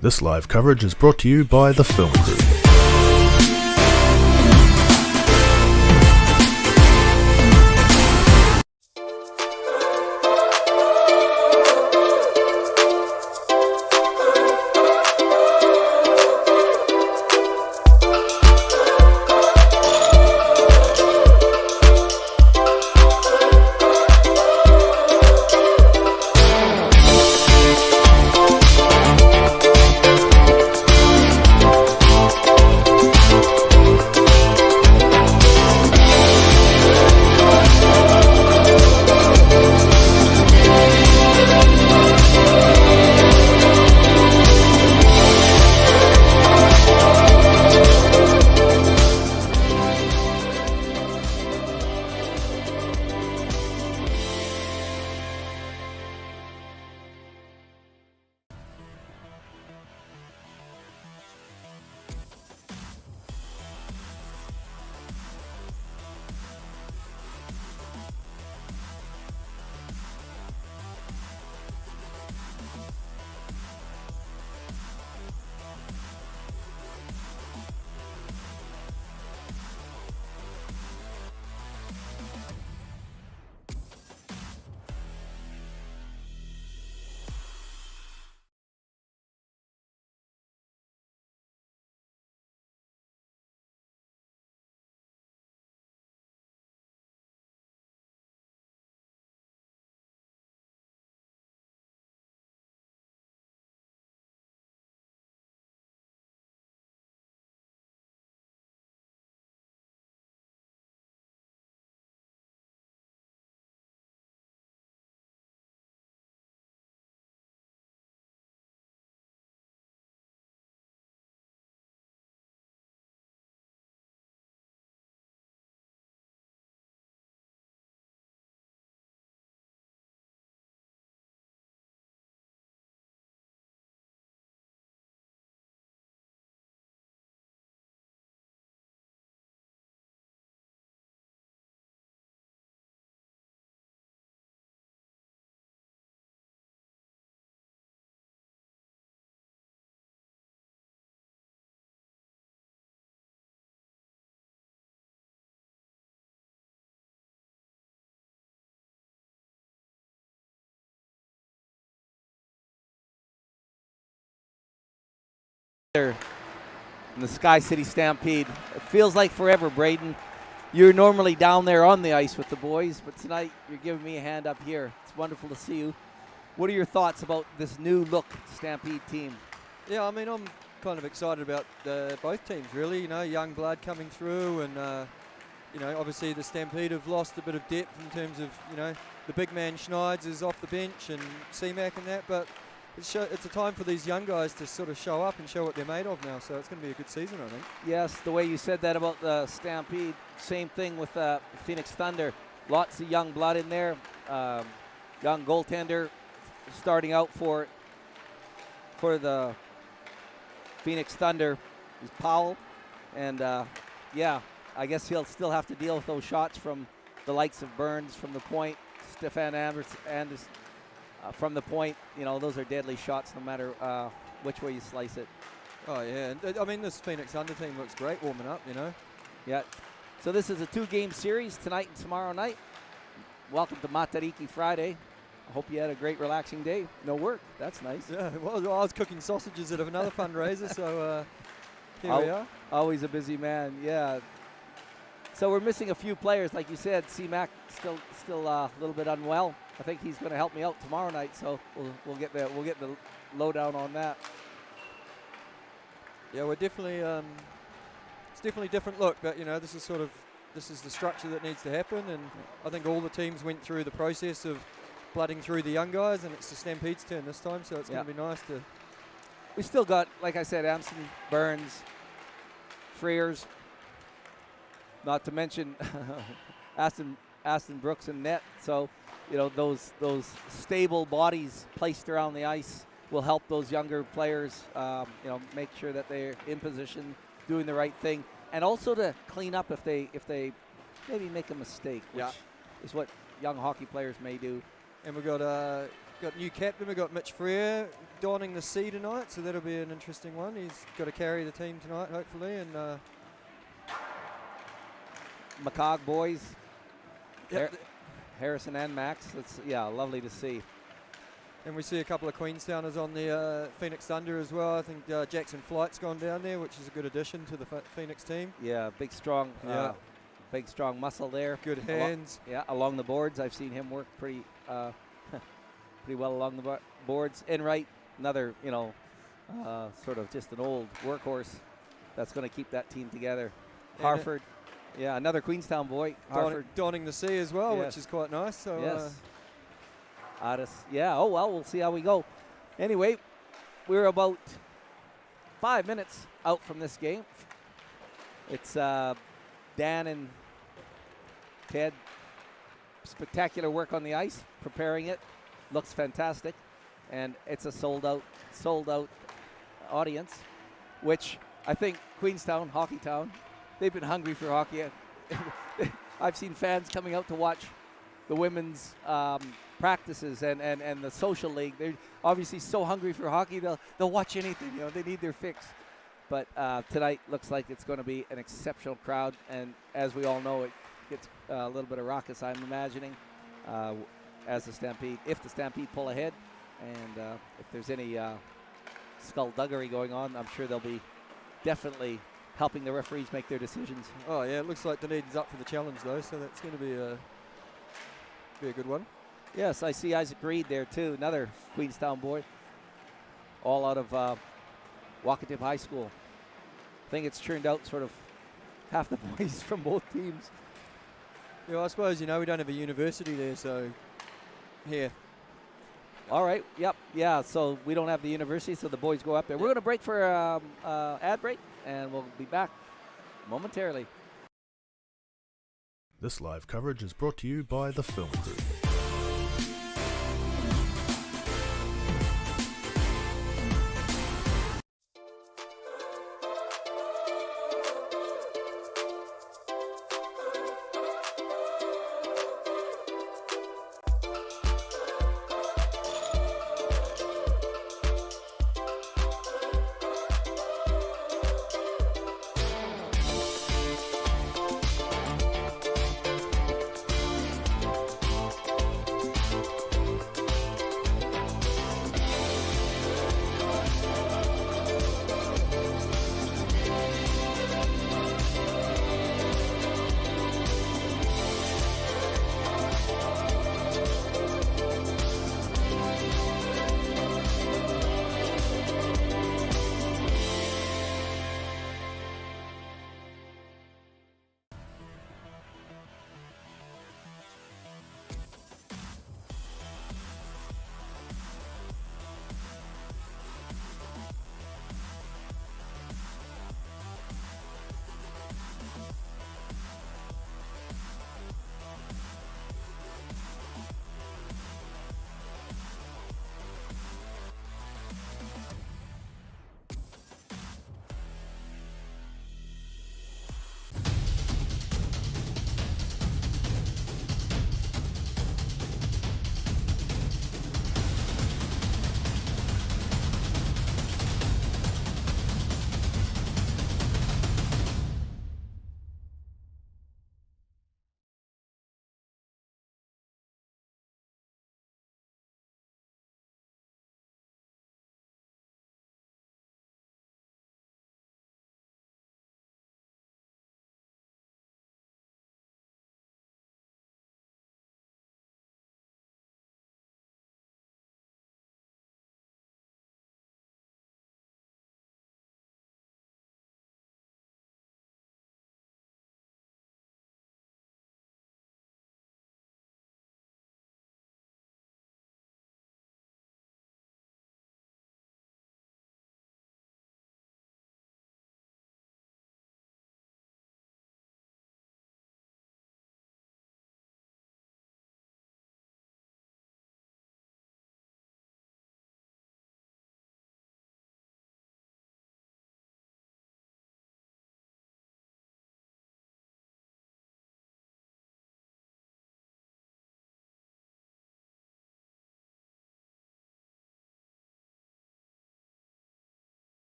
This live coverage is brought to you by the Film Crew. In the SkyCity Stampede. It feels like forever, Braden. You're normally down there on the ice with the boys, but tonight you're giving me a hand up here. It's wonderful to see you. What are your thoughts about this new look Stampede team? Yeah, I mean, I'm kind of excited about both teams, really. You know, young blood coming through, and you know, obviously the Stampede have lost a bit of depth in terms of, you know, the big man Schneids is off the bench and C-Mac and that, but it's a time for these young guys to sort of show up and show what they're made of now, so it's going to be a good season, I think. Yes, the way you said that about the Stampede, same thing with Phoenix Thunder. Lots of young blood in there. Young goaltender starting out for the Phoenix Thunder is Powell, and yeah, I guess he'll still have to deal with those shots from the likes of Burns from the point, Stefan Anders from the point. You know, those are deadly shots no matter which way you slice it. Oh, yeah. And, I mean, this Phoenix Thunder team looks great warming up, you know. Yeah. So this is a two-game series tonight and tomorrow night. Welcome to Matariki Friday. I hope you had a great, relaxing day. No work. That's nice. Yeah, well, I was cooking sausages at another fundraiser, so here we are. Always a busy man, yeah. So we're missing a few players, like you said. C-Mac still a little bit unwell. I think he's going to help me out tomorrow night, so we'll get the lowdown on that. Yeah, we're definitely it's definitely a different look, but you know, this is the structure that needs to happen, and I think all the teams went through the process of blooding through the young guys, and it's the Stampede's turn this time, so it's going to be nice to. We still got, like I said, Amson, Burns, Freers, not to mention Aston Brooks and net. So, you know, those stable bodies placed around the ice will help those younger players, you know, make sure that they're in position, doing the right thing, and also to clean up if they maybe make a mistake, which is what young hockey players may do. And we've got new captain. We've got Mitch Frere donning the C tonight, so that'll be an interesting one. He's got to carry the team tonight, hopefully. And McCog boys, yep. Harrison and Max. It's lovely to see. And we see a couple of Queenstowners on the Phoenix Thunder as well. I think Jackson Flight's gone down there, which is a good addition to the Phoenix team. Yeah, big strong muscle there. Good hands. Along the boards. I've seen him work pretty well along the boards. Enright, another sort of just an old workhorse that's going to keep that team together. And Harford, another Queenstown boy. Harford donning the C as well, which is quite nice. So yes. Addis. Yeah, we'll see how we go. Anyway, we're about 5 minutes out from this game. It's Dan and Ted. Spectacular work on the ice, preparing it. Looks fantastic. And it's a sold out audience, which I think Queenstown, Hockey Town, they've been hungry for hockey. I've seen fans coming out to watch the women's practices and the social league. They're obviously so hungry for hockey, they'll watch anything. They need their fix. But tonight looks like it's going to be an exceptional crowd, and as we all know, it gets a little bit of raucous, I'm imagining, if the Stampede pull ahead, and if there's any skullduggery going on, I'm sure they'll be definitely helping the referees make their decisions. Oh yeah, it looks like Dunedin's up for the challenge though, so that's going to be a good one. Yes, I see Isaac Reed there too, another Queenstown boy, all out of Wakatip High School. I think it's turned out sort of half the boys from both teams. Yeah, I suppose, we don't have a university there, so here. All right, yep, yeah, so we don't have the university, so the boys go up there. We're going to break for ad break, and we'll be back momentarily. This live coverage is brought to you by the Film Crew.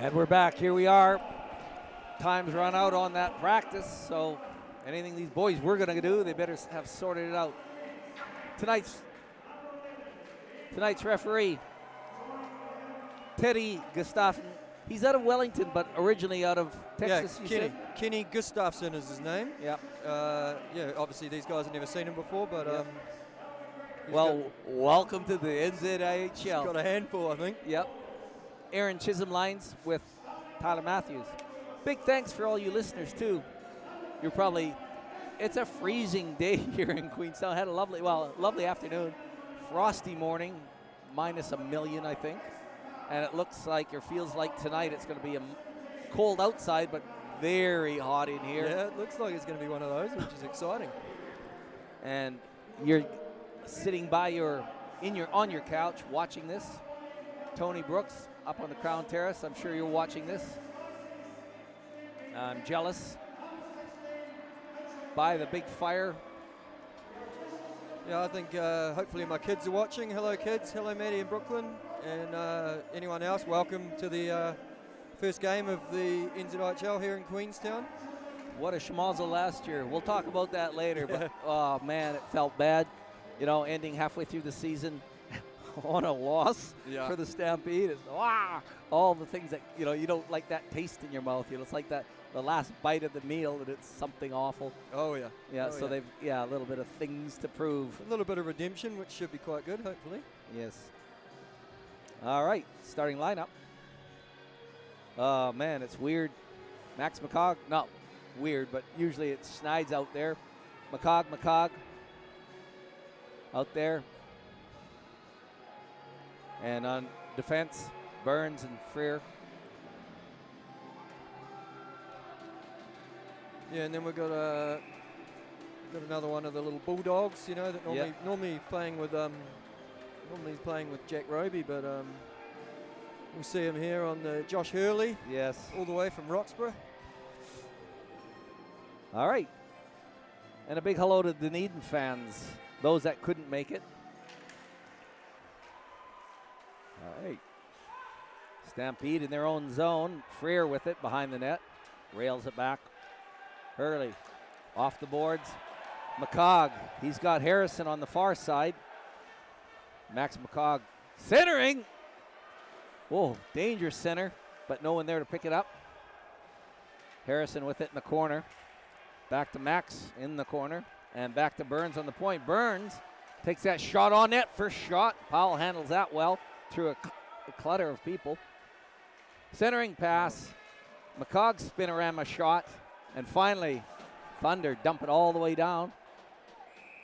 And we're back. Here we are. Time's run out on that practice, so anything these boys were going to do, they better have sorted it out. Tonight's referee, Teddy Gustafson. He's out of Wellington, but originally out of Texas. Yeah, Kenny Gustafson is his name. Yeah. Yeah, obviously these guys have never seen him before, but well, welcome to the NZIHL. He's got a handful, I think. Yep. Aaron Chisholm lines with Tyler Matthews. Big thanks for all you listeners, too. You're probably, it's a freezing day here in Queenstown. Had a lovely afternoon. Frosty morning, minus a million, I think. And it looks like, or feels like tonight it's going to be cold outside, but very hot in here. Yeah, it looks like it's going to be one of those, which is exciting. And you're sitting by on your couch watching this. Tony Brooks up on the Crown Terrace. I'm sure you're watching this. I'm jealous. By the big fire. Yeah, I think hopefully my kids are watching. Hello, kids. Hello, Maddie in Brooklyn. And anyone else, welcome to the first game of the NZIHL here in Queenstown. What a schmozzle last year. We'll talk about that later, but oh man, it felt bad. You know, ending halfway through the season on a loss for the Stampede. It's, all the things that, you know, you don't like that taste in your mouth. You know, it's like that, the last bite of the meal, and it's something awful. Oh, yeah. Yeah, oh, so they've, a little bit of things to prove. A little bit of redemption, which should be quite good, hopefully. Yes. All right, starting lineup. Oh, man, it's weird. Max McCog, not weird, but usually it Schneid's out there. McCog out there. And on defense, Burns and Freer. Yeah, and then we've got another one of the little Bulldogs, you know, that normally playing with normally he's playing with Jack Roby, but we'll see him here on the Josh Hurley. Yes. All the way from Roxburgh. All right. And a big hello to Dunedin fans, those that couldn't make it. All right. Stampede in their own zone. Freer with it behind the net. Rails it back. Hurley off the boards. McCog, he's got Harrison on the far side. Max McCog centering. Whoa, dangerous center, but no one there to pick it up. Harrison with it in the corner. Back to Max in the corner. And back to Burns on the point. Burns takes that shot on net. First shot. Powell handles that well through a clutter of people. Centering pass. McCog spinorama shot. And finally, Thunder dump it all the way down.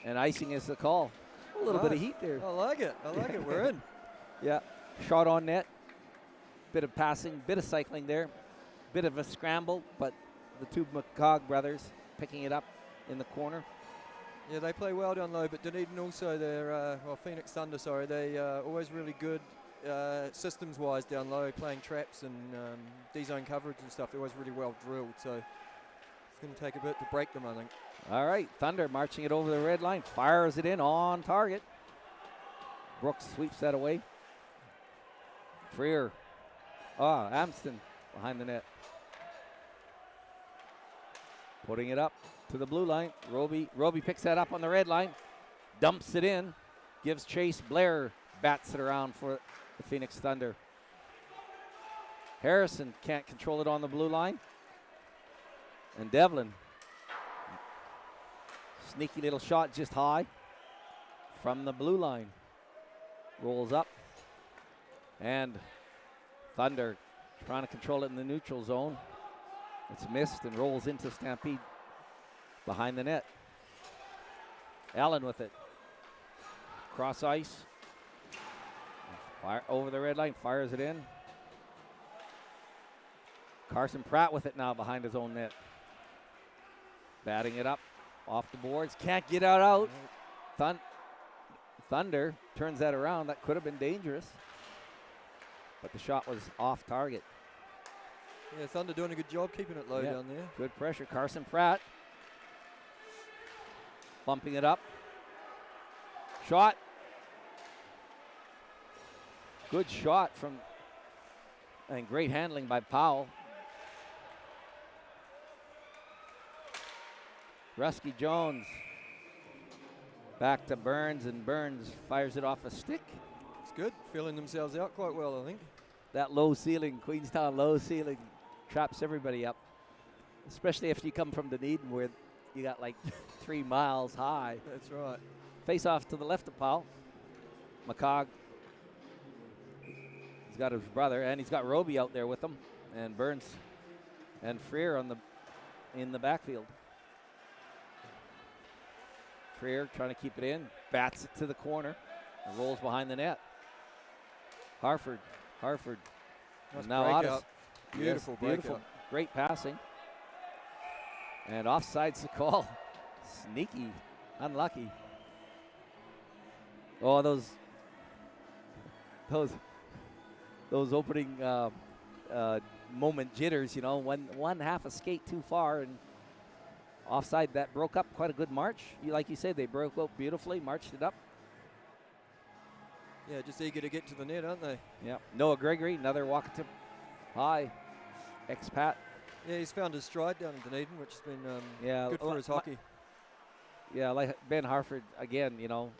And icing is the call. A little bit of heat there. I like it. I like it. We're in. Yeah. Shot on net. Bit of passing, bit of cycling there. Bit of a scramble, but the two McCog brothers picking it up in the corner. Yeah, they play well down low, but Dunedin also, they're, Phoenix Thunder, sorry, they always really good systems-wise down low, playing traps and D-zone coverage and stuff. They're always really well drilled, so it's going to take a bit to break them, I think. All right, Thunder marching it over the red line, fires it in on target. Brooks sweeps that away. Freer. Amston behind the net. Putting it up to the blue line. Roby picks that up on the red line. Dumps it in. Gives chase. Blair bats it around for the Phoenix Thunder. Harrison can't control it on the blue line. And Devlin. Sneaky little shot just high from the blue line. Rolls up. And Thunder trying to control it in the neutral zone. It's missed and rolls into Stampede behind the net. Allen with it. Cross ice. Fire over the red line, fires it in. Carson Pratt with it now behind his own net. Batting it up off the boards. Can't get it out. Thunder turns that around. That could have been dangerous. But the shot was off target. Yeah, Thunder doing a good job keeping it low down there. Good pressure. Carson Pratt bumping it up. Shot. Good shot from And great handling by Powell. Rusky Jones back to Burns, and Burns fires it off a stick. It's good, feeling themselves out quite well, I think. That low ceiling, Queenstown low ceiling, traps everybody up, especially if you come from Dunedin where you got like 3 miles high. That's right. Face off to the left of Powell. McCog. He's got his brother, and he's got Roby out there with him, and Burns and Freer in the backfield. Freer trying to keep it in, bats it to the corner, and rolls behind the net. Harford. Nice And now breakout. Otis. Beautiful Yes, breakout. beautiful. Great passing. And offside's the call. Sneaky. Unlucky. Oh, those opening moment jitters, you know, one half a skate too far, and offside, that broke up quite a good march. Like you said, they broke up beautifully, marched it up. Yeah, just eager to get to the net, aren't they? Yeah. Noah Gregory, another walk to high, expat. Yeah, he's found his stride down in Dunedin, which has been Yeah, good for his hockey. Yeah, like Ben Harford again, you know,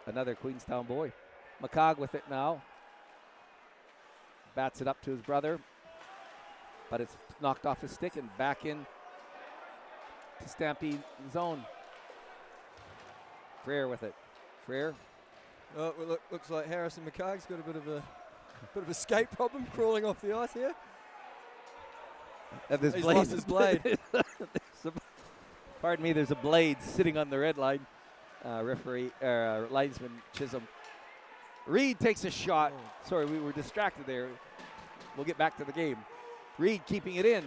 another Queenstown boy. McCog with it now. Bats it up to his brother, but it's knocked off his stick and back in to Stampede zone. Freer with it. Freer. Oh, well, looks like Harrison McCarg's got a bit of a skate problem, crawling off the ice here. And He's lost his blade. Pardon me, there's a blade sitting on the red line. Linesman Chisholm. Reed takes a shot. Oh. Sorry, we were distracted there. We'll get back to the game. Reed keeping it in.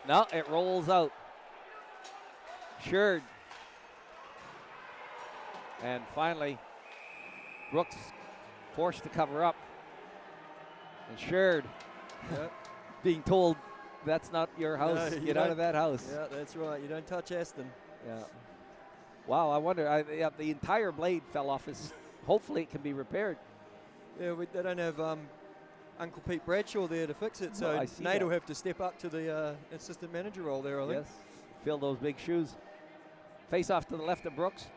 No, it rolls out. Sherd. And finally, Brooks forced to cover up. And Sherd being told, that's not your house. No, Get out of that house. Yeah, that's right. You don't touch Aston. Yeah. Wow, I wonder. The entire blade fell off his. Hopefully, it can be repaired. Yeah, they don't have Uncle Pete Bradshaw there to fix it, so Nate will have to step up to the assistant manager role there, I think. Yes, fill those big shoes. Face off to the left of Brooks.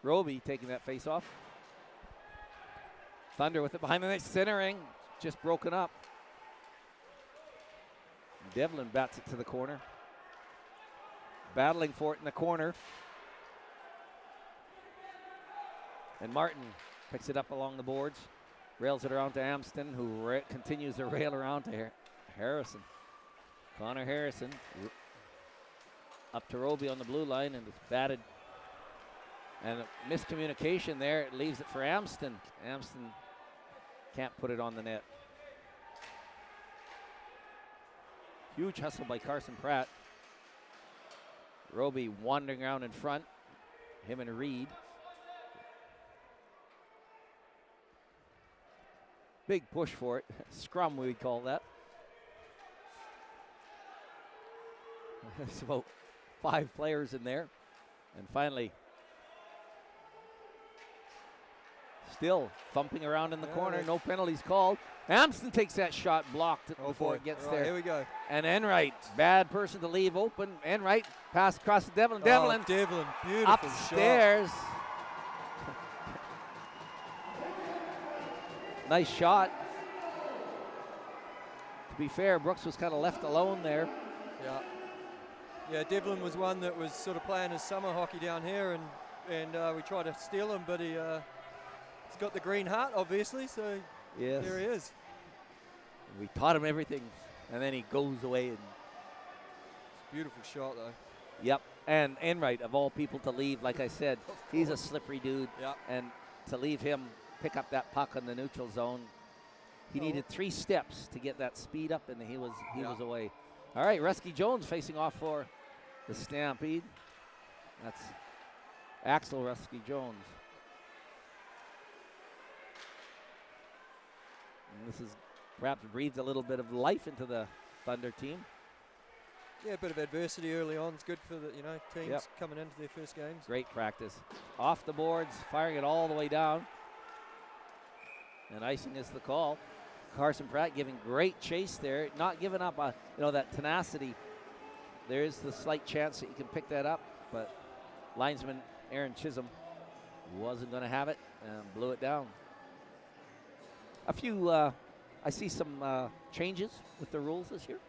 Roby taking that face off. Thunder with it behind the net, centering, just broken up. Devlin bats it to the corner. Battling for it in the corner. And Martin picks it up along the boards. Rails it around to Amston, who continues to rail around to Harrison. Connor Harrison up to Roby on the blue line, and it's batted. And a miscommunication there. It leaves it for Amston. Amston can't put it on the net. Huge hustle by Carson Pratt. Roby wandering around in front. Him and Reed. Big push for it. Scrum, we would call that. There's about 5 players in there. And finally, still thumping around in the corner. No penalties called. Amston takes that shot, blocked before it gets there. Here we go. And Enright, bad person to leave open. Enright, pass across to Devlin. Devlin, Devlin, beautiful upstairs. shot. Nice shot. To be fair, Brooks was kind of left alone there. Yeah. Yeah, Devlin was one that was sort of playing his summer hockey down here, and we tried to steal him, but he's got the green heart, obviously, so yes. There he is. We taught him everything, and then he goes away. And beautiful shot, though. Yep, and Enright, of all people to leave, like I said, he's a slippery dude, and to leave him pick up that puck in the neutral zone, he needed 3 steps to get that speed up, and he was away. All right, Rusky Jones facing off for the Stampede. That's Axel Rusky Jones. And this is perhaps breathes a little bit of life into the Thunder team. Yeah, a bit of adversity early on is good for the teams coming into their first games. Great practice. Off the boards, firing it all the way down. And icing is the call. Carson Pratt giving great chase there, not giving up that tenacity. There is the slight chance that you can pick that up, but linesman Aaron Chisholm wasn't going to have it and blew it down. A few, I see some changes with the rules this year.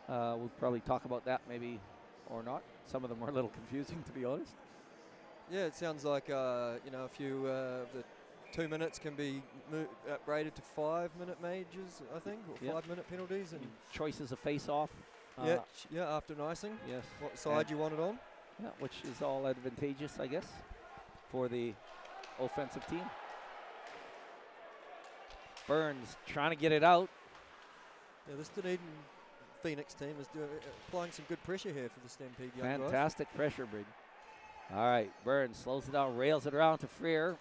We'll probably talk about that maybe or not. Some of them are a little confusing, to be honest. Yeah, it sounds like a few of the 2 minutes can be upgraded to 5-minute majors, I think, or 5-minute penalties, and choices of face-off. After an icing. Yes. What side you want it on? Yeah, which is all advantageous, I guess, for the offensive team. Burns trying to get it out. Yeah, this Dunedin Phoenix team is applying some good pressure here for the Stampede young guys. Fantastic pressure, Brady. All right, Burns slows it down, rails it around to Freer.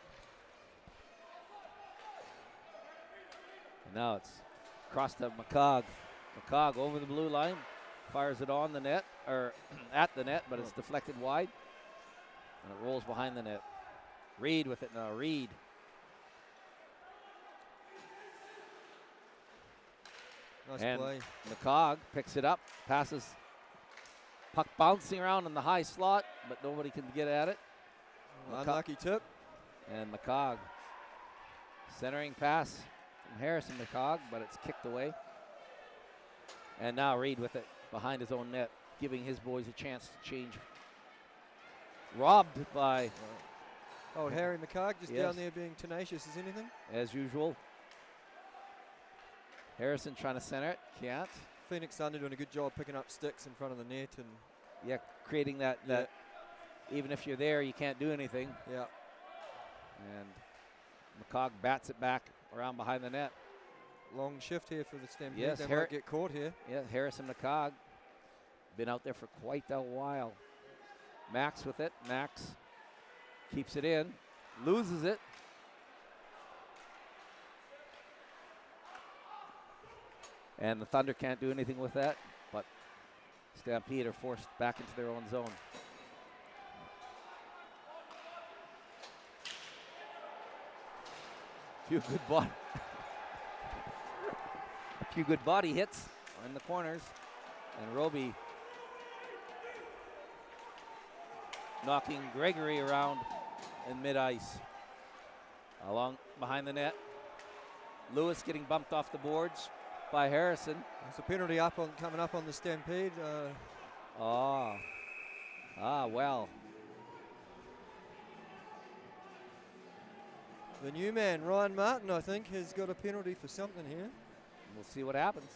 And now it's across to McCog. McCog over the blue line, fires it on the net, or at the net, but it's deflected wide. And it rolls behind the net. Reed with it now, Reed. Nice play. McCog picks it up, passes. Puck bouncing around in the high slot, but nobody can get at it. Unlucky tip. And McCog. Centering pass from Harrison McCog, but it's kicked away. And now Reed with it behind his own net, giving his boys a chance to change. Robbed by... Oh, Harry McCog just down there being tenacious as anything. As usual. Harrison trying to center it, can't. Phoenix Thunder doing a good job picking up sticks in front of the net and creating that even if you're there, you can't do anything. Yeah. And McCog bats it back around behind the net. Long shift here for the Stampede. Yes, they might get caught here. Yeah, Harrison McCog been out there for quite a while. Max with it. Max keeps it in, loses it. And the Thunder can't do anything with that, but Stampede are forced back into their own zone. A few good body hits in the corners, and Roby knocking Gregory around in mid-ice. Along behind the net, Lewis getting bumped off the boards by Harrison. There's a penalty coming up on the Stampede. Well. The new man, Ryan Martin, I think, has got a penalty for something here. We'll see what happens.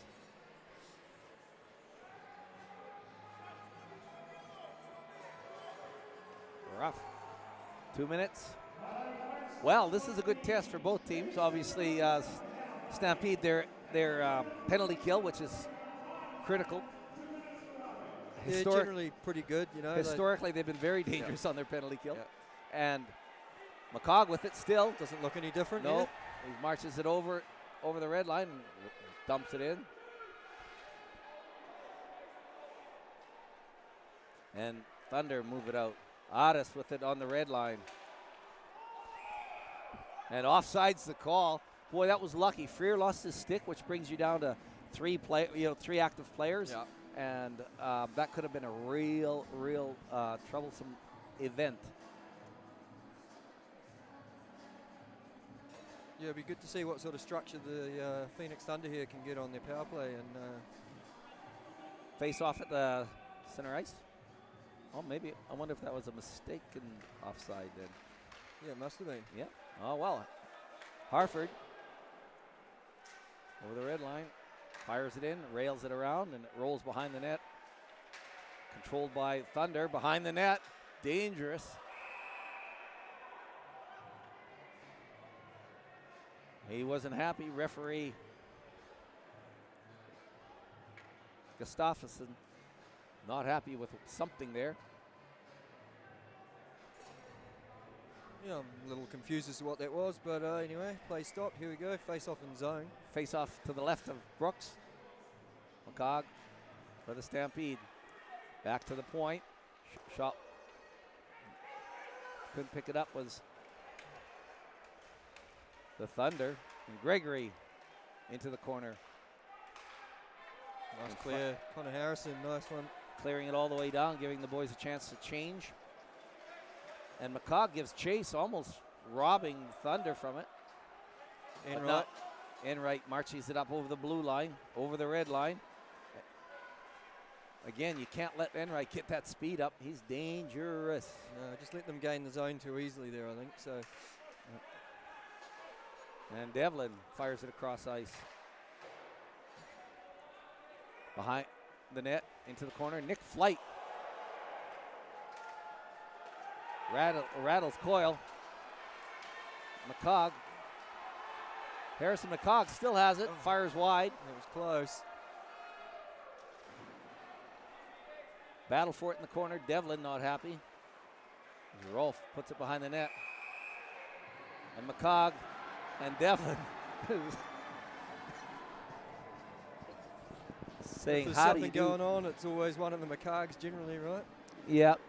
Rough. 2 minutes. Well, this is a good test for both teams. Obviously, Stampede, their penalty kill, which is critical. They're generally pretty good, you know. Historically, they've been very dangerous on their penalty kill. And McCog with it still. Doesn't look any different. No, he marches it over the red line and dumps it in. And Thunder move it out. Addis with it on the red line. And offside's the call. Boy, that was lucky. Freer lost his stick, which brings you down to three active players. Yeah. And that could have been a real troublesome event. Yeah, it'd be good to see what sort of structure the Phoenix Thunder here can get on their power play. And face off at the center ice. Oh, maybe. I wonder if that was a mistaken offside then. Yeah, it must have been. Yeah. Oh, well. Harford over the red line. Fires it in, rails it around, and it rolls behind the net. Controlled by Thunder. Behind the net. Dangerous. He wasn't happy. Referee Gustafsson not happy with something there. Yeah, I'm a little confused as to what that was, but anyway, play stopped. Here we go. Face off in zone. Face off to the left of Brooks. McCog for the Stampede. Back to the point. Shot. Couldn't pick it up was the Thunder. And Gregory into the corner. Nice clear. Connor Harrison, nice one. Clearing it all the way down, giving the boys a chance to change. And McCog gives chase, almost robbing Thunder from it. Enright. Enright marches it up over the blue line, over the red line. Again, you can't let Enright get that speed up. He's dangerous. No, just let them gain the zone too easily there, I think. So. And Devlin fires it across ice. Behind the net, into the corner. Nick Flight. Rattles Coyle. McCog. Harrison McCog still has it. Fires wide. It was close. Battle for it in the corner. Devlin not happy. Rolf puts it behind the net. And McCog and Devlin saying, if there's how do you something going on, it's always one of the McCogs generally, right? Yep.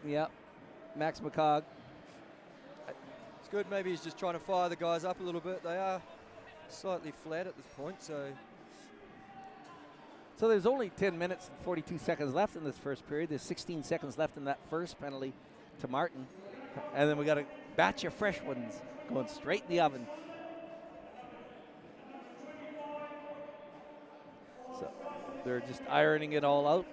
Max McCog. It's good. Maybe he's just trying to fire the guys up a little bit. They are slightly flat at this point, so there's only 10 minutes and 42 seconds left in this first period. There's 16 seconds left in that first penalty to Martin. And then we got a batch of fresh ones going straight in the oven. So they're just ironing it all out.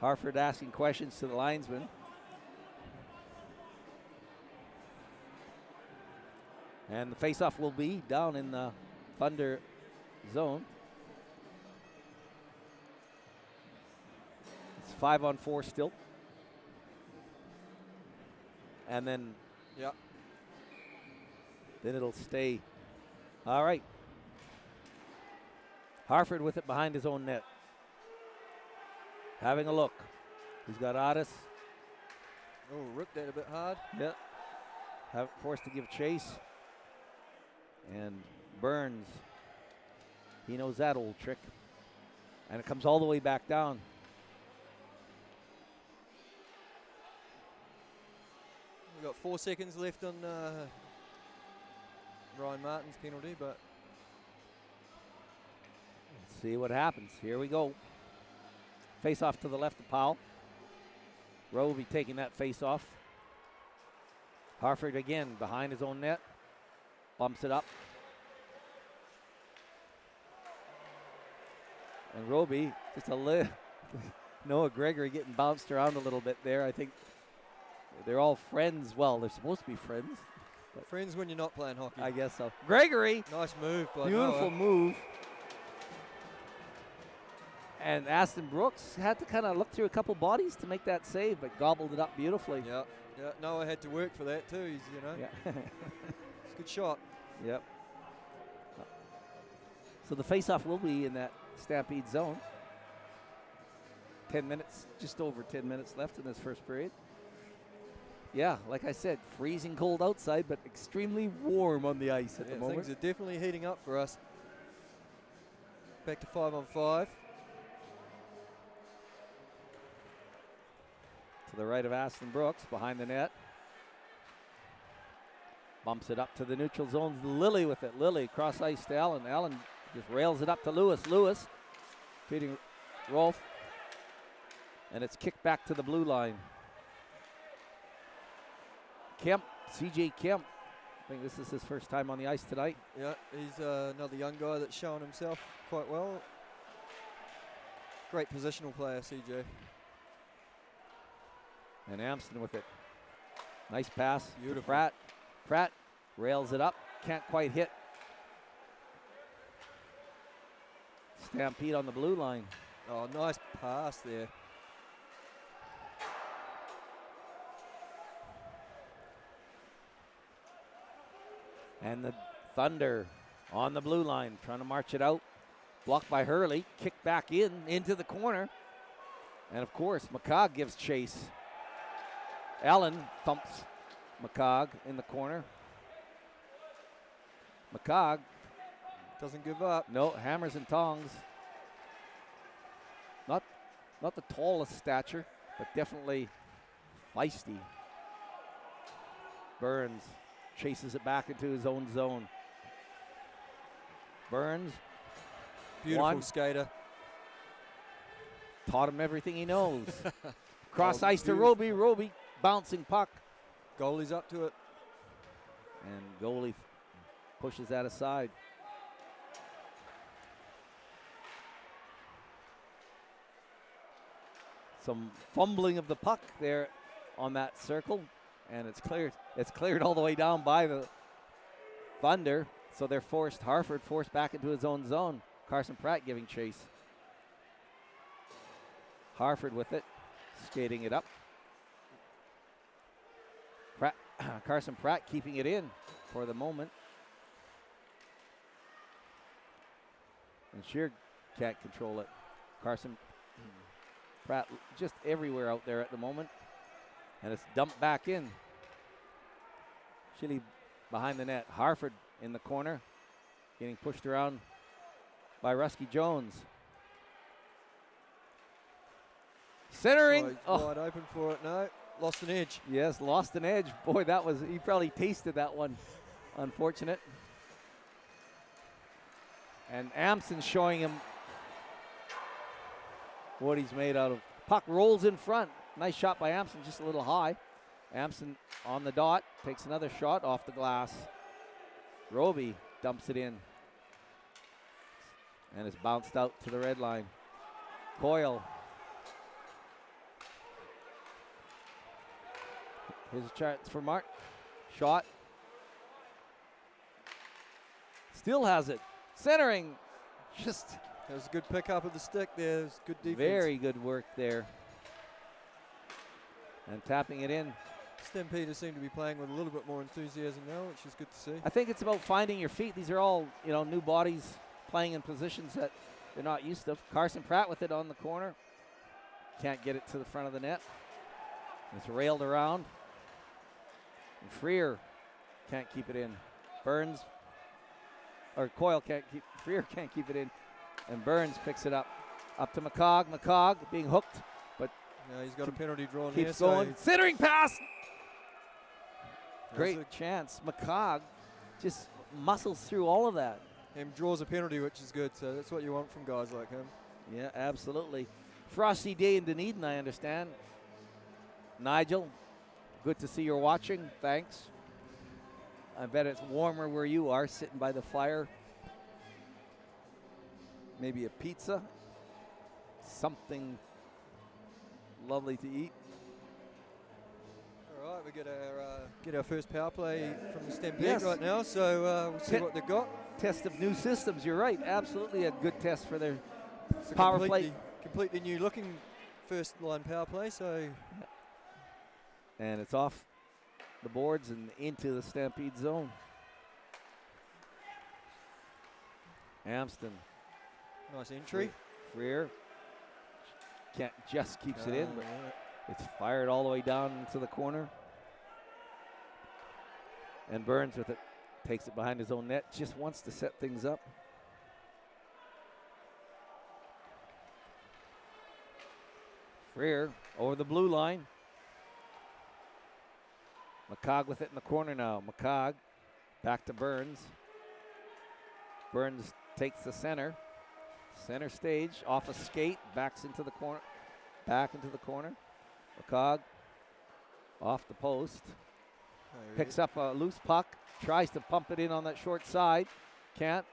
Harford asking questions to the linesman. And the faceoff will be down in the Thunder zone. It's 5-on-4 still. And then, then it'll stay. All right. Harford with it behind his own net. Having a look. He's got Otis. Oh, ripped that a bit hard. Yep. Forced to give chase. And Burns, he knows that old trick. And it comes all the way back down. We've got 4 seconds left on Ryan Martin's penalty, but let's see what happens. Here we go. Face off to the left of Powell. Rowe will be taking that face off. Harford again behind his own net. Bumps it up. And Roby, just a little. Noah Gregory getting bounced around a little bit there. I think they're all friends. Well, they're supposed to be friends. But friends when you're not playing hockey. I guess so. Gregory. Nice move by Beautiful Noah. move. And Aston Brooks had to kind of look through a couple bodies to make that save, but gobbled it up beautifully. Yeah. Noah had to work for that too. He's, Yeah. It's a good shot. Yep. So the faceoff will be in that Stampede zone. 10 minutes, just over 10 minutes left in this first period. Yeah, like I said, freezing cold outside, but extremely warm on the ice at the moment. Things are definitely heating up for us. Back to 5-on-5. To the right of Aston Brooks, behind the net. Bumps it up to the neutral zone. Lilly with it. Lilly cross ice to Allen. Allen just rails it up to Lewis. Lewis feeding Rolf. And it's kicked back to the blue line. Kemp, CJ Kemp. I think this is his first time on the ice tonight. Yeah, he's another young guy that's shown himself quite well. Great positional player, CJ. And Amston with it. Nice pass. Beautiful. Pratt. Pratt rails it up. Can't quite hit. Stampede on the blue line. Oh, nice pass there. And the Thunder on the blue line, trying to march it out. Blocked by Hurley. Kicked back into the corner. And, of course, McCog gives chase. Allen thumps McCog in the corner. McCog doesn't give up. No, hammers and tongs. Not the tallest stature, but definitely feisty. Burns chases it back into his own zone. Burns. Beautiful skater. Taught him everything he knows. Cross ice to beautiful. Roby. Roby bouncing puck. Goalie's up to it. And goalie pushes that aside. Some fumbling of the puck there on that circle, and it's cleared. It's cleared all the way down by the Thunder, so they're Harford forced back into his own zone. Carson Pratt giving chase. Harford with it, skating it up. Carson Pratt keeping it in for the moment. And Shear can't control it. Carson Pratt just everywhere out there at the moment. And it's dumped back in. Chile behind the net. Harford in the corner, getting pushed around by Rusky Jones. Centering. Wide open for it. No, lost an edge. Yes, lost an edge. Boy, that was, he probably tasted that one. Unfortunate. And Amson showing him what he's made out of. Puck rolls in front. Nice shot by Amson, just a little high. Amson on the dot, takes another shot off the glass. Roby dumps it in. And it's bounced out to the red line. Coyle. Here's a chance for Martin. Shot. Still has it. Centering. Just. That was a good pick up of the stick there. It was good defense. Very good work there. And tapping it in. Stampeders seem to be playing with a little bit more enthusiasm now, which is good to see. I think it's about finding your feet. These are all, new bodies playing in positions that they're not used to. Carson Pratt with it on the corner. Can't get it to the front of the net. It's railed around. And Freer can't keep it in. Burns, or Coyle can't keep, Freer can't keep it in. And Burns picks it up. Up to McCog. McCog being hooked, but yeah, he's got a penalty drawn here. Keeps going. Centering pass. Great Great chance. McCog just muscles through all of that. Him draws a penalty, which is good. So that's what you want from guys like him. Yeah, absolutely. Frosty day in Dunedin, I understand. Nigel, good to see you're watching. Thanks. I bet it's warmer where you are, sitting by the fire. Maybe a pizza. Something lovely to eat. All right, we get our first power play from the Stampede right now, so we'll see what they've got. Test of new systems, you're right. Absolutely a good test for their It's a power play. completely new looking first line power play, so. And it's off the boards and into the Stampede zone. Amston. Nice entry. Freer just keeps it in, but it's fired all the way down into the corner. And Burns with it, takes it behind his own net, just wants to set things up. Freer over the blue line. McCog with it in the corner now. McCog back to Burns. Burns takes the center stage, off a skate, backs into the corner, back into the corner. McCog off the post, picks up a loose puck, tries to pump it in on that short side, can't.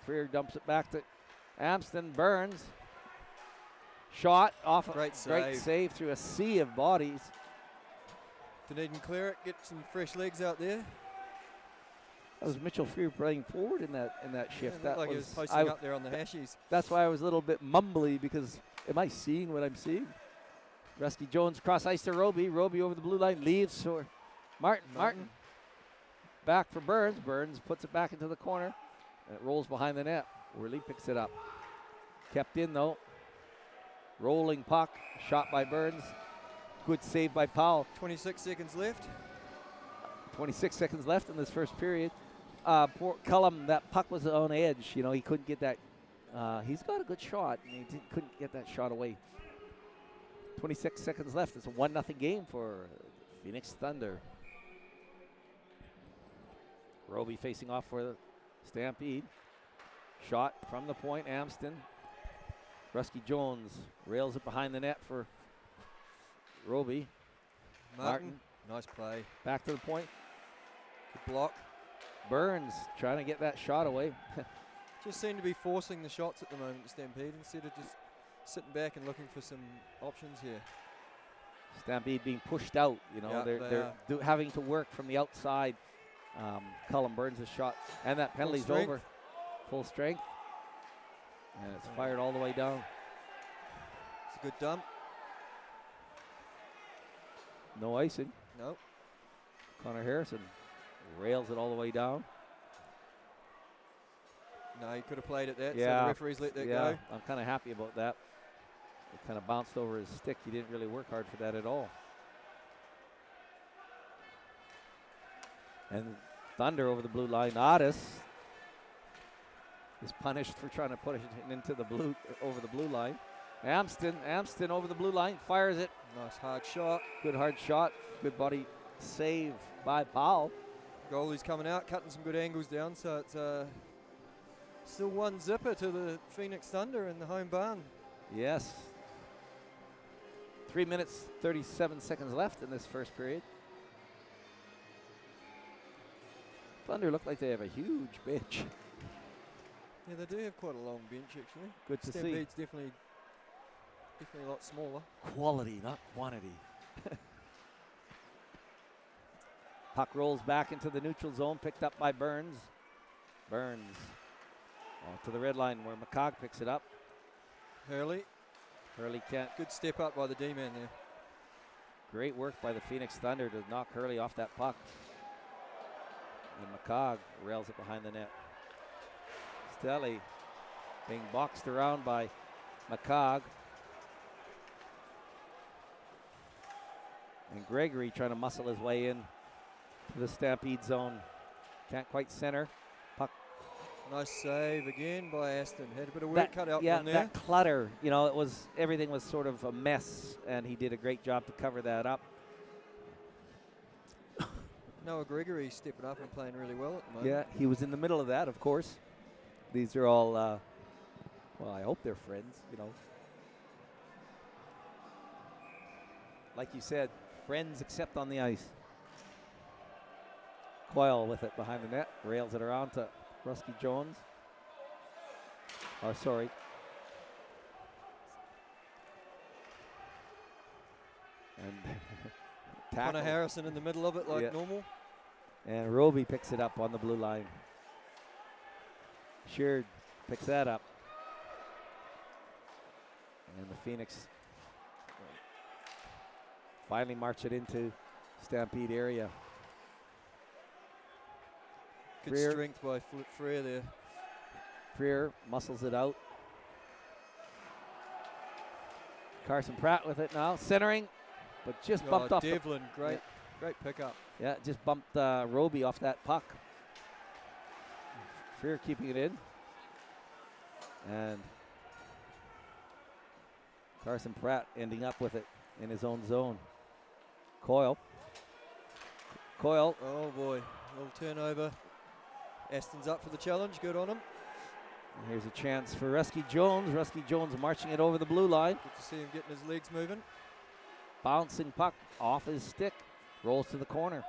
Freer dumps it back to Amston. Burns, shot off a great save through a sea of bodies. Dunedin clear it, get some fresh legs out there. That was Mitchell Freer playing forward in that shift. Yeah, that like he was posting up there on the hashies. That's why I was a little bit mumbly, because am I seeing what I'm seeing? Rusky Jones cross ice to Roby. Roby over the blue line, leaves for Martin. Back for Burns. Burns puts it back into the corner. And it rolls behind the net. Worley picks it up. Kept in though. Rolling puck. Shot by Burns. Good save by Powell. 26 seconds left. 26 seconds left in this first period. Poor Cullum, that puck was on edge. He couldn't get that. He's got a good shot, and he couldn't get that shot away. 26 seconds left. It's a 1-0 game for Phoenix Thunder. Roby facing off for the Stampede. Shot from the point, Amston. Rusky Jones rails it behind the net for Roby. Martin. Nice play. Back to the point. Good block. Burns trying to get that shot away. Just seem to be forcing the shots at the moment, Stampede, instead of just sitting back and looking for some options here. Stampede being pushed out, you know, Yeah, they're having to work from the outside. Cullen Burns' shot, and that penalty's over. Full strength. And it's fired all the way down. It's a good dump. No icing. Nope. Connor Harrison rails it all the way down. No, he could have played it that, so Yeah. the referees let that Yeah, go. I'm kind of happy about that. It kind of bounced over his stick. He didn't really work hard for that at all. And Thunder over the blue line. Otis is punished for trying to put it into the blue, over the blue line. Amston over the blue line, fires it. Nice hard shot. Good hard shot. Good body save by Powell. Goalie's coming out, cutting some good angles down, so it's still 1-0 to the Phoenix Thunder in the home barn. Yes. 3 minutes, 37 seconds left in this first period. Thunder look like they have a huge bench. Yeah, they do have quite a long bench, actually. Good to see. Stampede's definitely a lot smaller. Quality, not quantity. Puck rolls back into the neutral zone, picked up by Burns. Burns to the red line where McCog picks it up. Hurley. Hurley can't. Good step up by the D-man there. Great work by the Phoenix Thunder to knock Hurley off that puck. And McCog rails it behind the net. Stelly being boxed around by McCog. And Gregory trying to muscle his way in to the Stampede zone. Can't quite center. Puck. Nice save again by Aston. Had a bit of work cut out from there. That clutter, you know, everything was sort of a mess, and he did a great job to cover that up. Noah Gregory stepping up and playing really well at the moment. Yeah, he was in the middle of that, of course. These are all, well, I hope they're friends, you know. Like you said, friends except on the ice. Coyle with it behind the net, rails it around to Rusky Jones. Oh, sorry. And tackle. Connor Harrison in the middle of it like normal. And Roby picks it up on the blue line. Sheard picks that up. And the Phoenix finally march it into Stampede area. Good strength by Freer there. Freer muscles it out. Carson Pratt with it now, centering, but just bumped off. Devlin, great pickup. Yeah, just bumped Roby off that puck. Freer keeping it in. And Carson Pratt ending up with it in his own zone. Coyle. Oh boy, little turnover. Aston's up for the challenge, good on him. And here's a chance for Rusky Jones. Rusky Jones marching it over the blue line. Good to see him getting his legs moving. Bouncing puck off his stick. Rolls to the corner.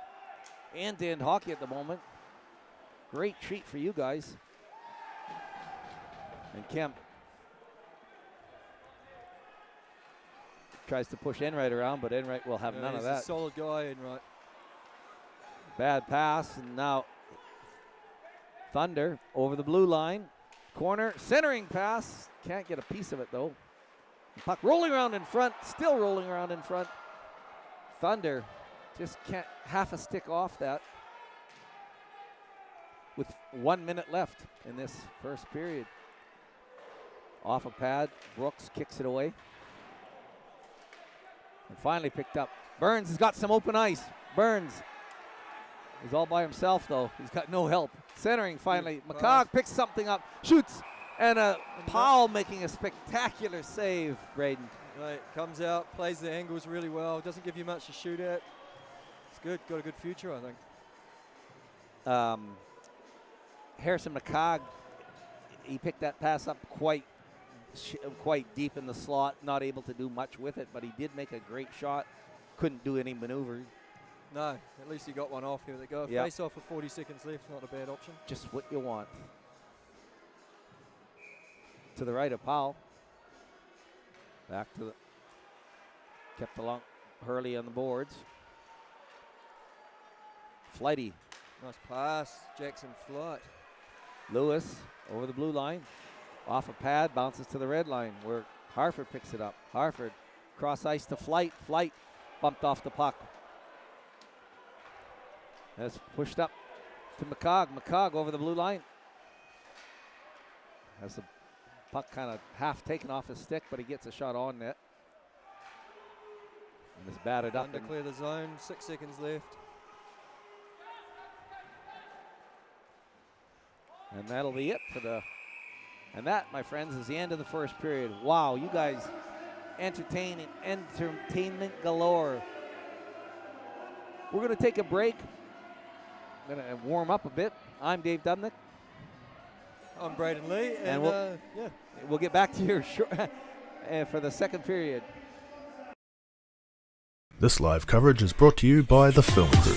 End-to-end hockey at the moment. Great treat for you guys. And Kemp tries to push Enright around, but Enright will have none of that. He's a solid guy, Enright. Bad pass, and now Thunder over the blue line. Corner, centering pass. Can't get a piece of it, though. Puck rolling around in front, still rolling around in front. Thunder just can't half a stick off that with 1 minute left in this first period. Off a pad, Brooks kicks it away. And finally picked up. Burns has got some open ice. Burns is all by himself, though. He's got no help. Centering finally. McCog picks something up, shoots, and Powell making a spectacular save, Braden. Right, comes out, plays the angles really well. Doesn't give you much to shoot at. good. Got a good future, I think. Harrison McCogg, he picked that pass up quite deep in the slot, not able to do much with it, but he did make a great shot. Couldn't do any maneuver. No, at least he got one off. Here they go. Yep. Face off with 40 seconds left. Not a bad option. Just what you want. To the right of Powell. Back to the, kept along Hurley on the boards. Flighty. Nice pass, Jackson Flight. Lewis over the blue line. Off a pad, bounces to the red line where Harford picks it up. Harford cross ice to Flight. Flight bumped off the puck. That's pushed up to McCogg. McCogg over the blue line. Has the puck kind of half taken off his stick, but he gets a shot on net. And is batted up. To clear the zone, 6 seconds left. And that'll be it for the, and that, my friends, is the end of the first period. Wow, you guys, entertainment galore. We're going to take a break. I'm going to warm up a bit. I'm Dave Dubnick. I'm Braden Lee, and we'll get back to your for the second period. This live coverage is brought to you by the Film Crew.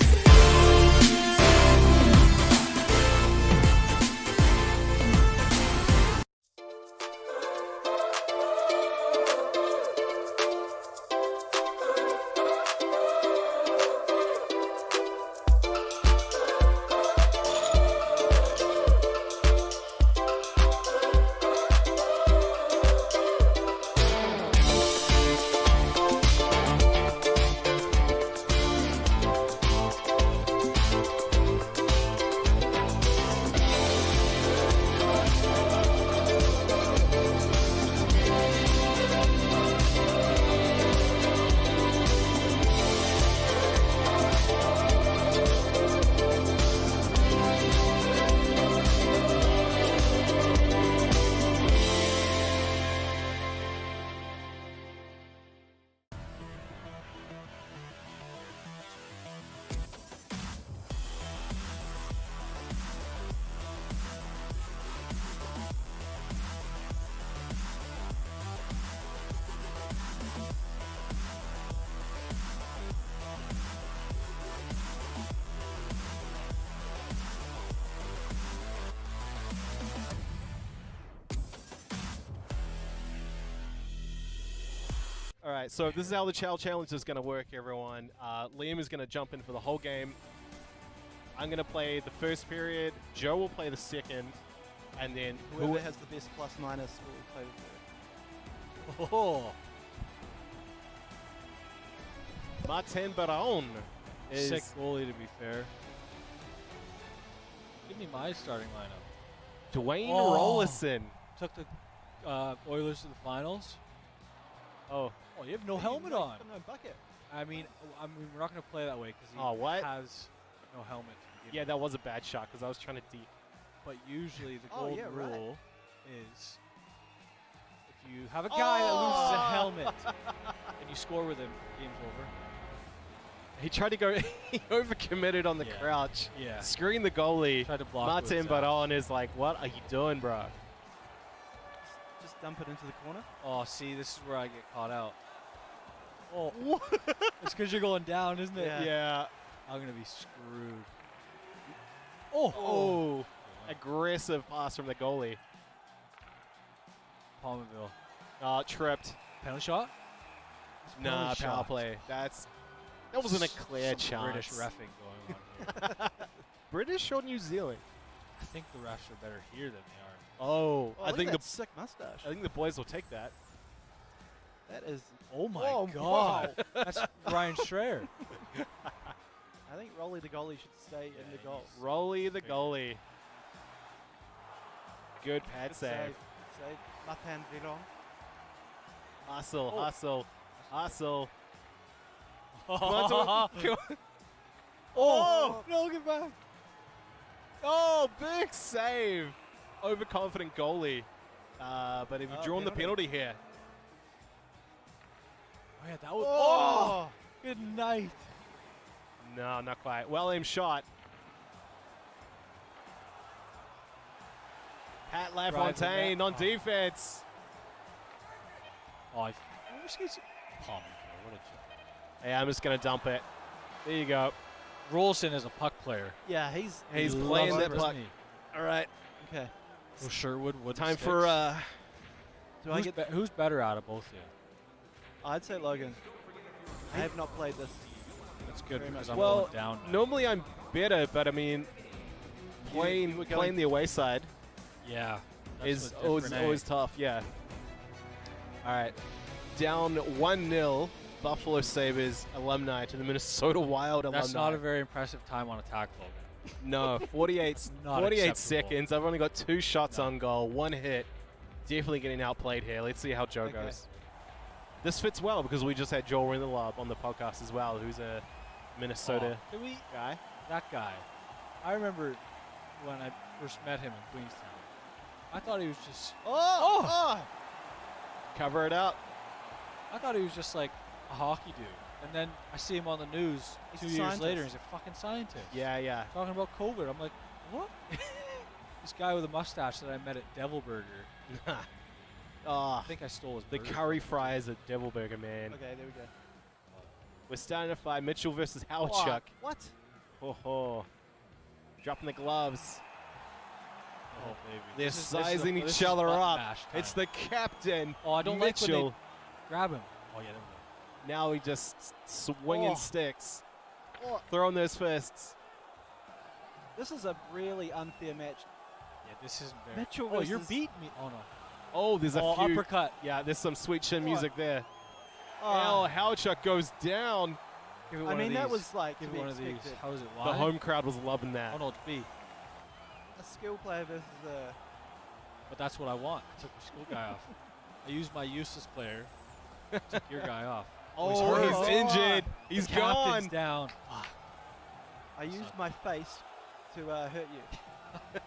All right, so this is how the challenge is going to work, everyone. Liam is going to jump in for the whole game. I'm going to play the first period. Joe will play the second, and then whoever has the best plus minus will play the third. Oh, Martin Baron is sick goalie, to be fair. Give me my starting lineup. Dwayne Oh. Rollison. Took the Oilers to the finals. Oh, You have no helmet on. No bucket. I mean, we're not going to play that way because he what? has no helmet. To begin Yeah, with. that was a bad shot because I was trying to deep. But usually the Oh, golden yeah, right. rule is if you have a guy that loses a helmet and you score with him, game's over. He tried to go, he overcommitted on the Yeah. crouch. Yeah. Screen the goalie. Tried to block Martin with his Baron is like, what are you doing, bro? Just dump it into the corner. Oh, see, this is where I get caught out. Oh, it's because you're going down, isn't it? Yeah. I'm going to be screwed. Oh. Aggressive pass from the goalie. Palmerville. Tripped. Penalty shot? Nah, Penalty power shot. play. That wasn't a clear Some chance. British reffing going on here. British or New Zealand? I think the refs are better here than they are. Oh, Oh, I look think at the that sick mustache. I think the boys will take that. That is. Oh my Oh, God. That's Ryan Schreier. I think Rolly the goalie should stay in the goal. Rolly the goalie. Good pad Good save. Save. Martin Baron. Hustle, Oh. hustle. Come Oh, on, come on. oh, no, get back. Oh, big save. Overconfident goalie. But he's drawn the penalty here. Oh, yeah, that was. Oh. Good night. No, not quite. Well aimed shot. Pat LaFontaine on defense. Oh, I wish he's palm. What a joke. Hey, I'm just going to dump it. There you go. Rolson is a puck player. Yeah, he's He's He playing loves that it, puck. doesn't he? All right. okay. So Sherwood, Wood, Time and for Do I get? who's better out of both of you? I'd say Logan. I have not played this. That's good Very because much. I'm well, going down. now. normally I'm better, but I mean, You were playing going- the away side Yeah. that's is what's always, different, eh? always tough. Yeah. All right. Down 1-0. Buffalo Sabres alumni to the Minnesota Wild alumni. That's not a very impressive time on attack, Logan. No, 48, Not 48 acceptable. seconds. I've only got 2 shots on goal, 1 hit. Definitely getting outplayed here. Let's see how Joe Okay. goes. This fits well because we just had Joel Rindelab on the podcast as well, who's a Minnesota Can we? guy. That guy. I remember when I first met him in Queenstown. I thought he was just. Cover it up. I thought he was just like a hockey dude. And then I see him on the news He's 2 a years scientist. later, and he's a fucking scientist. Yeah, yeah. Talking about COVID. I'm like, what? This guy with a mustache that I met at Devil Burger. Oh, I think I stole his the burger. curry fries at Devil Burger, man. Okay, there we go. We're starting to fight Mitchell versus Howard. What? Ho ho. Dropping the gloves. Oh, baby. They're This is sizing this each is other button up. mash It's time. the captain, Oh, I don't like when Mitchell. they grab him. Oh, yeah, there we go. Now he just swinging Oh. sticks, Oh. throwing those fists. This is a really unfair match. Yeah, this isn't very. Mitchell Oh, you're versus- beating me. Oh, no. Oh, there's a Oh, few. uppercut. Yeah, there's some sweet chin Oh. music there. Oh, Oh, Howard goes down. Give it I one of mean, that these. was like to Give be it one of these. expected. How is it? The Live? home crowd was loving that. Oh, no, it's B. A skill player versus a. But that's what I want. I took your school guy off. I used my useless player. Took your guy off. Oh, hurt. he's Oh. injured. The He's captain's gone. down. I used my face to hurt you.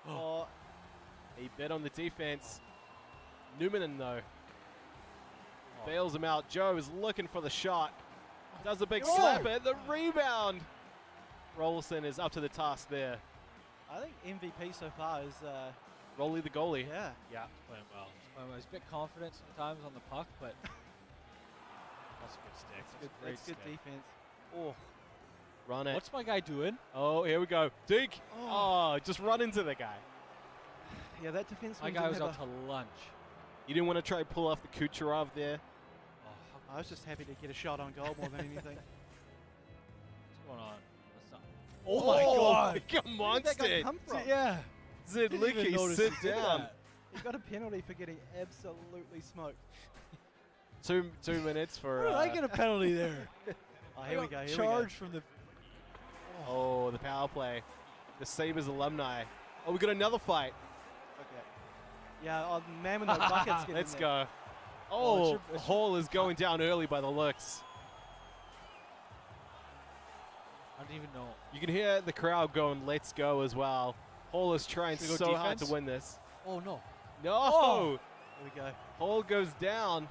Oh, He bet on the defense. Newman, though, bails him out. Joe is looking for the shot. Does a big Oh. slap at the rebound. Rolson is up to the task there. I think MVP so far is Rolly the goalie. yeah. Yeah. He's playing well. He's a bit confident sometimes on the puck, but that's a good stick. That's That's good. a great That's good stick. defense. Oh, Run it. What's my guy doing? Oh, here we go. Deke. Oh, just run into the guy. yeah, that defense. My guy was out to lunch. You didn't want to try and pull off the Kucherov there? Oh, I was just happy to get a shot on goal more than anything. what's going on? That's not. Oh, my God. Come Where on, did that guy Sid. come from? Yeah. Didn't even Zidlicki, notice sit he did down. that. He got a penalty for getting absolutely smoked. 2 minutes for. Where did I get a penalty there? Oh, here we go. Here Charged from the. Oh, the power play. The Sabres alumni. Oh, we got another fight. we go. Okay. Yeah, oh, the man with the buckets. Get Let's in there. go. Oh, Oh, it's your- Hall is going down early by the looks. I don't even know. You can hear the crowd going, let's go as well. Hall is trying Should we so go hard to defense? win this. Oh no. No! Oh. Here we go. Hall goes down.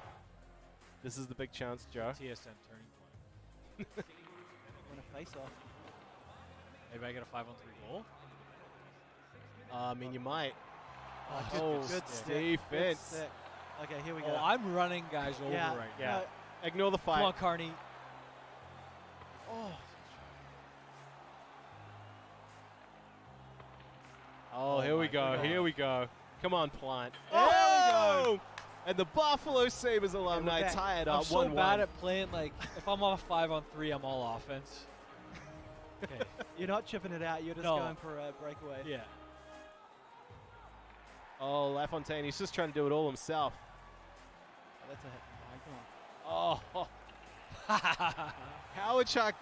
This is the big chance, Joe. TSN turning point. Win a face off. Maybe I get a 5-on-3 goal. I mean, you might. Good, Oh, good stick. stick. Good Defense. stick. Okay, here we go. Oh, I'm running guys over Yeah. right Yeah. now. No, Ignore the Come on, fight. Carney. Oh, Oh here we my go. God. Here we go. Come on, Plant. There we go. Oh! And the Buffalo Sabres alumni back. tie it I'm up so 1-1. bad at playing, like, if I'm on a 5-on-3, I'm all offense. Okay. you're not chipping it out. You're just No. going for a breakaway. Yeah. Oh, LaFontaine, he's just trying to do it all himself. Oh, that's a hit. Come on. Oh, Howard Chuck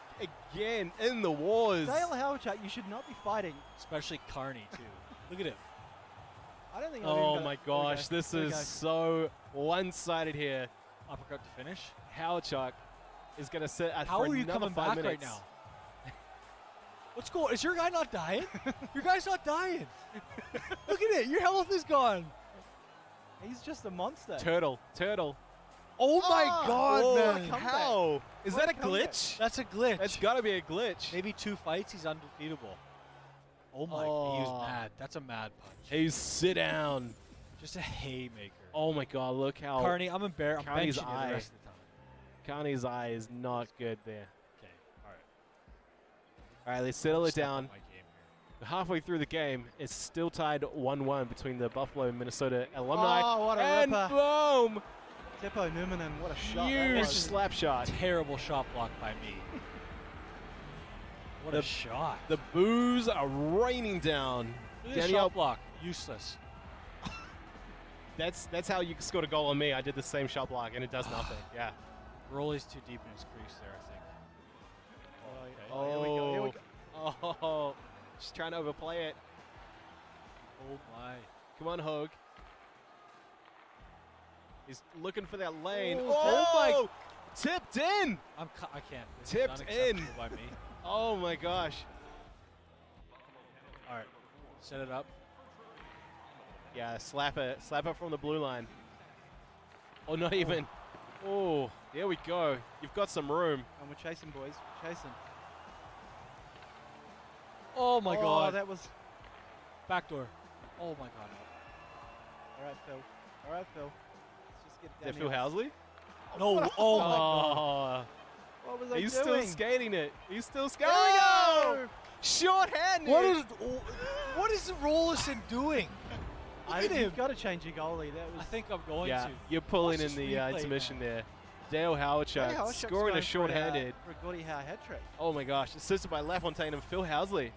again in the wars. Dale Howard, you should not be fighting. Especially Carney, too. Look at him. I don't think. I've Oh even my got- there we gosh, go. this There we is go. so one-sided here. Uppercut to finish. Howard Chuck is going to sit at How for are you another coming 5 back minutes. right now? What's going? Is your guy not dying? Your guy's not dying. Look at it. Your health is gone. He's just a monster. Turtle. Oh my God, Oh, man! how? Is What that a a comeback. glitch? That's a glitch. That's got to be a glitch. Maybe 2 fights, he's undefeatable. Oh my! He Oh. was mad. That's a mad punch. Hey, sit down. Just a haymaker. Oh my God, look how Carney, I'm embarrassed. I'm Carney's benching you eye. the rest of the time. Connie's eye is not good there. Okay. All right. All right, let's settle it Step up down. my game here. Halfway through the game, it's still tied 1-1 between the Buffalo and Minnesota alumni. Oh, what a and ripper. boom! Teppo Numminen, what a shot. that Huge was. slap shot. Terrible shot block by me. What a shot. The boos are raining down. Look at this Danielle- shot block. Useless. That's how you scored a goal on me. I did the same shot block and it does nothing. Yeah. Rolly's too deep in his crease there, I think. Oh, here we go, here we go. Oh, just trying to overplay it. Oh my. Come on, Hogue. He's looking for that lane. Oh, my- Tipped in. I can't. This is Tipped in. unacceptable by me. Oh my gosh. All right. Set it up. Yeah, slap it from the blue line. Oh, not even. Oh, there we go. You've got some room. And we're chasing, boys. We're chasing. Oh my God. That was. Backdoor. Oh my God. All right, Phil. All right, Phil. Let's just get Is that Danielle. Phil Housley? No. Oh my God. What was I He's doing? still skating it. He's still skating. Oh! There we go. Short-handed. What is Rollison doing? Look at him. You've got to change your goalie. That I was. think I'm going Yeah, to. you're pulling Watch in this the replay, intermission man. there. Dale Howardchuck Howardchuck's scoring going a short-handed. for a Gordie Howe hat trick. Oh my gosh, assisted by LaFontaine and Phil Housley.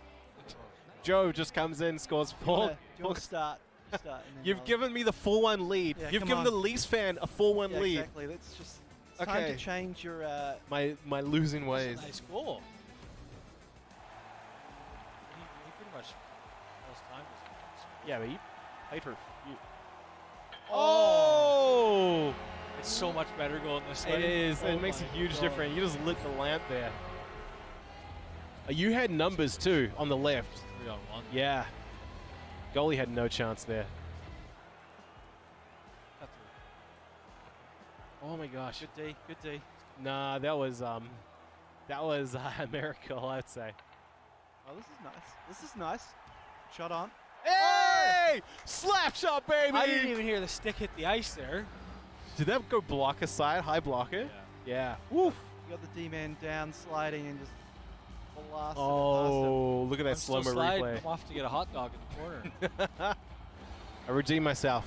Joe just comes in, scores Do you four. want to start? And then You've I'll- given me the 4-1 lead. Yeah, You've come given on. the Leafs fan a 4-1 Yeah, lead. exactly. Let's just. It's time Okay. to change your. My losing That's ways. a nice goal. He pretty much most time was. Yeah, but you played for you. Oh! Oh! It's so much better going this way. It is. Oh It makes a my huge God. difference. You just lit the lamp there. You had numbers too on the left. 3-on-1. Yeah. Goalie had no chance there. Cut through. Oh my gosh. Good D. Good D. Nah, that was a miracle, I'd say. Oh, this is nice. This is nice. Shot on. Hey! Slap shot, baby! I didn't even hear the stick hit the ice there. Did that go blocker side, high blocker? Yeah. Woof. You got the D-man down, sliding, and just blasted it Oh, look at that I'm still slow-mo sliding. replay. I'm off to get a hot dog in the corner. I redeemed myself.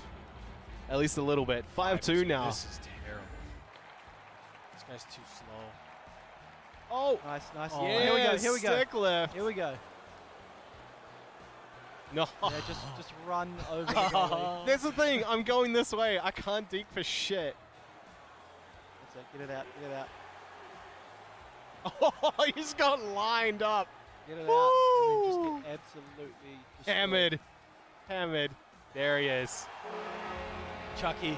At least a little bit. 5-2 now. This is terrible. This guy's too slow. Oh! past them. Nice. Oh, Yeah, Here we go. Here we go. stick left. Here we go. No. Yeah, just run over the goalie. That's the thing. I'm going this way. I can't deke for shit. That's it. Get it out. Get it out. Oh, he just got lined up. Get it Woo! out. And then just get absolutely destroyed. Hammered. Hammered. There he is. Chucky.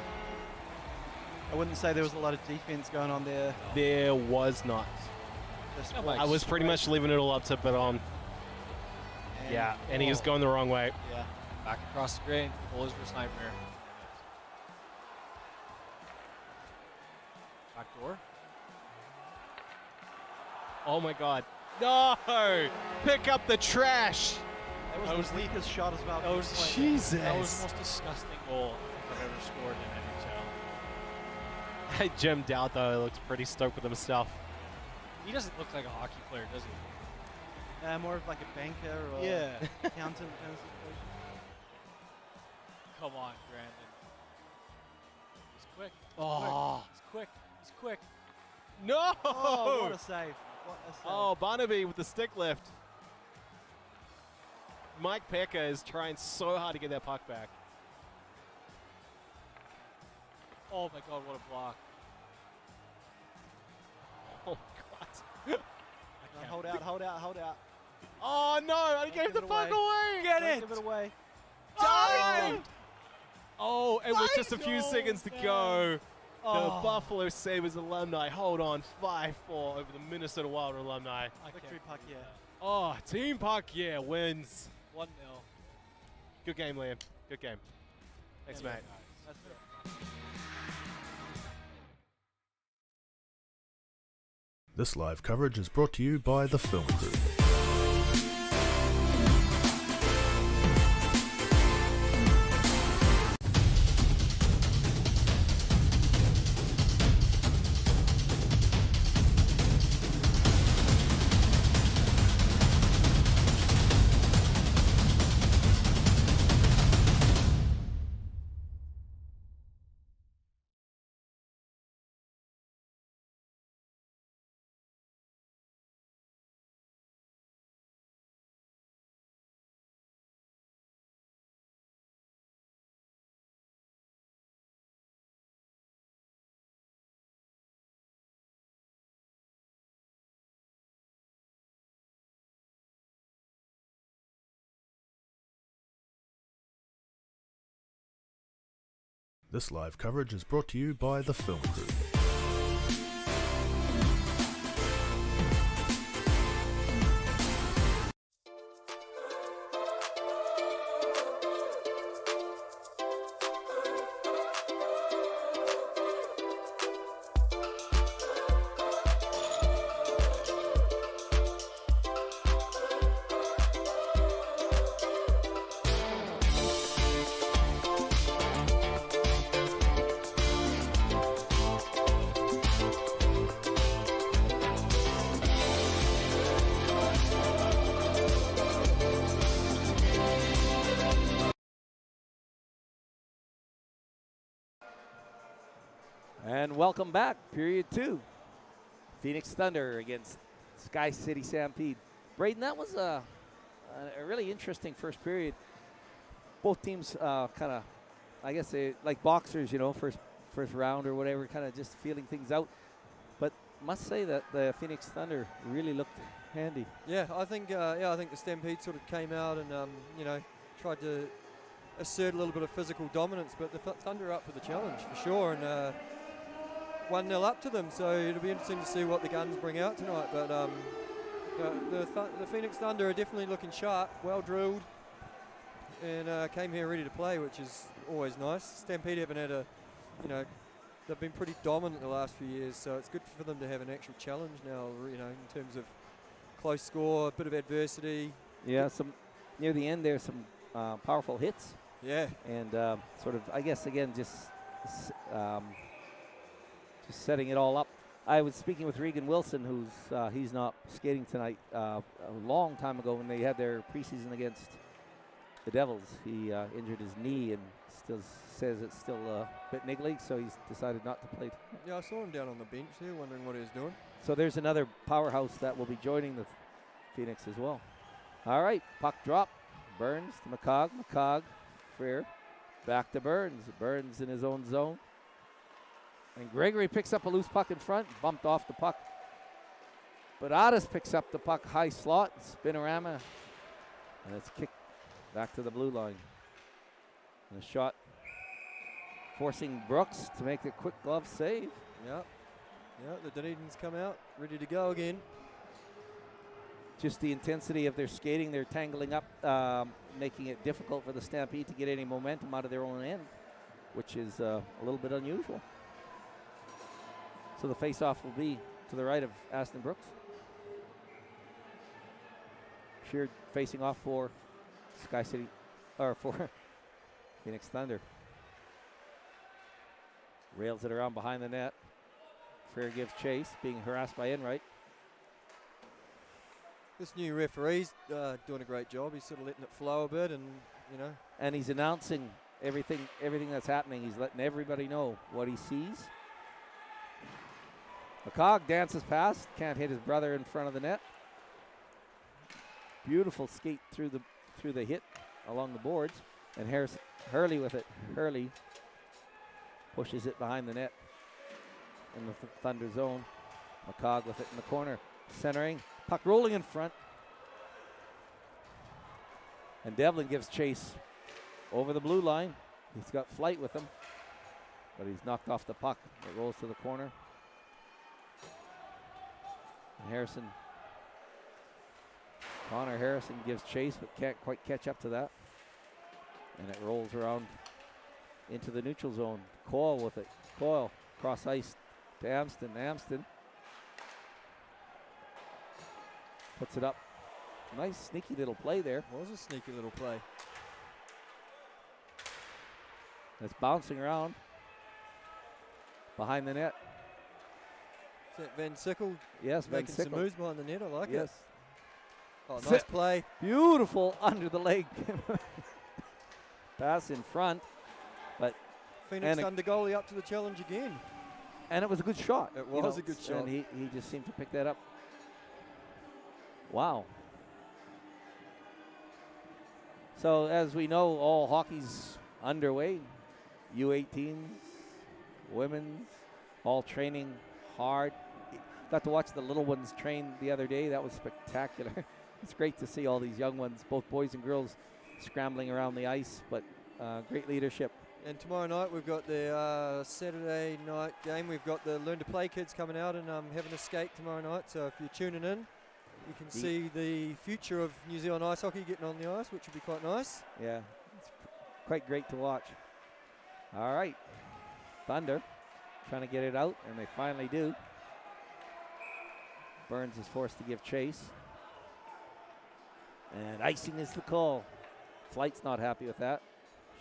I wouldn't say there was a lot of defense going on there. There was not. Just Yeah, walked I was pretty straight much leaving it all up to Baton. and- Yeah, and he was oh, going the wrong way. Yeah. Back across the grain. Buller's nightmare. Back door. Oh my God. No! Pick up the trash. That was the weakest shot as well. That was Jesus. That was the most disgusting goal I think I've ever scored in NHL. Jim Dowd, though, looks pretty stoked with himself. He doesn't look like a hockey player, does he? More of like a banker or Yeah. accountant kind of situation. Come on, Brandon. He's quick. Oh. He's quick. He's quick. No! Oh, what a save. What a save. Oh, Barnaby with the stick lift. Mike Pecker is trying so hard to get that puck back. Oh my God, what a block. Oh, God. No, hold out, hold out, hold out. Oh, no. I Don't gave give the it puck away. away. Don't give it away. Dived! Oh, and with just a few Oh, seconds to man. go, Oh. the Buffalo Sabres alumni hold on 5-4 over the Minnesota Wild alumni. I Victory can't puck, believe yeah. that. Oh, Team Puck, yeah, wins. 1-0. Good game, Liam. Good game. Thanks, Yeah, mate. guys. That's it. This live coverage is brought to you by the Film Crew. This live coverage is brought to you by the Film Crew. And welcome back, period 2. Phoenix Thunder against SkyCity Stampede. Braden, that was a really interesting first period. Both teams kind of, I guess, like boxers, you know, first round or whatever, kind of just feeling things out. But must say that the Phoenix Thunder really looked handy. Yeah, I think the Stampede sort of came out and you know, tried to assert a little bit of physical dominance, but the Thunder are up for the challenge for sure, and 1-0 up to them, so it'll be interesting to see what the Guns bring out tonight. But the Phoenix Thunder are definitely looking sharp, well drilled, and came here ready to play, which is always nice. Stampede haven't had you know, they've been pretty dominant the last few years, so it's good for them to have an actual challenge now, you know, in terms of close score, a bit of adversity. Yeah, some near the end there's some powerful hits. Yeah. And sort of, I guess, again, just setting it all up. I was speaking with Regan Wilson, who's he's not skating tonight. A long time ago when they had their preseason against the Devils, he injured his knee and still says it's still a bit niggly, so he's decided not to play. Yeah, I saw him down on the bench there, wondering what he was doing. So there's another powerhouse that will be joining the Phoenix as well. All right, puck drop. Burns to McCog, Freer, back to Burns. Burns in his own zone. And Gregory picks up a loose puck in front, bumped off the puck. But Addis picks up the puck, high slot, spinorama, and it's kicked back to the blue line. And a shot forcing Brooks to make a quick glove save. Yeah, the Dunedin's come out, ready to go again. Just the intensity of their skating, they're tangling up, making it difficult for the Stampede to get any momentum out of their own end, which is a little bit unusual. So the face-off will be to the right of Aston Brooks. Sheard facing off for SkyCity, or for Phoenix Thunder. Rails it around behind the net. Freer gives chase, being harassed by Enright. This new referee's doing a great job. He's sort of letting it flow a bit, and you know. And he's announcing everything that's happening. He's letting everybody know what he sees. McCog dances past, can't hit his brother in front of the net. Beautiful skate through the hit along the boards, and Hurley with it. Hurley pushes it behind the net in the Thunder zone. McCog with it in the corner, centering. Puck rolling in front. And Devlin gives chase over the blue line. He's got flight with him, but he's knocked off the puck. It rolls to the corner. And Connor Harrison gives chase, but can't quite catch up to that. And it rolls around into the neutral zone. Coyle with it. Coyle cross ice to Amston. Amston Puts it up. Nice sneaky little play there. Was a sneaky little play. It's bouncing around behind the net. Is that Van Sickle Yes, Van making some Sickle. moves behind the net? I like it. Yes. Oh, nice Sit. play. Beautiful under the leg. Pass in front. Phoenix And Thunder goalie up to the challenge again. And it was a good shot. It was a good shot. And he just seemed to pick that up. Wow. So as we know, all hockey's underway. U18s, women's, all training hard. Got to watch the little ones train the other day. That was spectacular. It's great to see all these young ones, both boys and girls, scrambling around the ice, but great leadership. And tomorrow night we've got the Saturday night game. We've got the Learn to Play kids coming out and having a skate tomorrow night. So if you're tuning in, you can see the future of New Zealand ice hockey getting on the ice, which would be quite nice. Yeah, it's quite great to watch. All right, Thunder trying to get it out, and they finally do. Burns is forced to give chase. And icing is the call. Flight's not happy with that.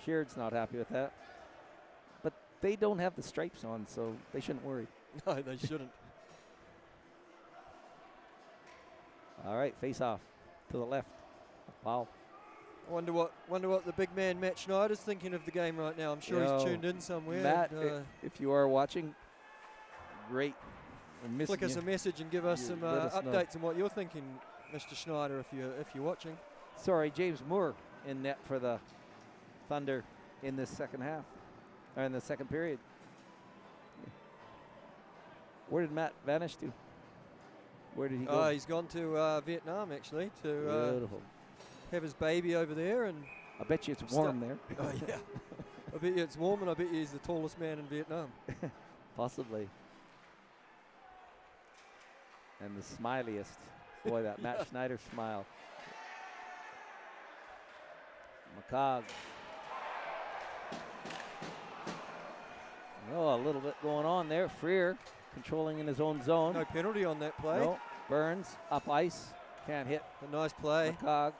Sheard's not happy with that. But they don't have the stripes on, so they shouldn't worry. No, they shouldn't. All right, face off to the left. Wow. I wonder what the big man Matt Schneider's thinking of the game right now. I'm sure he's tuned in somewhere. Matt, and, if you are watching, great. flick us a message and give us some let us know. updates on what you're thinking, Mr. Schneider, if you're watching. Sorry, James Moore in net for the Thunder in this second half, or in the second period. Where did Matt vanish to? Where did he go? He's gone to Vietnam, actually, to Beautiful. have his baby over there. And I bet you it's warm there. oh, yeah. I bet you it's warm, and I bet you he's the tallest man in Vietnam. Possibly. And the smiliest. Boy, that Matt Schneider smile. McCog. Oh, a little bit going on there. Freer controlling in his own zone. No penalty on that play. No. Burns up ice. Can't hit. A nice play. McCog.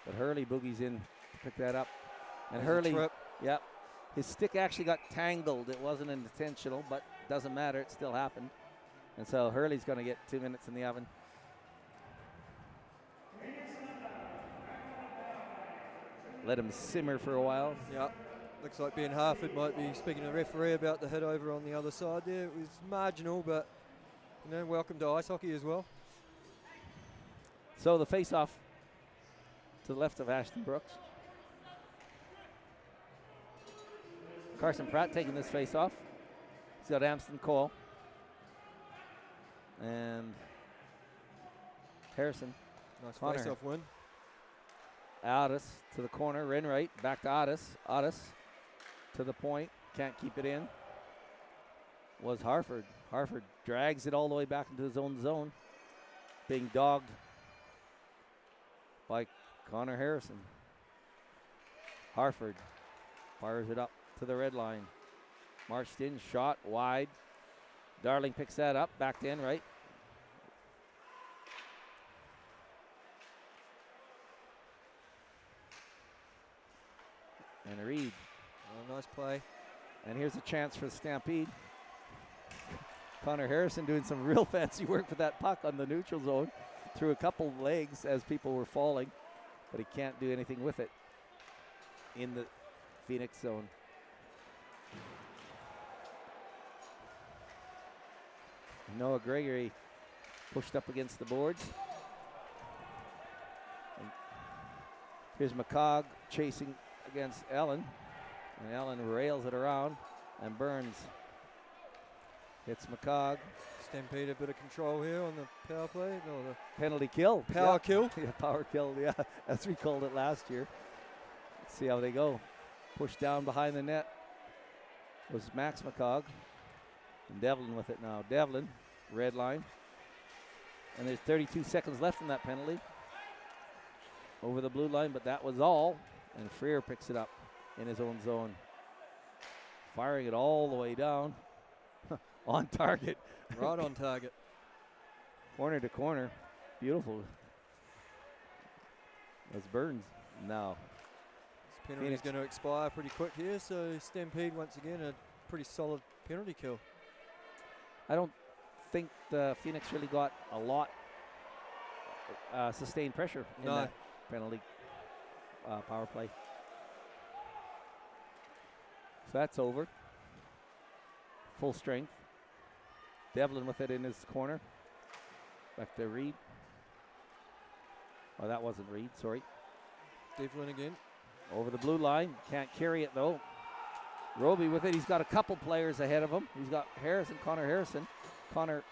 But Hurley boogies in to pick that up. And There's a Hurley, trip. yep. His stick actually got tangled. It wasn't intentional, but doesn't matter. It still happened. And so Hurley's going to get 2 minutes in the oven. Let him simmer for a while. Yeah. Looks like Ben Harford might be speaking to the referee about the hit over on the other side there. It was marginal, but, you know, welcome to ice hockey as well. So the face-off to the left of Ashton Brooks. Carson Pratt taking this face-off. He's got Amston Cole. And Harrison. Nice Connor. face-off win. Addis to the corner, Renwright, back to Addis. Addis to the point, can't keep it in. Was Harford. Harford drags it all the way back into his own zone. Being dogged by Connor Harrison. Harford fires it up to the red line. Marched in, shot wide. Darling picks that up, back to Enright. And Reed. Oh, nice play. And here's a chance for the Stampede. Connor Harrison doing some real fancy work with that puck on the neutral zone. Through a couple legs as people were falling, but he can't do anything with it in the Phoenix zone. Noah Gregory pushed up against the boards. And here's McCog chasing against Ellen. And Ellen rails it around, and Burns hits McCog. Stampede a bit of control here on the power play. No, the Penalty kill. power Yeah. kill. Yeah, power kill, yeah, as we called it last year. Let's see how they go. Pushed down behind the net was Max McCog. And Devlin with it now. Devlin, red line. And there's 32 seconds left in that penalty. Over the blue line, but that was all. And Freer picks it up in his own zone. Firing it all the way down. On target. Right on target. Corner to corner. Beautiful. That's Burns. No. This penalty is going to expire pretty quick here, so Stampede once again a pretty solid penalty kill. I don't think the Phoenix really got a lot sustained pressure in that penalty power play. So that's over. Full strength. Devlin with it in his corner. Back to Reed. Oh, that wasn't Reed, sorry. Devlin again. Over the blue line. Can't carry it, though. Roby with it. He's got a couple players ahead of him. He's got Harrison, Connor Harrison. Connor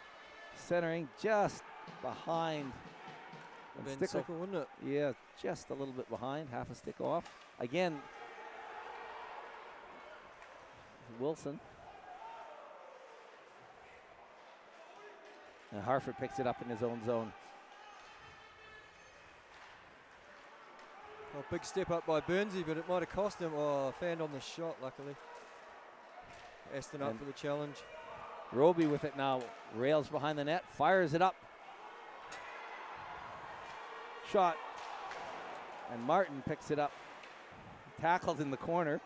centering just behind. Ben Sickle, wouldn't it? Yeah, just a little bit behind. Half a stick off. Again, Wilson. And Harford picks it up in his own zone. Well, big step up by Burnsy, but it might have cost him. Oh, fanned on the shot, luckily. Aston up for the challenge. Roby with it now. Rails behind the net. Fires it up. Shot. And Martin picks it up. Tackled in the corner.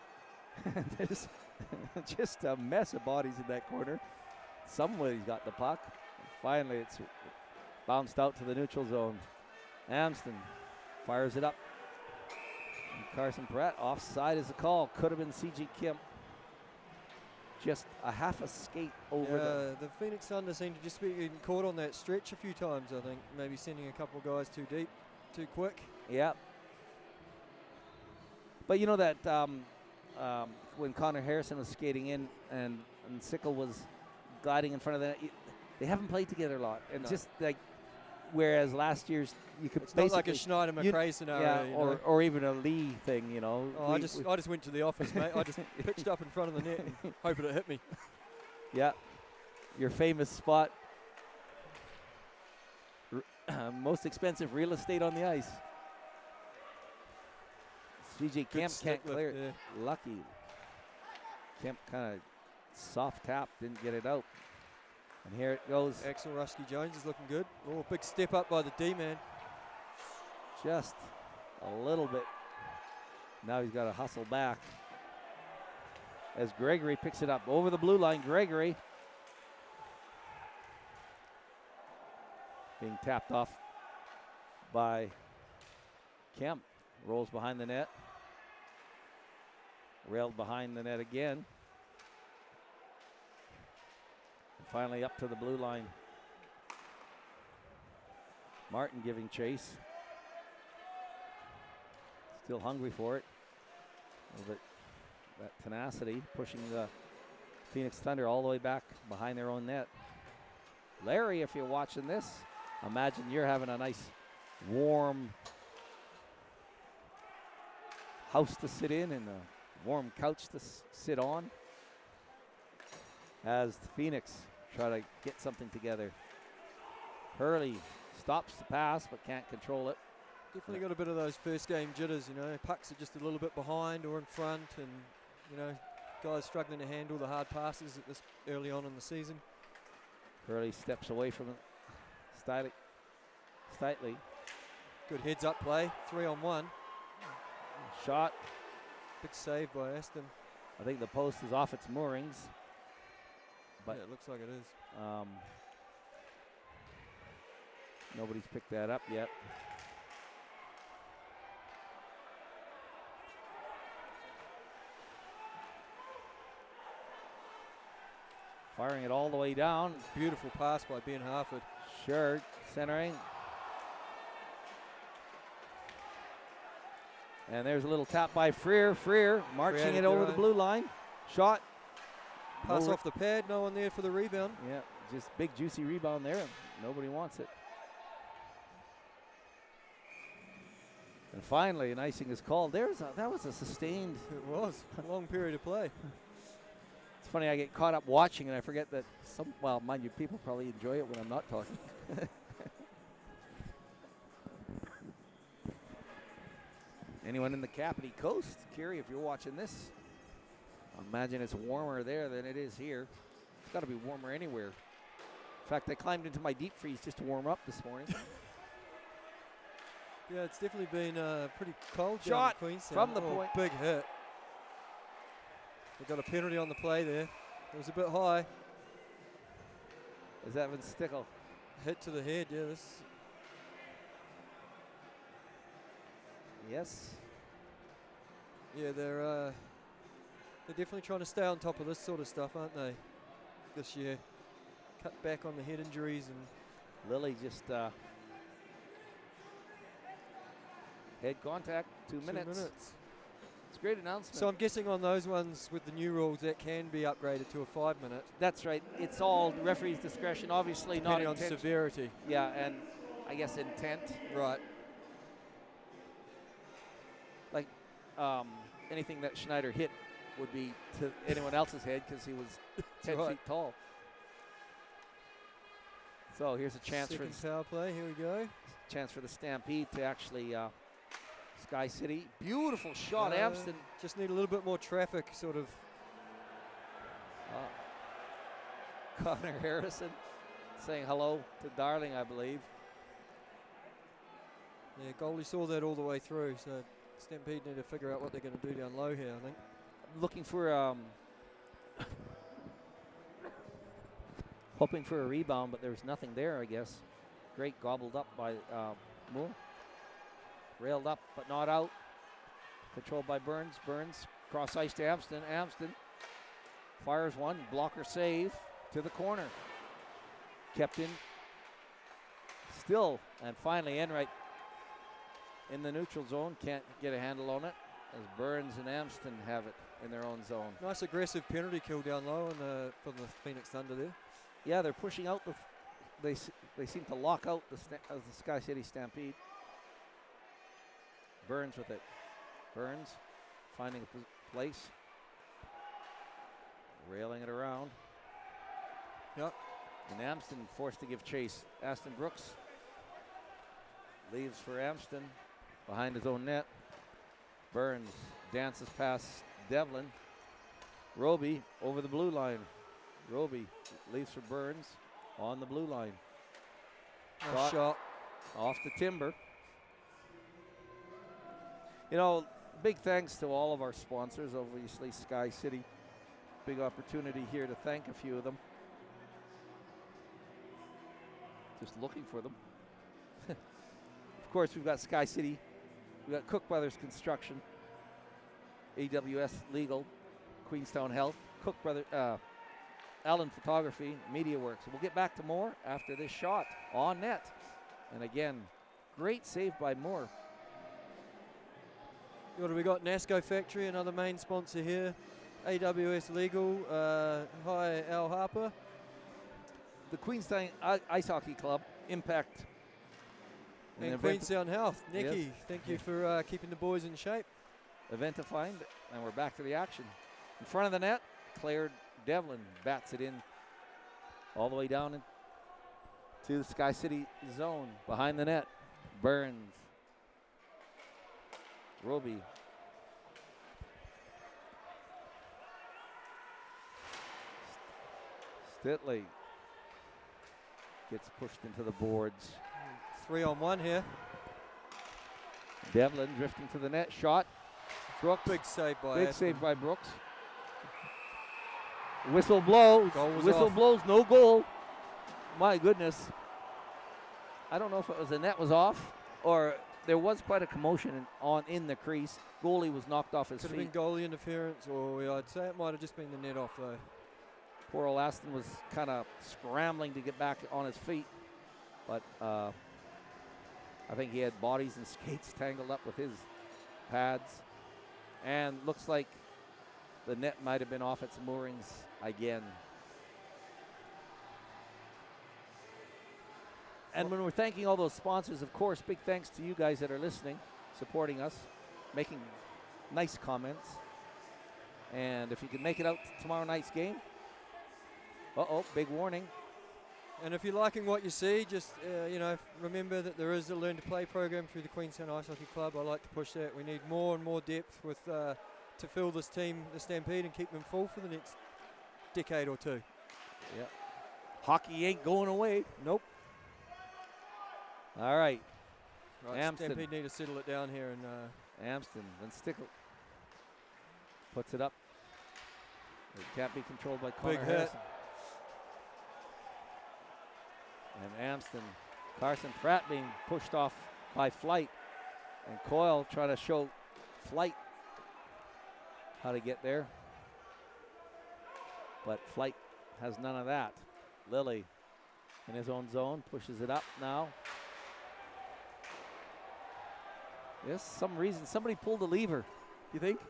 There's just a mess of bodies in that corner. Somebody's got the puck. And finally, it's bounced out to the neutral zone. Amston fires it up. And Carson Pratt offside is the call. Could have been C.G. Kemp. Just a half a skate over the Phoenix Thunder seem to just be getting caught on that stretch a few times, I think. Maybe sending a couple of guys too deep, too quick. Yeah. But you know that when Connor Harrison was skating in and Sickle was gliding in front of the net, they haven't played together a lot. And just like, whereas last year's, you could it's not like a Schneider McRae scenario. Yeah, or even a Lee thing, you know. Oh, I just went to the office, mate. I just pitched up in front of the net and hoping it hit me. Yeah, your famous spot. Most expensive real estate on the ice. CJ Kemp can't clear it. Yeah. Lucky. Kemp kind of soft tap, didn't get it out. And here it goes. Axel Rusky Jones is looking good. Oh, big step up by the D-man. Just a little bit. Now he's got to hustle back. As Gregory picks it up over the blue line. Gregory being tapped off by Kemp. Rolls behind the net. Railed behind the net again. And finally up to the blue line. Martin giving chase. Still hungry for it. A little bit that tenacity pushing the Phoenix Thunder all the way back behind their own net. Larry, if you're watching this, imagine you're having a nice warm house to sit in and a warm couch to sit on as the Phoenix try to get something together. Hurley stops the pass but can't control it. Definitely got a bit of those first game jitters, you know. Pucks are just a little bit behind or in front, and, you know, guys struggling to handle the hard passes at this early on in the season. Hurley steps away from it. Slightly. Good heads up play, 3-on-1. Shot. Big save by Aston. I think the post is off its moorings. But yeah, it looks like it is. Nobody's picked that up yet. Firing it all the way down. Beautiful pass by Ben Harford. Sure, centering. And there's a little tap by Freer. Freer marching it over the blue line. Shot. Pass off the pad. No one there for the rebound. Yeah, just big juicy rebound there. Nobody wants it. And finally, an icing is called. That was a sustained. It was a long period of play. It's funny, I get caught up watching and I forget that well, mind you, people probably enjoy it when I'm not talking. Anyone in the Capity Coast, Kerry, if you're watching this, I imagine it's warmer there than it is here. It's got to be warmer anywhere. In fact, I climbed into my deep freeze just to warm up this morning. Yeah, it's definitely been pretty cold down Shot in Queenstown. from the point. Big hit. They got a penalty on the play there. It was a bit high. Is Evan Stickle. Hit to the head, yeah. Yes. Yeah, they're definitely trying to stay on top of this sort of stuff, aren't they, this year? Cut back on the head injuries and Lily just head contact, 2 minutes. It's a great announcement. So I'm guessing on those ones with the new rules that can be upgraded to a 5 minute. That's right. It's all referee's discretion, obviously not Depending on intent. severity. Yeah, and I guess intent. Right. Like anything that Schneider hit would be to anyone else's head because he was 10 right. feet tall. So here's a chance Second for power play. Here we go. the Stampede to actually Sky City. Beautiful shot, Amston. Just need a little bit more traffic, sort of. Connor Harrison saying hello to Darling, I believe. Yeah, goalie saw that all the way through, so Stampede need to figure out what they're going to do down low here, I think. Looking for hoping for a rebound, but there's nothing there, I guess. Great gobbled up by Moore. Railed up, but not out. Controlled by Burns. Burns cross ice to Amston. Amston fires one. Blocker save to the corner. Kept in. Still, and finally Enright in the neutral zone. Can't get a handle on it as Burns and Amston have it in their own zone. Nice aggressive penalty kill down low from the Phoenix Thunder there. Yeah, they're pushing out the. They seem to lock out the Sky City Stampede. Burns with it. Burns finding a place. Railing it around. Yep. And Amston forced to give chase. Aston Brooks leaves for Amston behind his own net. Burns dances past Devlin. Roby over the blue line. Roby leaves for Burns on the blue line. Nice shot. Off the timber. You know, big thanks to all of our sponsors, obviously Sky City. Big opportunity here to thank a few of them. Just looking for them. Of course, we've got Sky City. We've got Cook Brothers Construction, AWS Legal, Queenstown Health, Cook Brothers, Allen Photography, Media Works. We'll get back to more after this shot on net. And again, great save by Moore. What have we got? NASCO Factory, another main sponsor here. AWS Legal, hi Al Harper. The Queenstown Ice Hockey Club, Impact. And Queenstown Health. Nikki, Yes. thank you for keeping the boys in shape. Eventifying, and we're back to the action. In front of the net, Claire Devlin bats it in all the way down to the Sky City zone. Behind the net, Burns. Roby. Stitley gets pushed into the boards. 3-on-1 here. Devlin drifting to the net. Shot. Brooks. Big save by Big Aston. save by Brooks. Whistle blows. Goal was Whistle off. blows. No goal. My goodness. I don't know if it was the net was off or there was quite a commotion in the crease. Goalie was knocked off his Could feet. have been goalie interference, or I'd say it might have just been the net off though. Poor old Aston was kind of scrambling to get back on his feet, but I think he had bodies and skates tangled up with his pads, and looks like the net might have been off its moorings again. And when we're thanking all those sponsors, of course, big thanks to you guys that are listening, supporting us, making nice comments. And if you can make it out to tomorrow night's game, big warning. And if you're liking what you see, just remember that there is a Learn to Play program through the Queenstown Ice Hockey Club. I like to push that. We need more and more depth with to fill this team, the Stampede, and keep them full for the next decade or two. Yeah. Hockey ain't going away. Nope. All right. Right, Amston. Stampede need to settle it down here and Amston, then Stickle puts it up. It can't be controlled by Connor hit. Harrison. And Amston, Carson Pratt being pushed off by Flight. And Coyle trying to show Flight how to get there. But Flight has none of that. Lilly in his own zone, pushes it up now. Yes, some reason somebody pulled a lever. You think?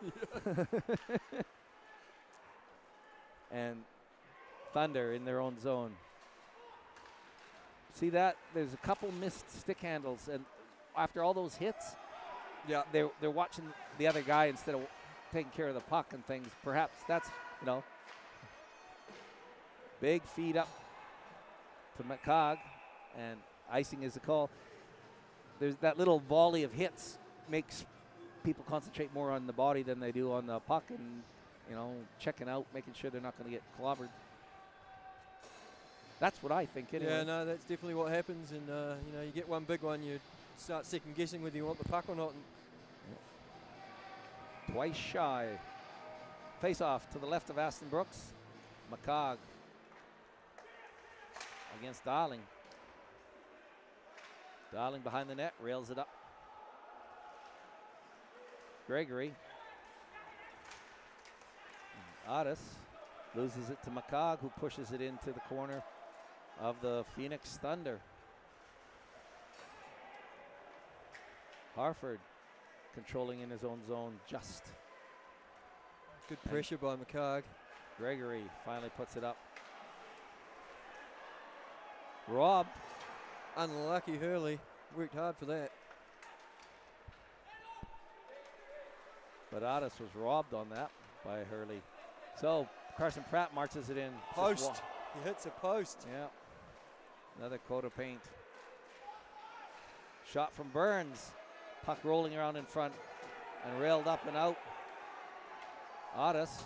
And Thunder in their own zone. See that? There's a couple missed stick handles, and after all those hits, yeah, they're watching the other guy instead of taking care of the puck and things. Perhaps that's, you know, big feed up to McCog, and icing is the call. There's that little volley of hits makes people concentrate more on the body than they do on the puck, and, you know, checking out, making sure they're not going to get clobbered. That's what I think anyway. Yeah, no, that's definitely what happens, and you know, you get one big one, you start second guessing whether you want the puck or not. Twice shy. Face off to the left of Aston Brooks. McCog against Darling. Darling behind the net, rails it up. Gregory. Otis loses it to McCog, who pushes it into the corner of the Phoenix Thunder. Harford controlling in his own zone just. Good pressure by McCog. Gregory finally puts it up. Rob. Unlucky Hurley. Worked hard for that. But Otis was robbed on that by Hurley. So Carson Pratt marches it in. Post. He hits a post. Yeah. Another coat of paint. Shot from Burns. Puck rolling around in front and railed up and out. Otis.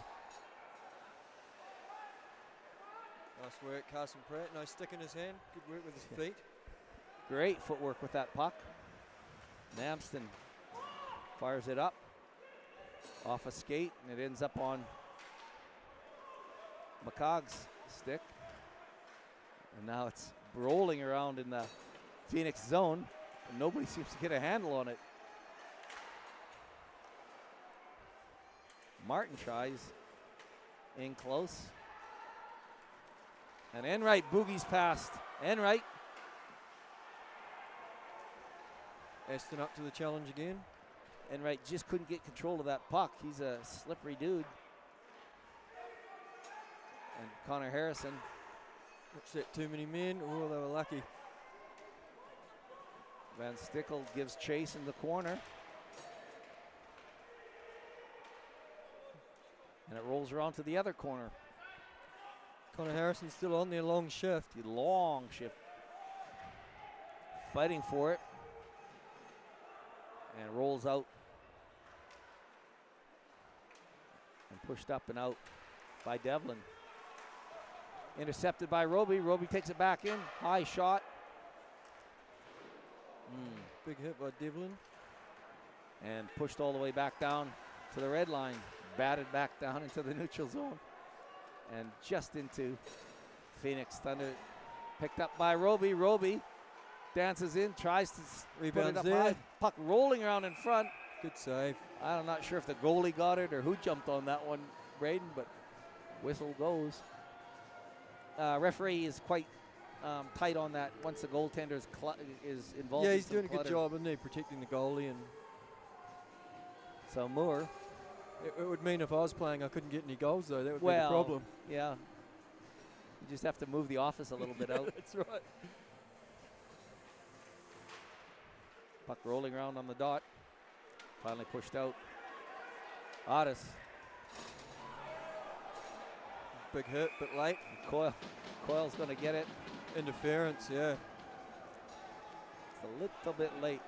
Nice work, Carson Pratt. Nice stick in his hand. Good work with his feet. Great footwork with that puck. Namston fires it up. Off a skate, and it ends up on McCog's stick. And now it's rolling around in the Phoenix zone, and nobody seems to get a handle on it. Martin tries in close. And Enright boogies past. Enright. Aston up to the challenge again. Enright just couldn't get control of that puck. He's a slippery dude. And Connor Harrison. Watch that, too many men. Oh, they were lucky. Van Stickle gives chase in the corner. And it rolls around to the other corner. Connor Harrison still on their long shift. The long shift. Fighting for it. And rolls out. And pushed up and out by Devlin. Intercepted by Roby. Roby takes it back in. High shot. Big hit by Devlin. And pushed all the way back down to the red line. Batted back down into the neutral zone. And just into Phoenix Thunder. Picked up by Roby. Roby dances in, tries to Rebounds put it up there. high. Puck rolling around in front. Good save. I'm not sure if the goalie got it or who jumped on that one, Braden, but whistle goes. Referee is quite tight on that once the goaltender is involved. Yeah, in he's some doing a good clutter. job, isn't he, protecting the goalie. And So Moore. it would mean if I was playing, I couldn't get any goals, though. That would be the Well, problem. yeah. You just have to move the office a little bit out. That's right. Puck rolling around on the dot. Finally pushed out. Otis. Big hit, but late. Coyle's going to get it. Interference, yeah. It's a little bit late.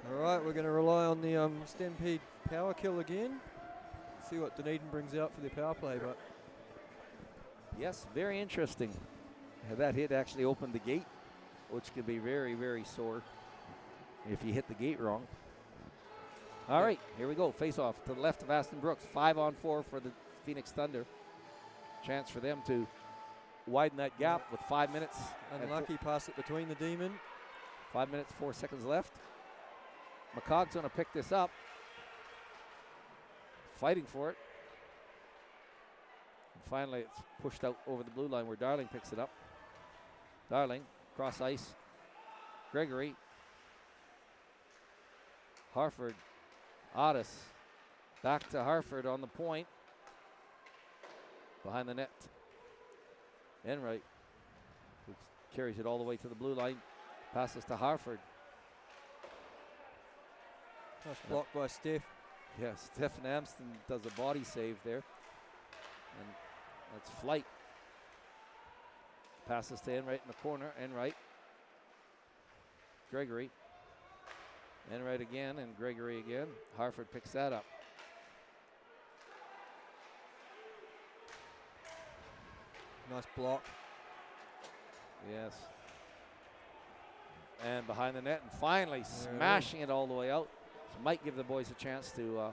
All right, we're going to rely on the Stampede power kill again. See what Dunedin brings out for their power play, but Yes, very interesting. That hit actually opened the gate, which could be very, very sore if you hit the gate wrong. All right, here we go. Face off to the left of Aston Brooks. 5-on-4 for the Phoenix Thunder. Chance for them to widen that gap with 5 minutes. unlucky pass it between the Demon. 5 minutes, 4 seconds left. McCog's going to pick this up. Fighting for it. And finally, it's pushed out over the blue line where Darling picks it up. Darling, cross ice. Gregory. Harford. Otis. Back to Harford on the point. Behind the net. Enright, who carries it all the way to the blue line. Passes to Harford. Nice block by Steph. Yeah, Stephen Amston does a body save there. And that's Flight. Passes to Enright in the corner. Enright. Gregory. Enright again and Gregory again. Harford picks that up. Nice block. Yes. And behind the net, and finally smashing it all the way out. So might give the boys a chance to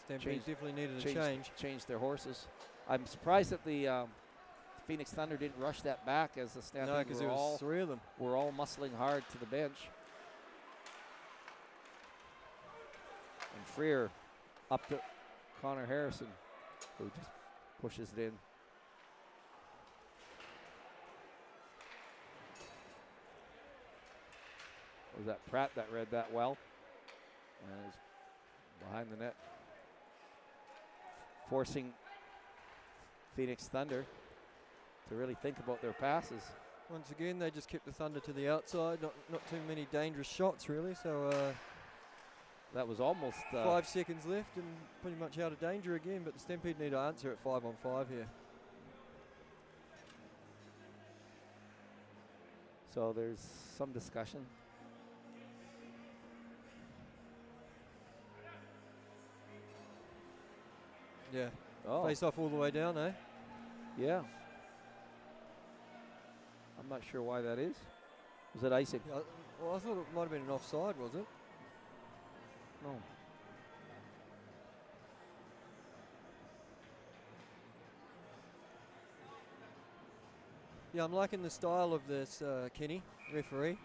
Stampede definitely needed a change their horses. I'm surprised that the Phoenix Thunder didn't rush that back as the Stampede No, because there was 3 of them. were all muscling hard to the bench. And Freer up to Connor Harrison, who just pushes it in. Was that Pratt that read that well? And is behind the net. Forcing Phoenix Thunder to really think about their passes. Once again, they just kept the Thunder to the outside. Not too many dangerous shots, really. So That was almost 5 seconds left and pretty much out of danger again. But the Stampede need to answer at 5-on-5 here. so there's some discussion. Yeah. Oh, Face off all the way down, eh? yeah. I'm not sure why that is. Was it icing? Yeah, well, I thought it might have been an offside, was it? No. Yeah, I'm liking the style of this Kenny referee.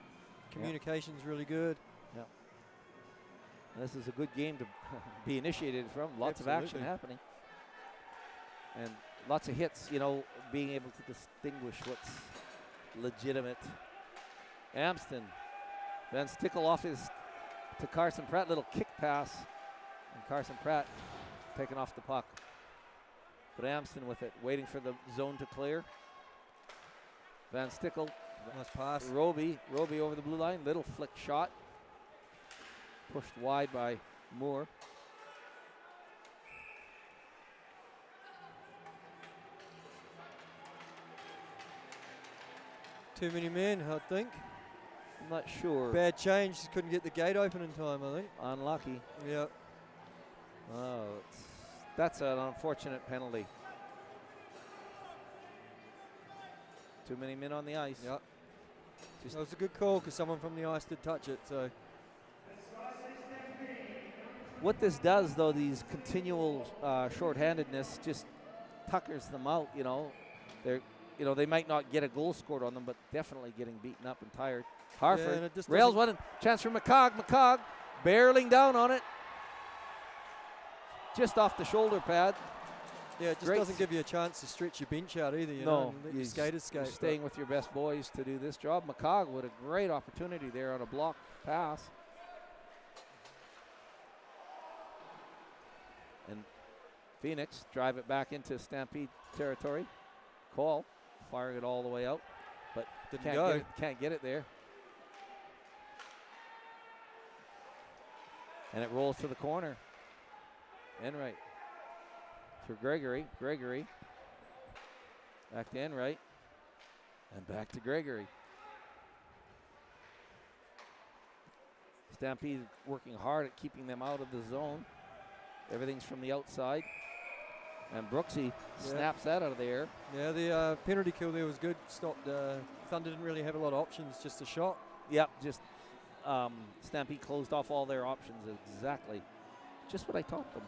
Communication's really good. This is a good game to be initiated from. Lots of action Absolutely. happening. And lots of hits, you know, being able to distinguish what's legitimate. Amston. Van Stickle off his to Carson Pratt. Little kick pass. And Carson Pratt taking off the puck. But Amston with it, waiting for the zone to clear. Van Stickle. Nice pass. Roby over the blue line. Little flick shot. Pushed wide by Moore. Too many men, I think. I'm not sure. Bad change. Just couldn't get the gate open in time, I think. Unlucky. Yeah. Oh, that's an unfortunate penalty. Too many men on the ice. Yeah. Just That was a good call because someone from the ice did touch it. So what this does, though, these continual shorthandedness just tuckers them out. You know, they might not get a goal scored on them, but definitely getting beaten up and tired. Harford Yeah, and it just rails doesn't- one, chance for McCog. McCog barreling down on it, just off the shoulder pad. yeah, it just Great. doesn't give you a chance to stretch your bench out either. You No, know, and let your he's- skaters You're skate. staying with your best boys to do this job. McCog with a great opportunity there on a block pass. And Phoenix drive it back into Stampede territory. Cole firing it all the way out, but Didn't can't go. can't get it there. And it rolls to the corner. Enright. For Gregory. Gregory. Back to Enright. And back to Gregory. Stampede working hard at keeping them out of the zone. Everything's from the outside. And Brooksy snaps that out of the air. Yeah, the penalty kill there was good. Stopped. Thunder didn't really have a lot of options, just a shot. Yep, just Stampede closed off all their options. Exactly. Just what I taught them.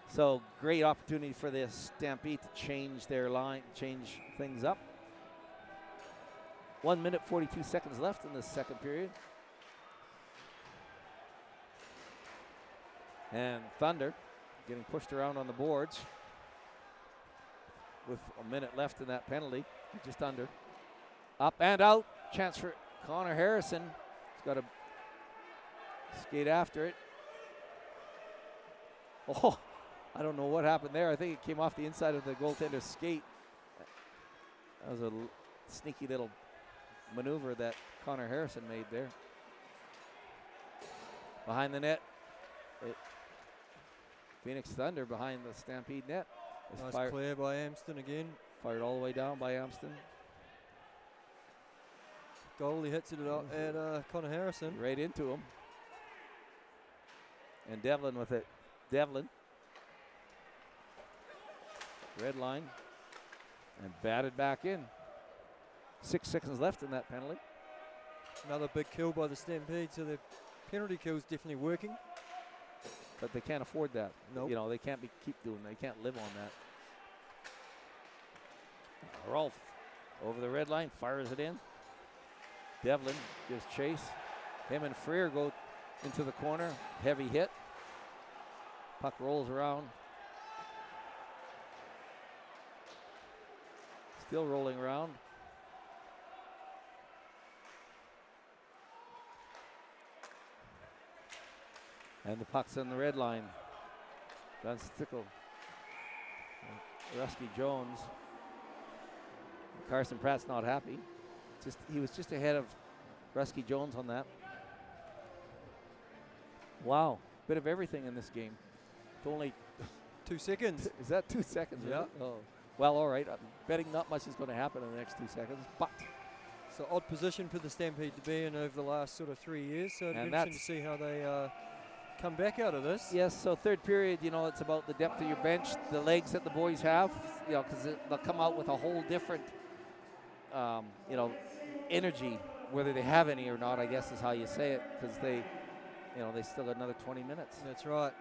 So great opportunity for the Stampede to change their line, change things up. 1 minute, 42 seconds left in the second period. And Thunder getting pushed around on the boards with a minute left in that penalty, just under. Up and out, chance for Connor Harrison. He's got to skate after it. Oh, I don't know what happened there. I think it came off the inside of the goaltender's skate. That was a sneaky little maneuver that Connor Harrison made there. Behind the net, Phoenix Thunder behind the Stampede net. Nice clear by Amston again. Fired all the way down by Amston. Goalie hits it at Connor Harrison. Right into him. And Devlin with it. Devlin. Red line. And batted back in. 6 seconds left in that penalty. Another big kill by the Stampede, so the penalty kill is definitely working. But they can't afford that. Nope. You know, they can't keep doing that. They can't live on that. Rolf over the red line, fires it in. Devlin gives chase. Him and Freer go into the corner. Heavy hit. Puck rolls around. Still rolling around. And the puck's on the red line. Dunstickle. Rusky Jones. Carson Pratt's not happy. He was just ahead of Rusky Jones on that. Wow, bit of everything in this game. It's only 2 seconds. Is that 2 seconds? Yeah. Really? Oh. Well, all right. I'm betting not much is going to happen in the next 2 seconds, but So odd position for the Stampede to be in over the last sort of 3 years. So it'll be interesting to see how they come back out of this. yes, so third period, you know, it's about the depth of your bench, the legs that the boys have, you know, because they'll come out with a whole different, you know, energy, whether they have any or not, I guess is how you say it, because they, you know, they still got another 20 minutes. That's right,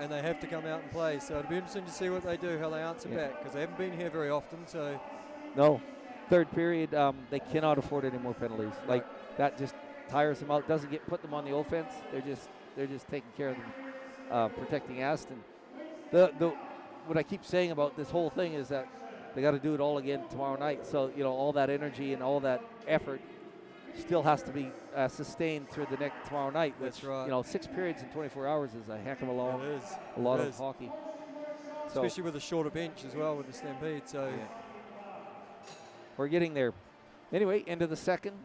and they have to come out and play. So it'll be interesting to see what they do, how they answer back, because they haven't been here very often. So no, third period, they cannot afford any more penalties. Like that just tires them out, doesn't put them on the offense. They're just taking care of them, protecting Aston. What I keep saying about this whole thing is that they got to do it all again tomorrow night. So, you know, all that energy and all that effort still has to be sustained through the next tomorrow night. Which, That's right. You know, 6 periods in 24 hours is a heck of a lot It of is. hockey. Especially with a shorter bench as well with the Stampede. So we're getting there. Anyway, end of the second.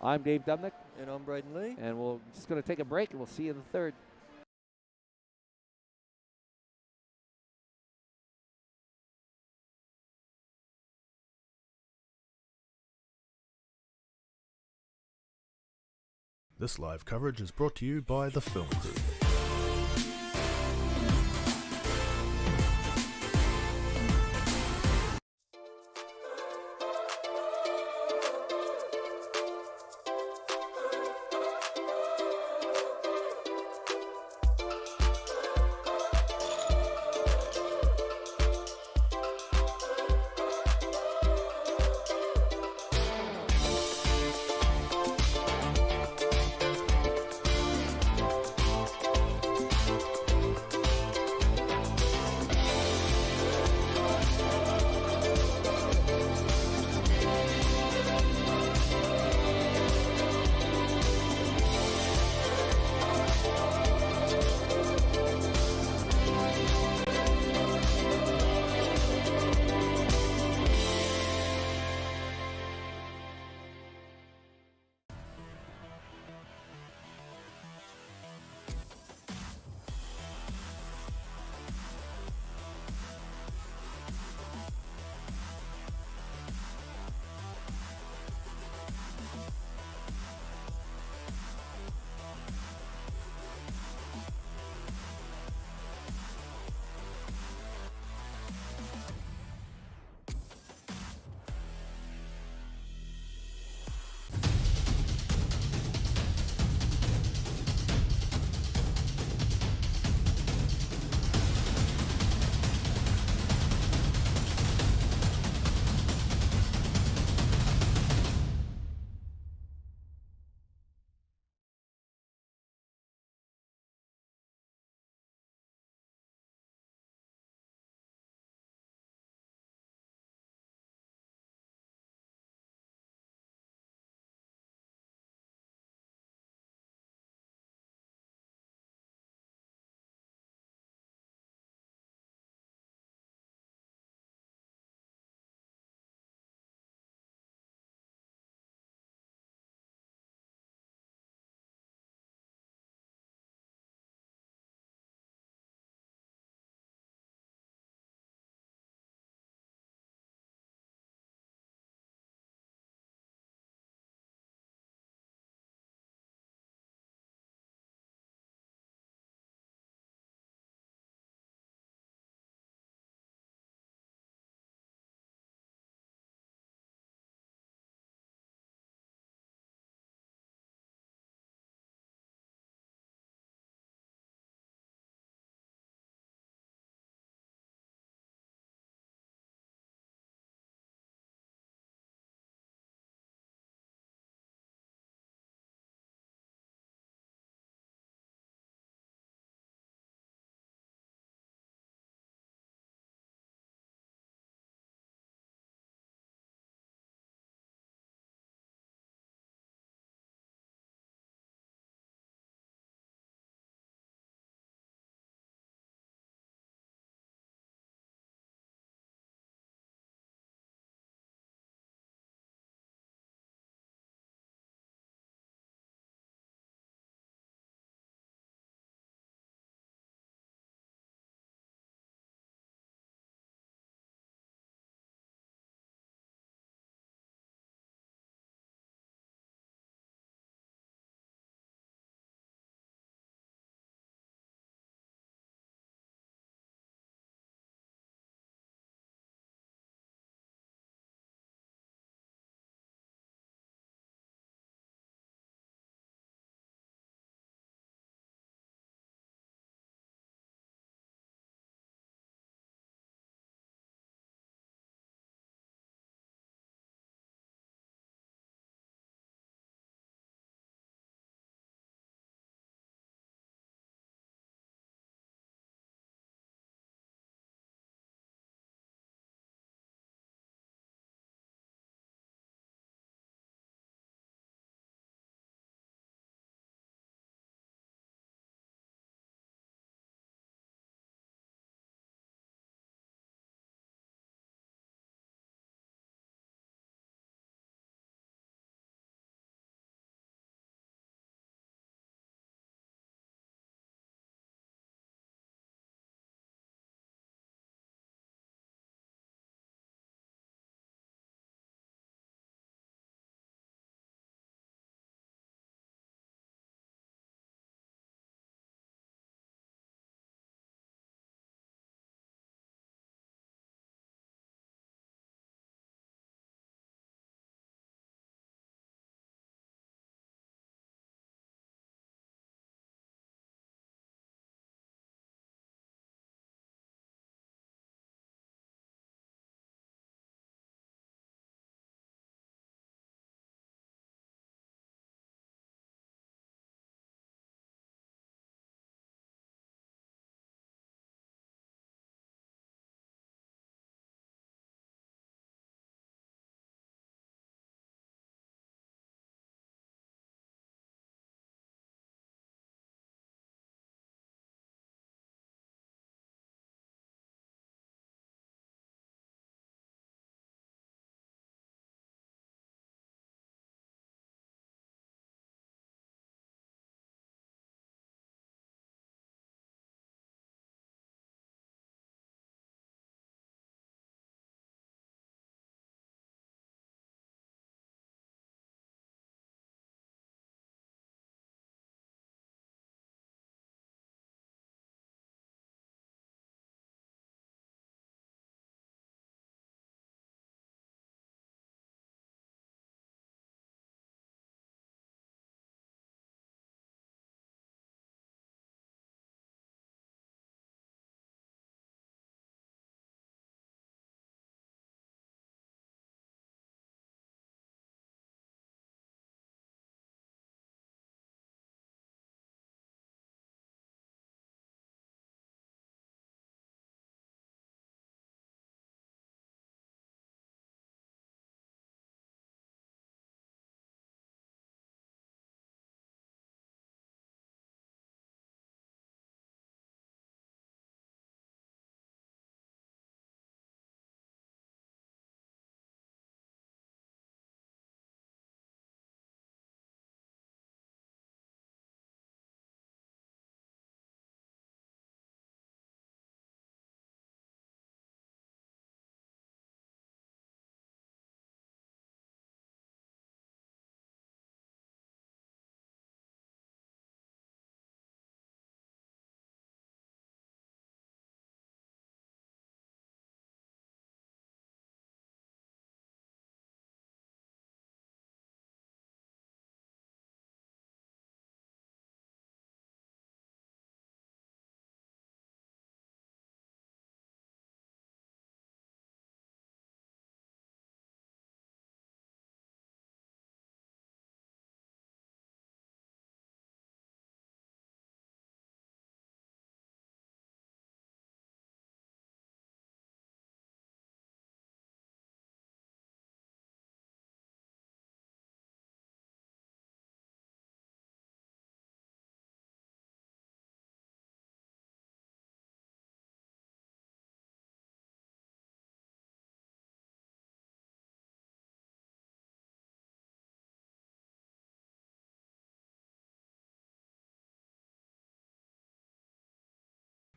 I'm Dave Dubnik. And I'm Braden Lee. And we're just going to take a break, and we'll see you in the third. This live coverage is brought to you by the Film Crew.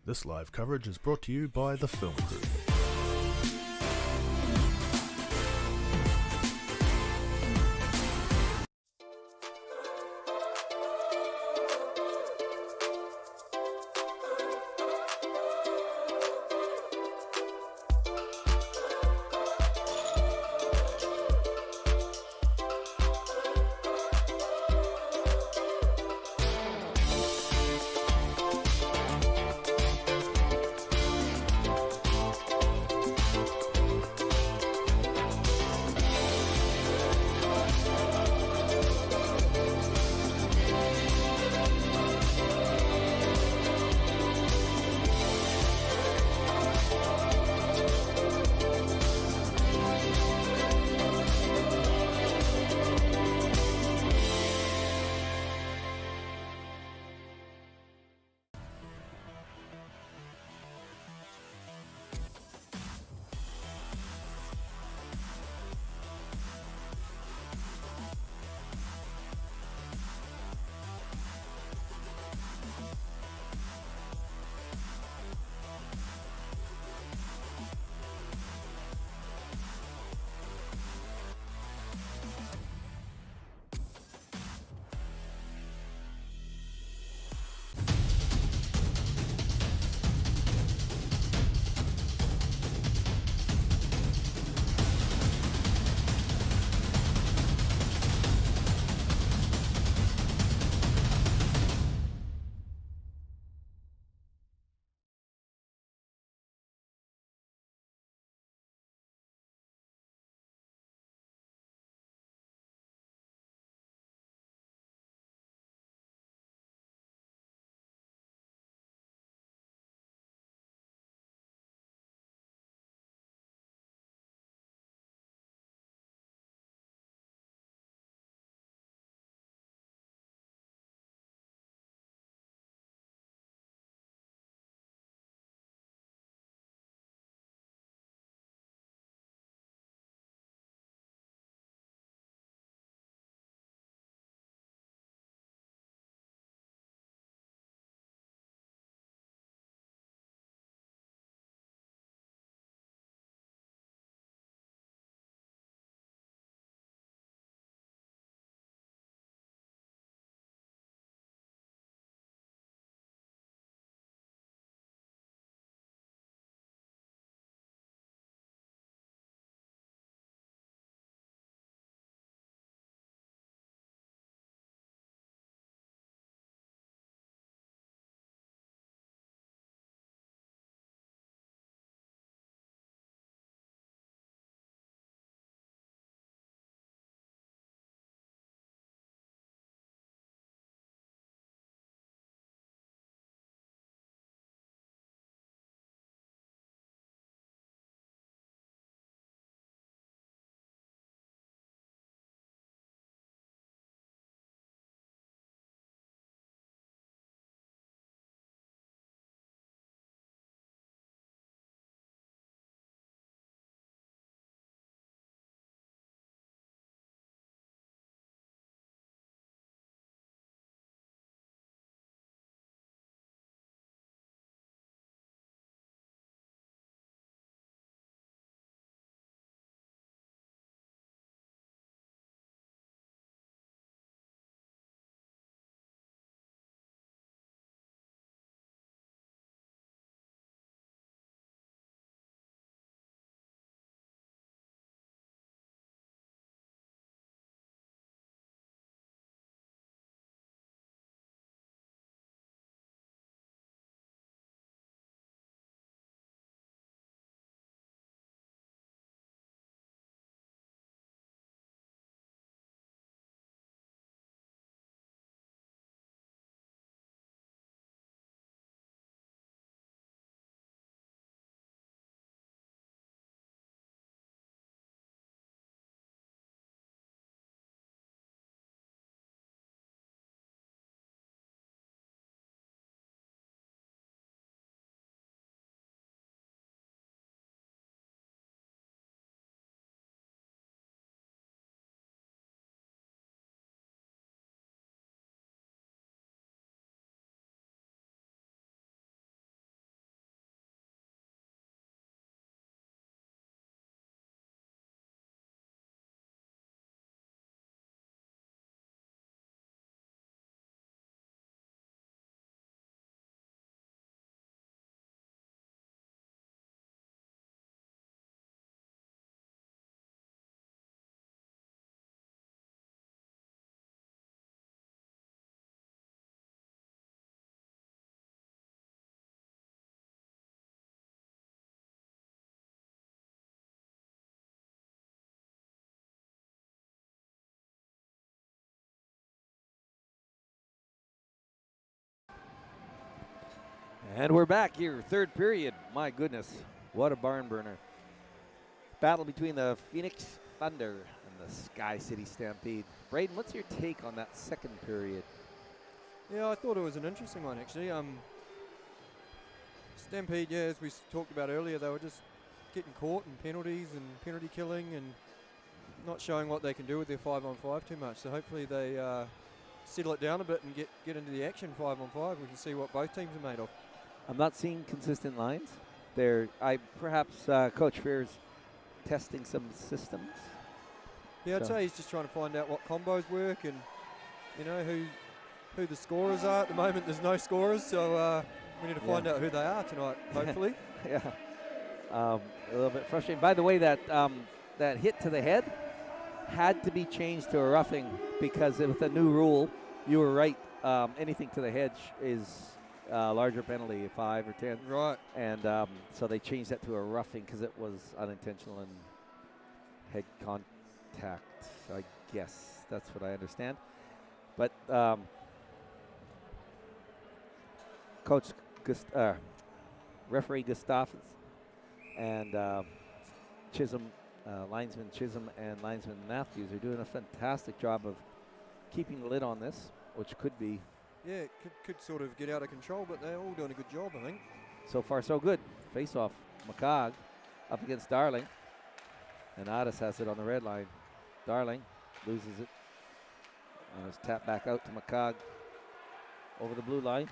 This live coverage is brought to you by the film crew. And we're back here, third period. My goodness, what a barn burner. Battle between the Phoenix Thunder and the SkyCity Stampede. Braden, what's your take on that second period? Yeah, I thought it was an interesting one, actually. Stampede, yeah, as we talked about earlier, they were just getting caught in penalties and penalty killing and not showing what they can do with their 5-on-5 too much. So hopefully they settle it down a bit and get into the action 5-on-5. We can see what both teams are made of. I'm not seeing consistent lines. Perhaps Coach Freer's testing some systems. Yeah, I'd say he's just trying to find out what combos work and, you know, who the scorers are. At the moment, there's no scorers, so we need to find out who they are tonight, hopefully. Yeah, a little bit frustrating. By the way, that hit to the head had to be changed to a roughing because with the new rule, you were right. Anything to the head is larger penalty, 5 or 10. Right. And so they changed that to a roughing because it was unintentional and head contact, I guess. That's what I understand. But referee Gustafs and Chisholm, linesman Chisholm and linesman Matthews are doing a fantastic job of keeping the lid on this, which could be. Yeah, it could sort of get out of control, but they're all doing a good job, I think. So far, so good. Face off, McCog up against Darling. And Addis has it on the red line. Darling loses it. And it's tapped back out to McCog over the blue line.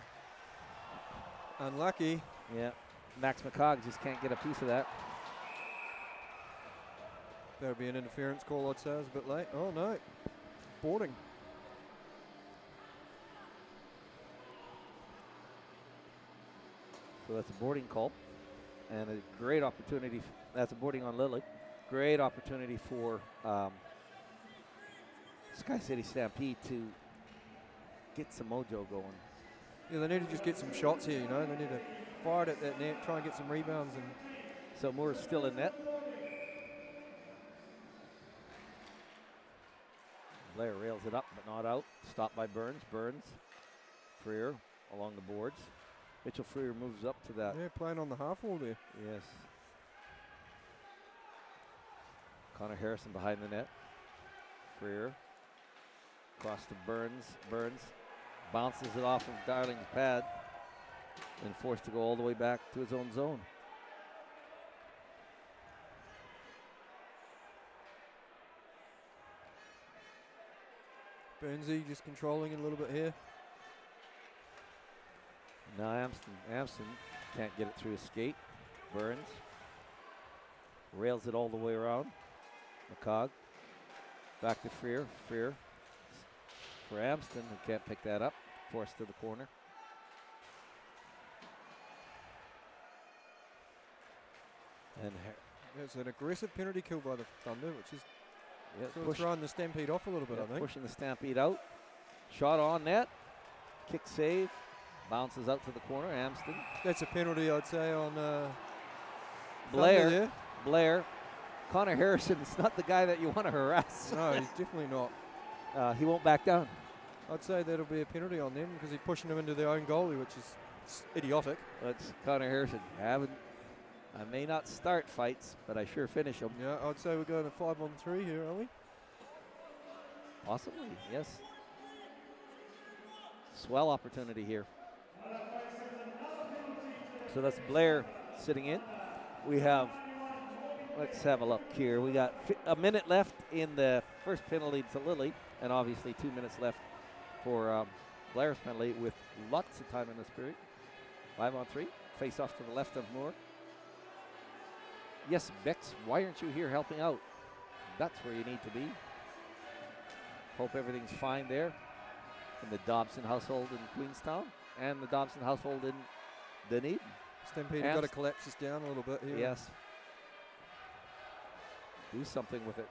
Unlucky. Yeah, Max McCog just can't get a piece of that. That'll be an interference call, I'd say. It was a bit late. Oh, no. Boarding. So that's a boarding call. And a great opportunity. That's a boarding on Lily. Great opportunity for SkyCity Stampede to get some mojo going. Yeah, they need to just get some shots here, you know. They need to fire it at that net, try and get some rebounds. And so Moore's still in net. Blair rails it up, but not out. Stopped by Burns. Burns, Freer along the boards. Mitchell Freer moves up to that. yeah, playing on the half wall there. Yes. Connor Harrison behind the net. Freer. Across to Burns. Burns bounces it off of Darling's pad and forced to go all the way back to his own zone. Burnsy just controlling it a little bit here. Now Amston can't get it through his skate. Burns rails it all the way around. McCog back to Freer. Freer for Amston, who can't pick that up. Forced to the corner. And It's an aggressive penalty kill by the Thunder, which is sort of push, throwing the Stampede off a little bit, I think. pushing the Stampede out. Shot on net. Kick save. Bounces out to the corner. Amston. That's a penalty, I'd say, on Blair. Thunder there. Blair. Connor Harrison is not the guy that you want to harass. No, he's definitely not. He won't back down. I'd say that'll be a penalty on them because he's pushing them into their own goalie, which is idiotic. That's Connor Harrison. I may not start fights, but I sure finish them. Yeah, I'd say we're going to 5-on-3 here, are we? Possibly, yes. Swell opportunity here. So that's Blair sitting in. We have, let's have a look here. We got a minute left in the first penalty to Lily, and obviously 2 minutes left for Blair's penalty with lots of time in this period. 5-on-3. Face off to the left of Moore. Yes, Bex, why aren't you here helping out? That's where you need to be. Hope everything's fine there in the Dobson household in Queenstown and the Dobson household in Dunedin. Stampede got to collapse this down a little bit here. Yes. Do something with it.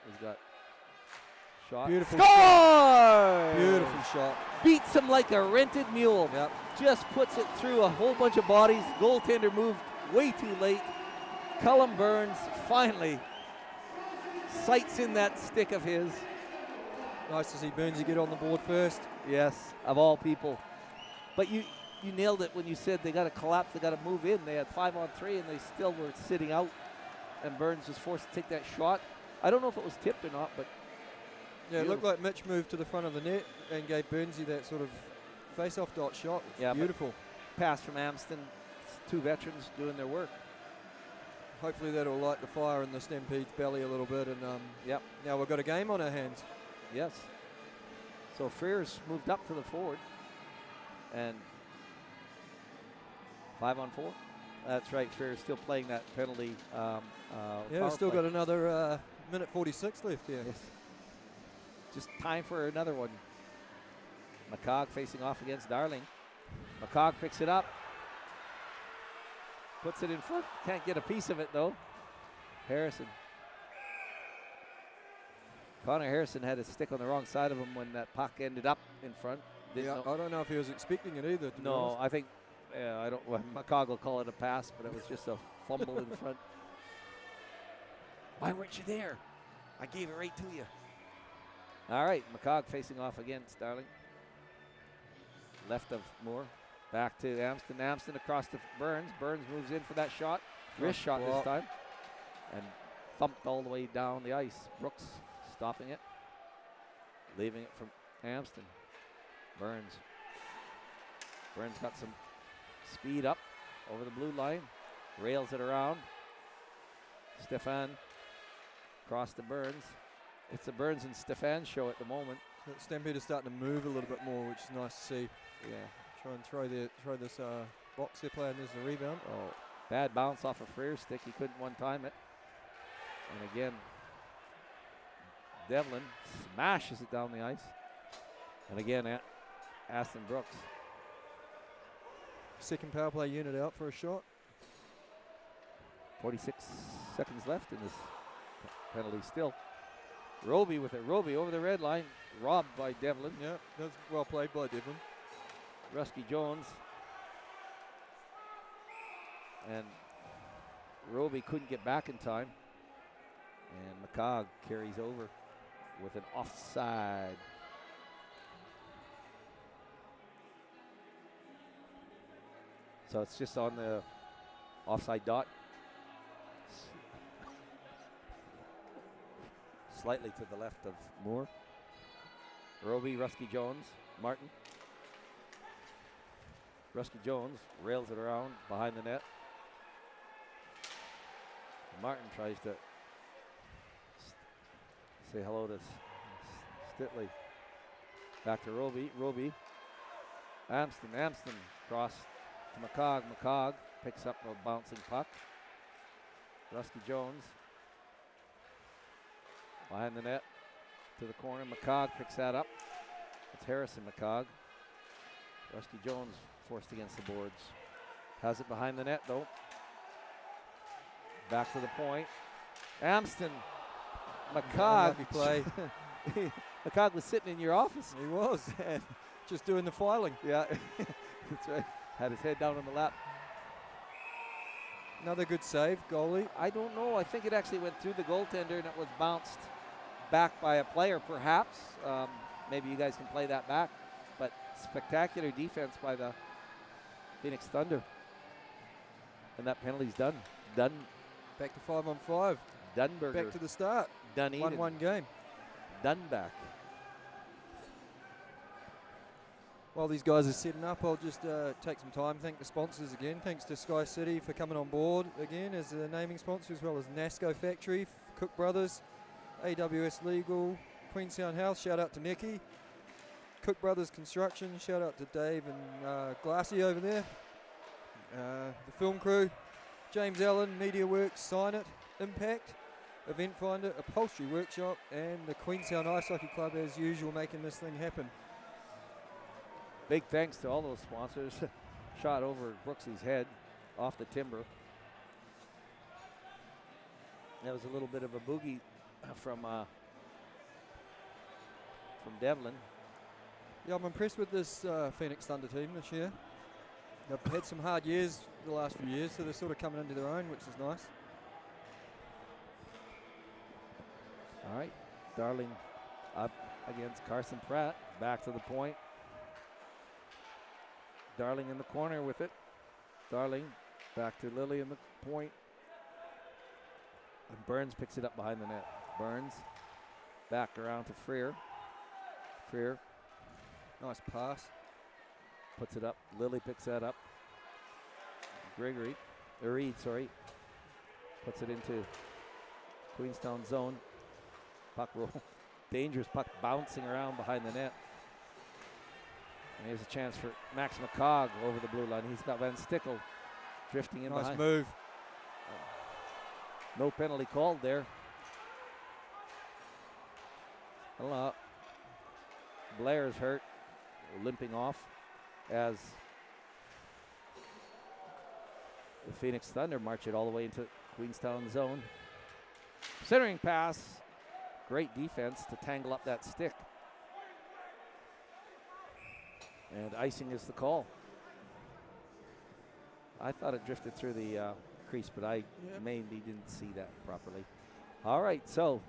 He's got shot. Beautiful Score! shot. Beautiful shot. Beats him like a rented mule. Yep. Just puts it through a whole bunch of bodies. Goaltender moved way too late. Cullum Burns finally sights in that stick of his. Nice to see Burnsy get on the board first. Yes, of all people. But you nailed it when you said they got to collapse, they got to move in. They had 5-on-3 and they still were sitting out, and Burns was forced to take that shot. I don't know if it was tipped or not, but yeah, it looked like Mitch moved to the front of the net and gave Burnsy that sort of face-off dot shot. Yeah, beautiful pass from Amston. Two veterans doing their work. Hopefully that'll light the fire in the Stampede's belly a little bit, and Yep. now we've got a game on our hands. Yes. So Frears moved up to the forward, and 5-on-4. That's right. Frears still playing that penalty. Yeah, power we've still play. got another minute 46 left here. Yes. Just time for another one. McCog facing off against Darling. McCog picks it up. Puts it in front. Can't get a piece of it, though. Harrison. Connor Harrison had his stick on the wrong side of him when that puck ended up in front. Yeah, I don't know if he was expecting it either, to be No, honest. I think, I don't, well, McCog will call it a pass, but it was just a fumble in front. Why weren't you there? I gave it right to you. All right, McCog facing off against Darling. Left of Moore. Back to Amston. Amston across to Burns. Burns moves in for that shot. Wrist shot this time. And thumped all the way down the ice. Brooks stopping it. Leaving it from Amston. Burns. Burns got some speed up over the blue line. Rails it around. Stefan across to Burns. It's a Burns and Stefan show at the moment. Stampede is starting to move a little bit more, which is nice to see. Yeah. Try and throw this box they're playing. There's the rebound. Oh, bad bounce off a Frears stick. He couldn't one-time it. And again, Devlin smashes it down the ice. And again, Aston Brooks. Second power play unit out for a shot. 46 seconds left in this penalty still. Roby with it. Roby over the red line. Robbed by Devlin. Yeah, that's well played by Devlin. Rusky Jones. And Roby couldn't get back in time. And McCog carries over with an offside. So it's just on the offside dot. Slightly to the left of Moore. Roby, Rusky Jones, Martin. Rusky Jones rails it around behind the net. Martin tries to say hello to Stitley. Back to Roby. Roby. Amston cross to McCog. McCog picks up a bouncing puck. Rusky Jones behind the net to the corner. McCog picks that up. It's Harrison McCog. Rusky Jones forced against the boards. Has it behind the net though. Back to the point. Amston. McCog. Lucky play. McCog was sitting in your office. He was. Just doing the filing. Yeah, that's right. Had his head down on the lap. Another good save, goalie. I don't know. I think it actually went through the goaltender and it was bounced back by a player, perhaps. Maybe you guys can play that back. But spectacular defense by the Phoenix Thunder. And that penalty's done. Done. Back to 5-on-5. Dunberger. Back to the start. Dunedin. 1-1 game. Done back. While these guys are setting up, I'll just take some time. Thank the sponsors again. Thanks to SkyCity for coming on board again as a naming sponsor, as well as NASCO Factory, Cook Brothers, AWS Legal, Queenstown House. Shout out to Nicky. Cook Brothers Construction. Shout out to Dave and Glassy over there. The film crew, James Allen, Media Works, Sign It, Impact, Event Finder, Upholstery Workshop, and the Queenstown Ice Hockey Club, as usual, making this thing happen. Big thanks to all those sponsors. Shot over Brooksy's head off the timber. That was a little bit of a boogie from Devlin. Yeah, I'm impressed with this Phoenix Thunder team this year. They've had some hard years the last few years, so they're sort of coming into their own, which is nice. All right, Darling up against Carson Pratt. Back to the point. Darling in the corner with it. Darling back to Lily in the point. And Burns picks it up behind the net. Burns back around to Freer. Freer Nice pass. puts it up. Lily picks that up. Reed, sorry. Puts it into Queenstown zone. Puck roll. Dangerous puck bouncing around behind the net. And here's a chance for Max McCog over the blue line. He's got Van Stickle drifting in Nice behind. move. No penalty called there. I don't know. Blair's hurt, limping off as the Phoenix Thunder march it all the way into Queenstown zone. Centering pass. Great defense to tangle up that stick. And icing is the call. I thought it drifted through the crease, but I maybe didn't see that properly. All right, so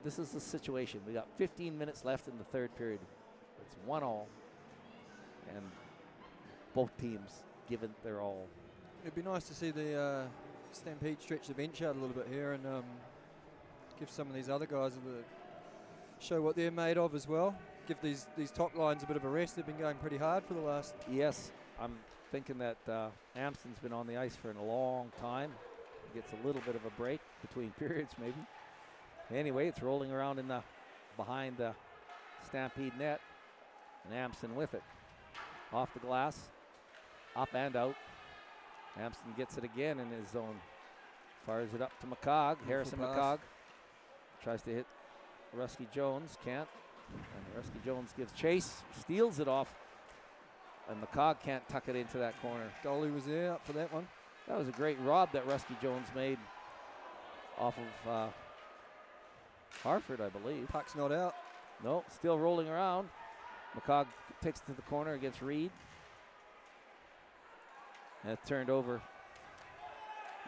this is the situation. We got 15 minutes left in the third period. It's 1-1, and both teams give it their all. It'd be nice to see the Stampede stretch the bench out a little bit here and give some of these other guys show what they're made of as well. Give these top lines a bit of a rest. They've been going pretty hard for the last. Yes, I'm thinking that Amston's been on the ice for a long time. Gets a little bit of a break between periods, maybe. Anyway, it's rolling around behind the Stampede net, and Amston with it. Off the glass, up and out. Amston gets it again in his zone. Fires it up to McCog. Harrison pass. McCog tries to hit Rusky Jones, can't. And Rusky Jones gives chase, steals it off, and McCog can't tuck it into that corner. Goalie was there up for that one. That was a great rob that Rusky Jones made off of Harford, I believe. Puck's not out. No, still rolling around. McCog takes it to the corner against Reed. And it turned over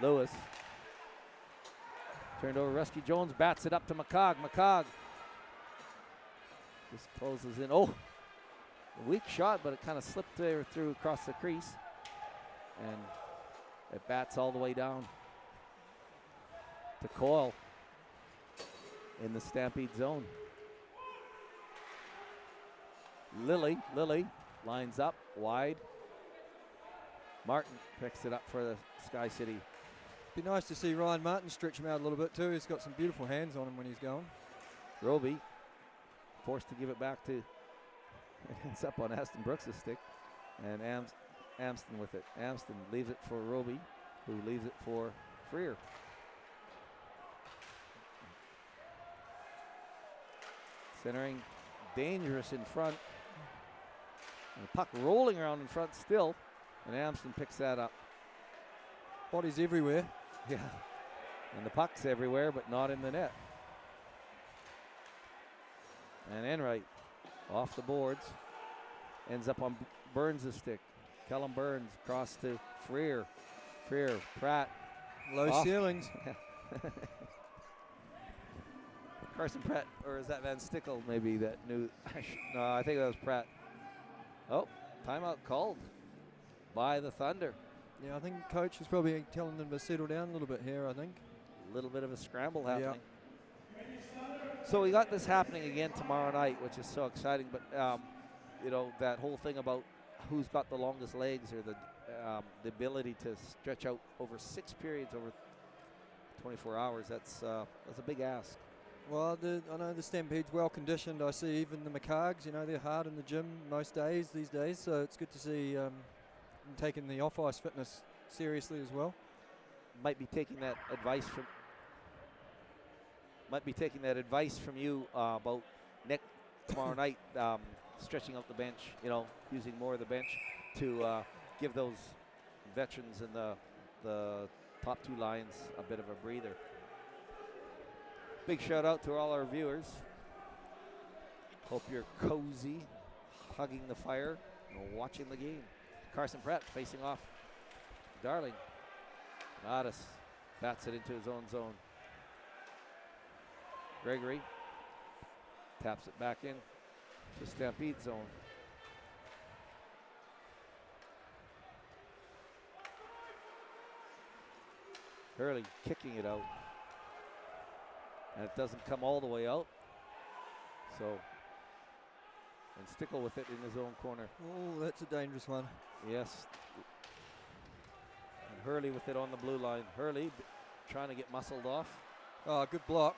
Lewis. Turned over Rusky Jones, bats it up to McCog. McCog just closes in. Oh, a weak shot, but it kind of slipped there through across the crease. And it bats all the way down to Coyle in the Stampede zone. Lily lines up wide. Martin picks it up for the Sky City. Be nice to see Ryan Martin stretch him out a little bit too. He's got some beautiful hands on him when he's going. Roby forced to give it back to, it's up on Aston Brooks' stick, and Amston with it. Amston leaves it for Roby, who leaves it for Freer. Centering, dangerous in front. And the puck rolling around in front still, and Amston picks that up. Bodies everywhere. Yeah, and the puck's everywhere, but not in the net. And Enright off the boards, ends up on Burns' stick. Kellum Burns across to Freer. Freer, Pratt. Low off. ceilings. Carson Pratt, or is that Van Stickle maybe that knew? No, I think that was Pratt. Oh, timeout called by the Thunder. Yeah, I think coach is probably telling them to settle down a little bit here, I think. A little bit of a scramble happening. So we got this happening again tomorrow night, which is so exciting. But, that whole thing about who's got the longest legs or the ability to stretch out over 6 periods over 24 hours, that's a big ask. Well, I know the Stampede's well conditioned. I see even the McCargs, they're hard in the gym most days these days. So it's good to see them taking the off-ice fitness seriously as well. Might be taking that advice from you about tomorrow night, stretching out the bench, using more of the bench to give those veterans in the top 2 lines a bit of a breather. Big shout out to all our viewers. Hope you're cozy, hugging the fire, and watching the game. Carson Pratt facing off Darling. Nadas bats it into his own zone. Gregory taps it back in to Stampede zone. Hurley kicking it out. And it doesn't come all the way out. So, and Stickle with it in his own corner. Oh, that's a dangerous one. Yes. And Hurley with it on the blue line. Hurley trying to get muscled off. Oh, good block.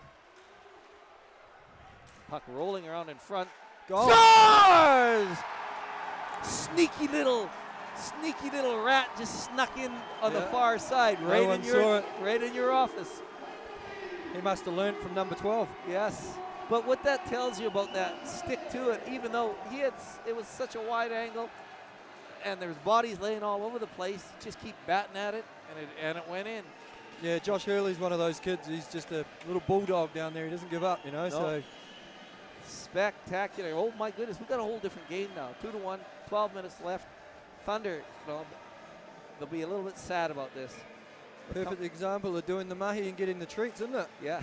Puck rolling around in front. Goal. Scores! Sneaky little rat just snuck in on the far side, No right one in saw it. right in your office. He must have learned from number 12. Yes, but what that tells you about that stick to it, even though it was such a wide angle, and there's bodies laying all over the place, just keep batting at it, and it went in. Yeah, Josh Hurley's one of those kids. He's just a little bulldog down there. He doesn't give up, you know. No. So Spectacular. Oh my goodness, we've got a whole different game now. 2-1, 12 minutes left. Thunder, they'll be a little bit sad about this. perfect example of doing the mahi and getting the treats, isn't it? Yeah.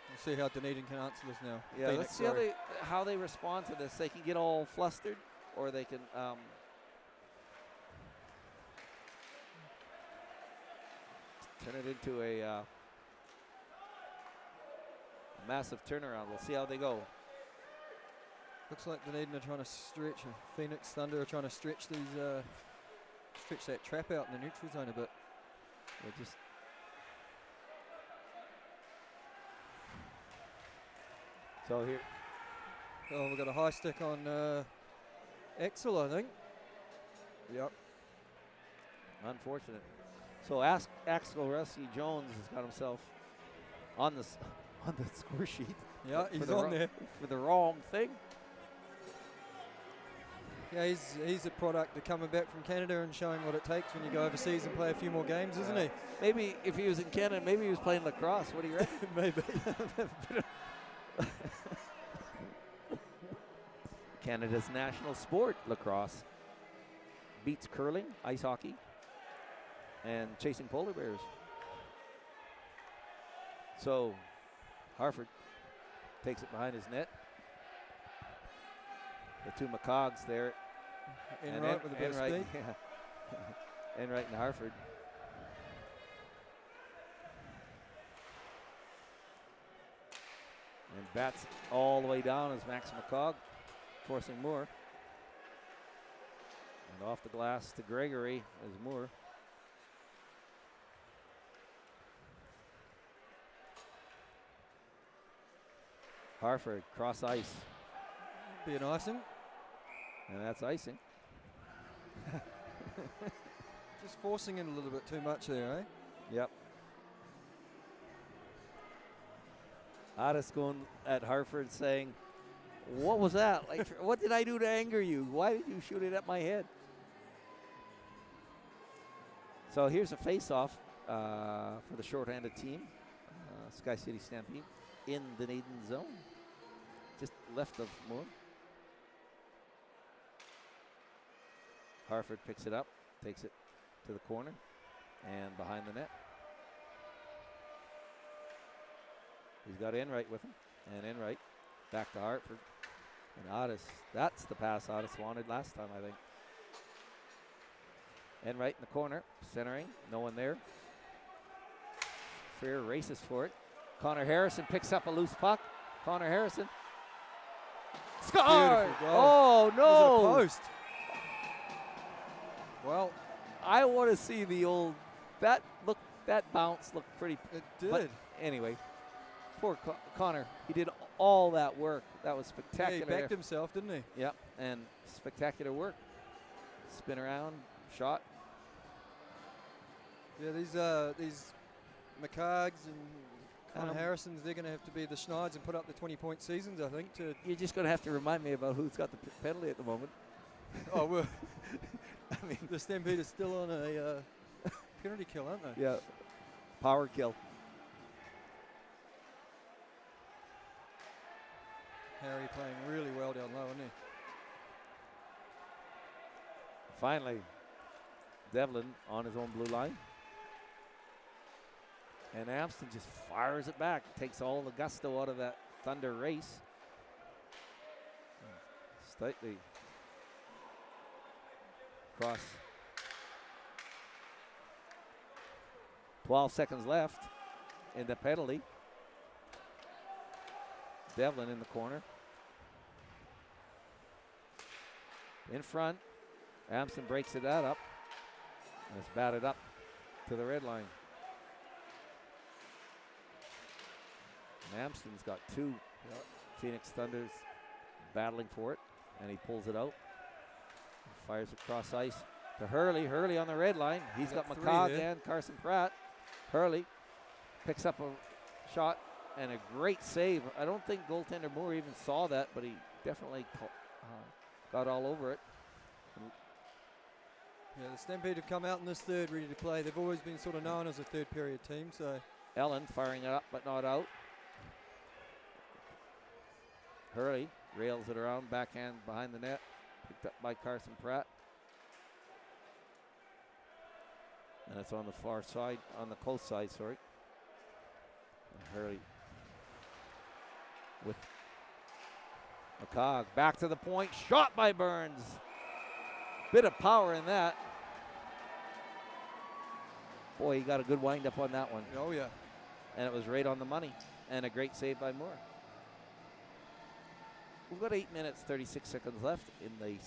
We'll see how Dunedin can answer this now. Yeah, Phoenix, let's see sorry. how they respond to this. They can get all flustered, or they can turn it into a massive turnaround. We'll see how they go. Looks like Dunedin are trying to stretch. Phoenix Thunder are trying to stretch these, stretch that trap out in the neutral zone a bit. They're just so here. Oh, we've got a high stick on Axel, I think. Yep. Unfortunate. So Axel Rusty Jones has got himself on the score sheet. Yeah, for he's the on there. for the wrong thing. Yeah, he's a product of coming back from Canada and showing what it takes when you go overseas and play a few more games, isn't he? Maybe if he was in Canada, maybe he was playing lacrosse. What do you reckon? Maybe. Canada's national sport, lacrosse, beats curling, ice hockey, and chasing polar bears. So Harford takes it behind his net. The two McCogs there. Enright with a bit of speed. Yeah. Enright and Harford. And bats all the way down as Max McCog forcing Moore. And off the glass to Gregory as Moore. Harford cross ice. Be an icing. And that's icing. Just forcing in a little bit too much there, eh? Yep. Addis going at Harford saying, what was that? Like, what did I do to anger you? Why did you shoot it at my head? So here's a face-off for the shorthanded team, SkyCity Stampede, in the Dunedin zone, just left of Moore. Harford picks it up, takes it to the corner, and behind the net. He's got Enright with him, and Enright back to Hartford. And Addis, that's the pass Addis wanted last time, I think. Enright in the corner, centering, no one there. Freer races for it. Connor Harrison picks up a loose puck. Connor Harrison. Score! Oh, no! Was it a post? Well, I want to see the old, that bounce looked pretty. it did. But anyway, poor Connor. He did all that work. That was Yeah, spectacular. he backed himself, didn't he? Yep, and spectacular work. Spin around, shot. Yeah, these McCargs and Connor Harrisons, they're going to have to be the Schneids and put up the 20-point seasons, I think. You're just going to have to remind me about who's got the penalty at the moment. Oh, well, I mean, the Stampede is still on a penalty kill, aren't they? Yeah, power kill. Harry playing really well down low, isn't he? Finally, Devlin on his own blue line. And Amston just fires it back, takes all the gusto out of that Thunder race. Slightly cross 12 seconds left in the penalty. Devlin in the corner. In front. Amston breaks it up. And it's batted up to the red line. And Amston's got two Phoenix Thunders battling for it. And he pulls it out. Fires across ice to Hurley. Hurley on the red line. He's got McCog and Carson Pratt. Hurley picks up a shot and a great save. I don't think goaltender Moore even saw that, but he definitely got all over it. Yeah, the Stampede have come out in this third ready to play. They've always been sort of known as a third period team. So Ellen firing it up but not out. Hurley rails it around, backhand behind the net. Picked up by Carson Pratt. And it's on the far side, on the close side, sorry. And Hurley with McCog. Back to the point, shot by Burns. Bit of power in that. Boy, he got a good wind up on that one. oh yeah. And it was right on the money. And a great save by Moore. We've got 8 minutes, 36 seconds left in the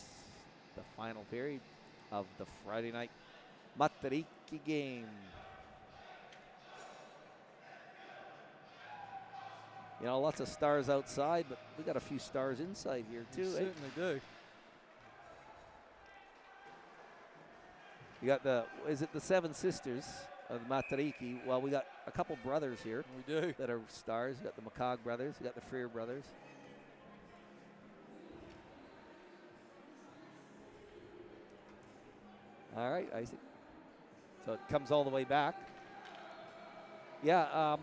final period of the Friday night Matariki game. You know, lots of stars outside, but we got a few stars inside here too. We certainly do. You got is it the Seven Sisters of Matariki? Well, we got a couple brothers here. We do. That are stars. You got the McCog brothers. You got the Freer brothers. All right, Isaac. So it comes all the way back. Yeah,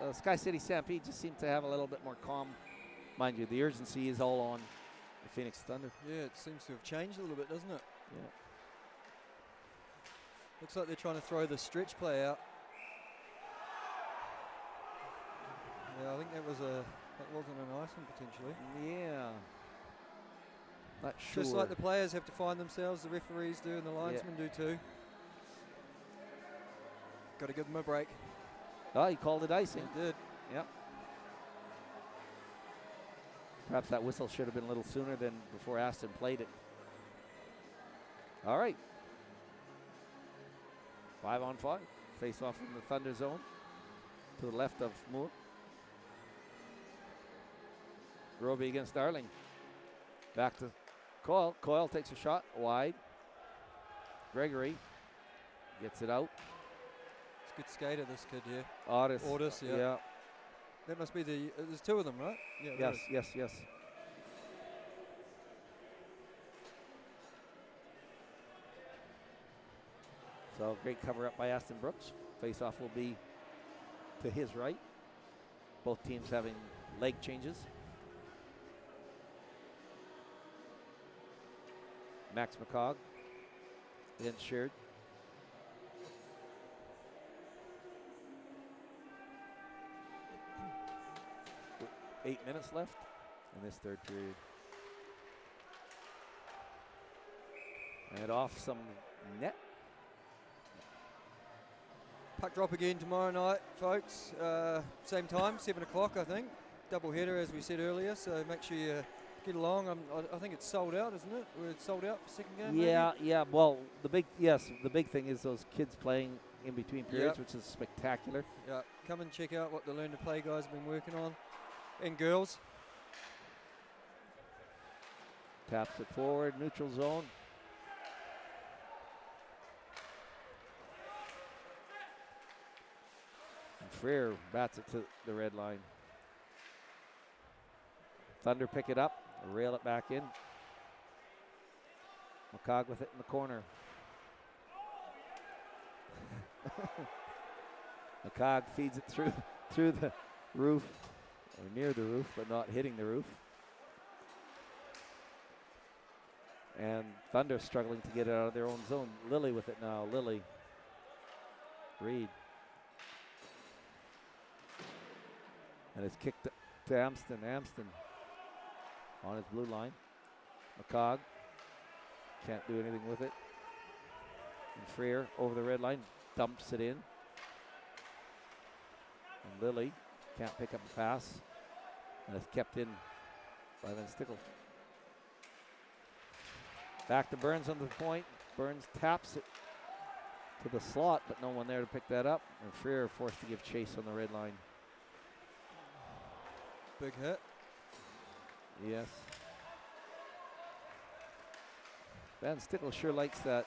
SkyCity Stampede just seemed to have a little bit more calm. Mind you, the urgency is all on the Phoenix Thunder. Yeah, it seems to have changed a little bit, doesn't it? Yeah. Looks like they're trying to throw the stretch play out. Yeah, I think that wasn't a nice one potentially. Yeah. Not sure. Just like the players have to find themselves, the referees do, and the linesmen do too. Got to give them a break. Oh, he called it icing. He did. Yep. Perhaps that whistle should have been a little sooner than before Aston played it. All right. 5-on-5. Face off in the Thunder zone to the left of Moore. Roby against Darling. Back to Coyle. Coyle takes a shot wide. Gregory gets it out. It's a good skater, this kid here. Otis, yeah. That must be there's two of them, right? Yeah. Yes. So great cover up by Aston Brooks. Face off will be to his right. Both teams having leg changes. Max McCog against Sheard. With 8 minutes left in this third period. And off some net. Puck drop again tomorrow night, folks. Same time, 7 o'clock, I think. Double header, as we said earlier. So make sure you get along. I think it's sold out, isn't it? We're sold out for second game. Yeah. Well, the big thing is those kids playing in between periods, which is spectacular. Yeah. Come and check out what the Learn to Play guys have been working on, and girls. Taps it forward, neutral zone. And Freer bats it to the red line. Thunder pick it up, rail it back in. McCog with it in the corner. McCog feeds it through the roof, or near the roof, but not hitting the roof. And Thunder struggling to get it out of their own zone. Lilly with it now. Lilly. Reed. And it's kicked to Amston. Amston on his blue line. McCog can't do anything with it. And Freer over the red line. dumps it in. And Lilly can't pick up a pass. And it's kept in by Van Stickle. Back to Burns on the point. Burns taps it to the slot, but no one there to pick that up. And Freer forced to give chase on the red line. Big hit. Yes. Van Stickle sure likes that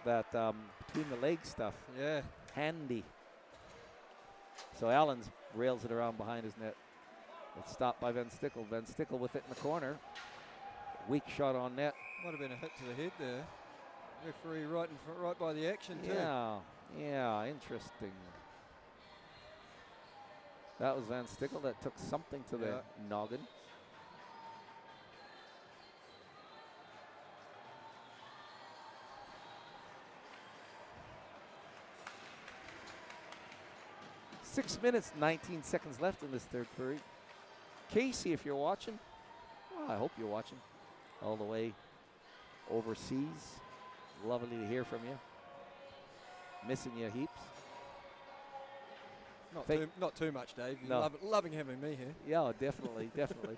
between the legs stuff. Yeah. Handy. So Allen's rails it around behind his net. It's stopped by Van Stickle. Van Stickle with it in the corner. Weak shot on net. Might have been a hit to the head there. Referee right by the action too. Yeah, interesting. That was Van Stickle that took something to the noggin. Six minutes, 19 seconds left in this third period. Casey, if you're watching, well, I hope you're watching all the way overseas. Lovely to hear from you. Missing you heaps. Not too much, Dave. No. Loving having me here. Yeah, definitely, definitely.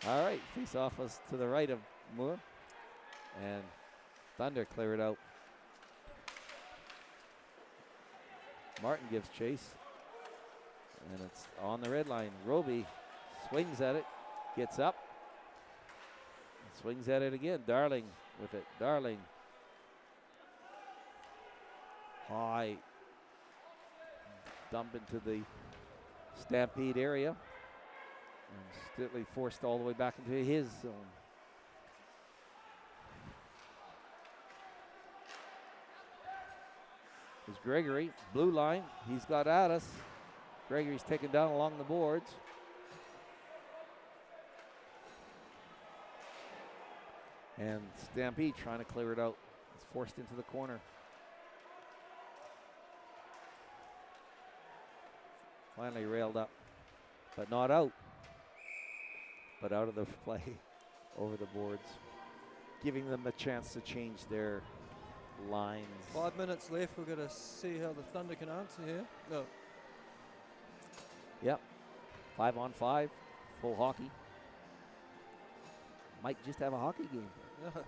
All right, face off us to the right of Moore. And Thunder clear it out. Martin gives chase. And it's on the red line. Roby swings at it, gets up, and swings at it again. Darling with it. Darling. High. Dump into the Stampede area. And Stitley forced all the way back into his zone. It's Gregory, blue line. He's got at us. Gregory's taken down along the boards. And Stampede trying to clear it out. It's forced into the corner. Finally railed up, but not out. But out of the play over the boards, giving them a chance to change their lines. 5 minutes left. We're going to see how the Thunder can answer here. No. Yep. 5-on-5, full hockey. Might just have a hockey game. Yeah.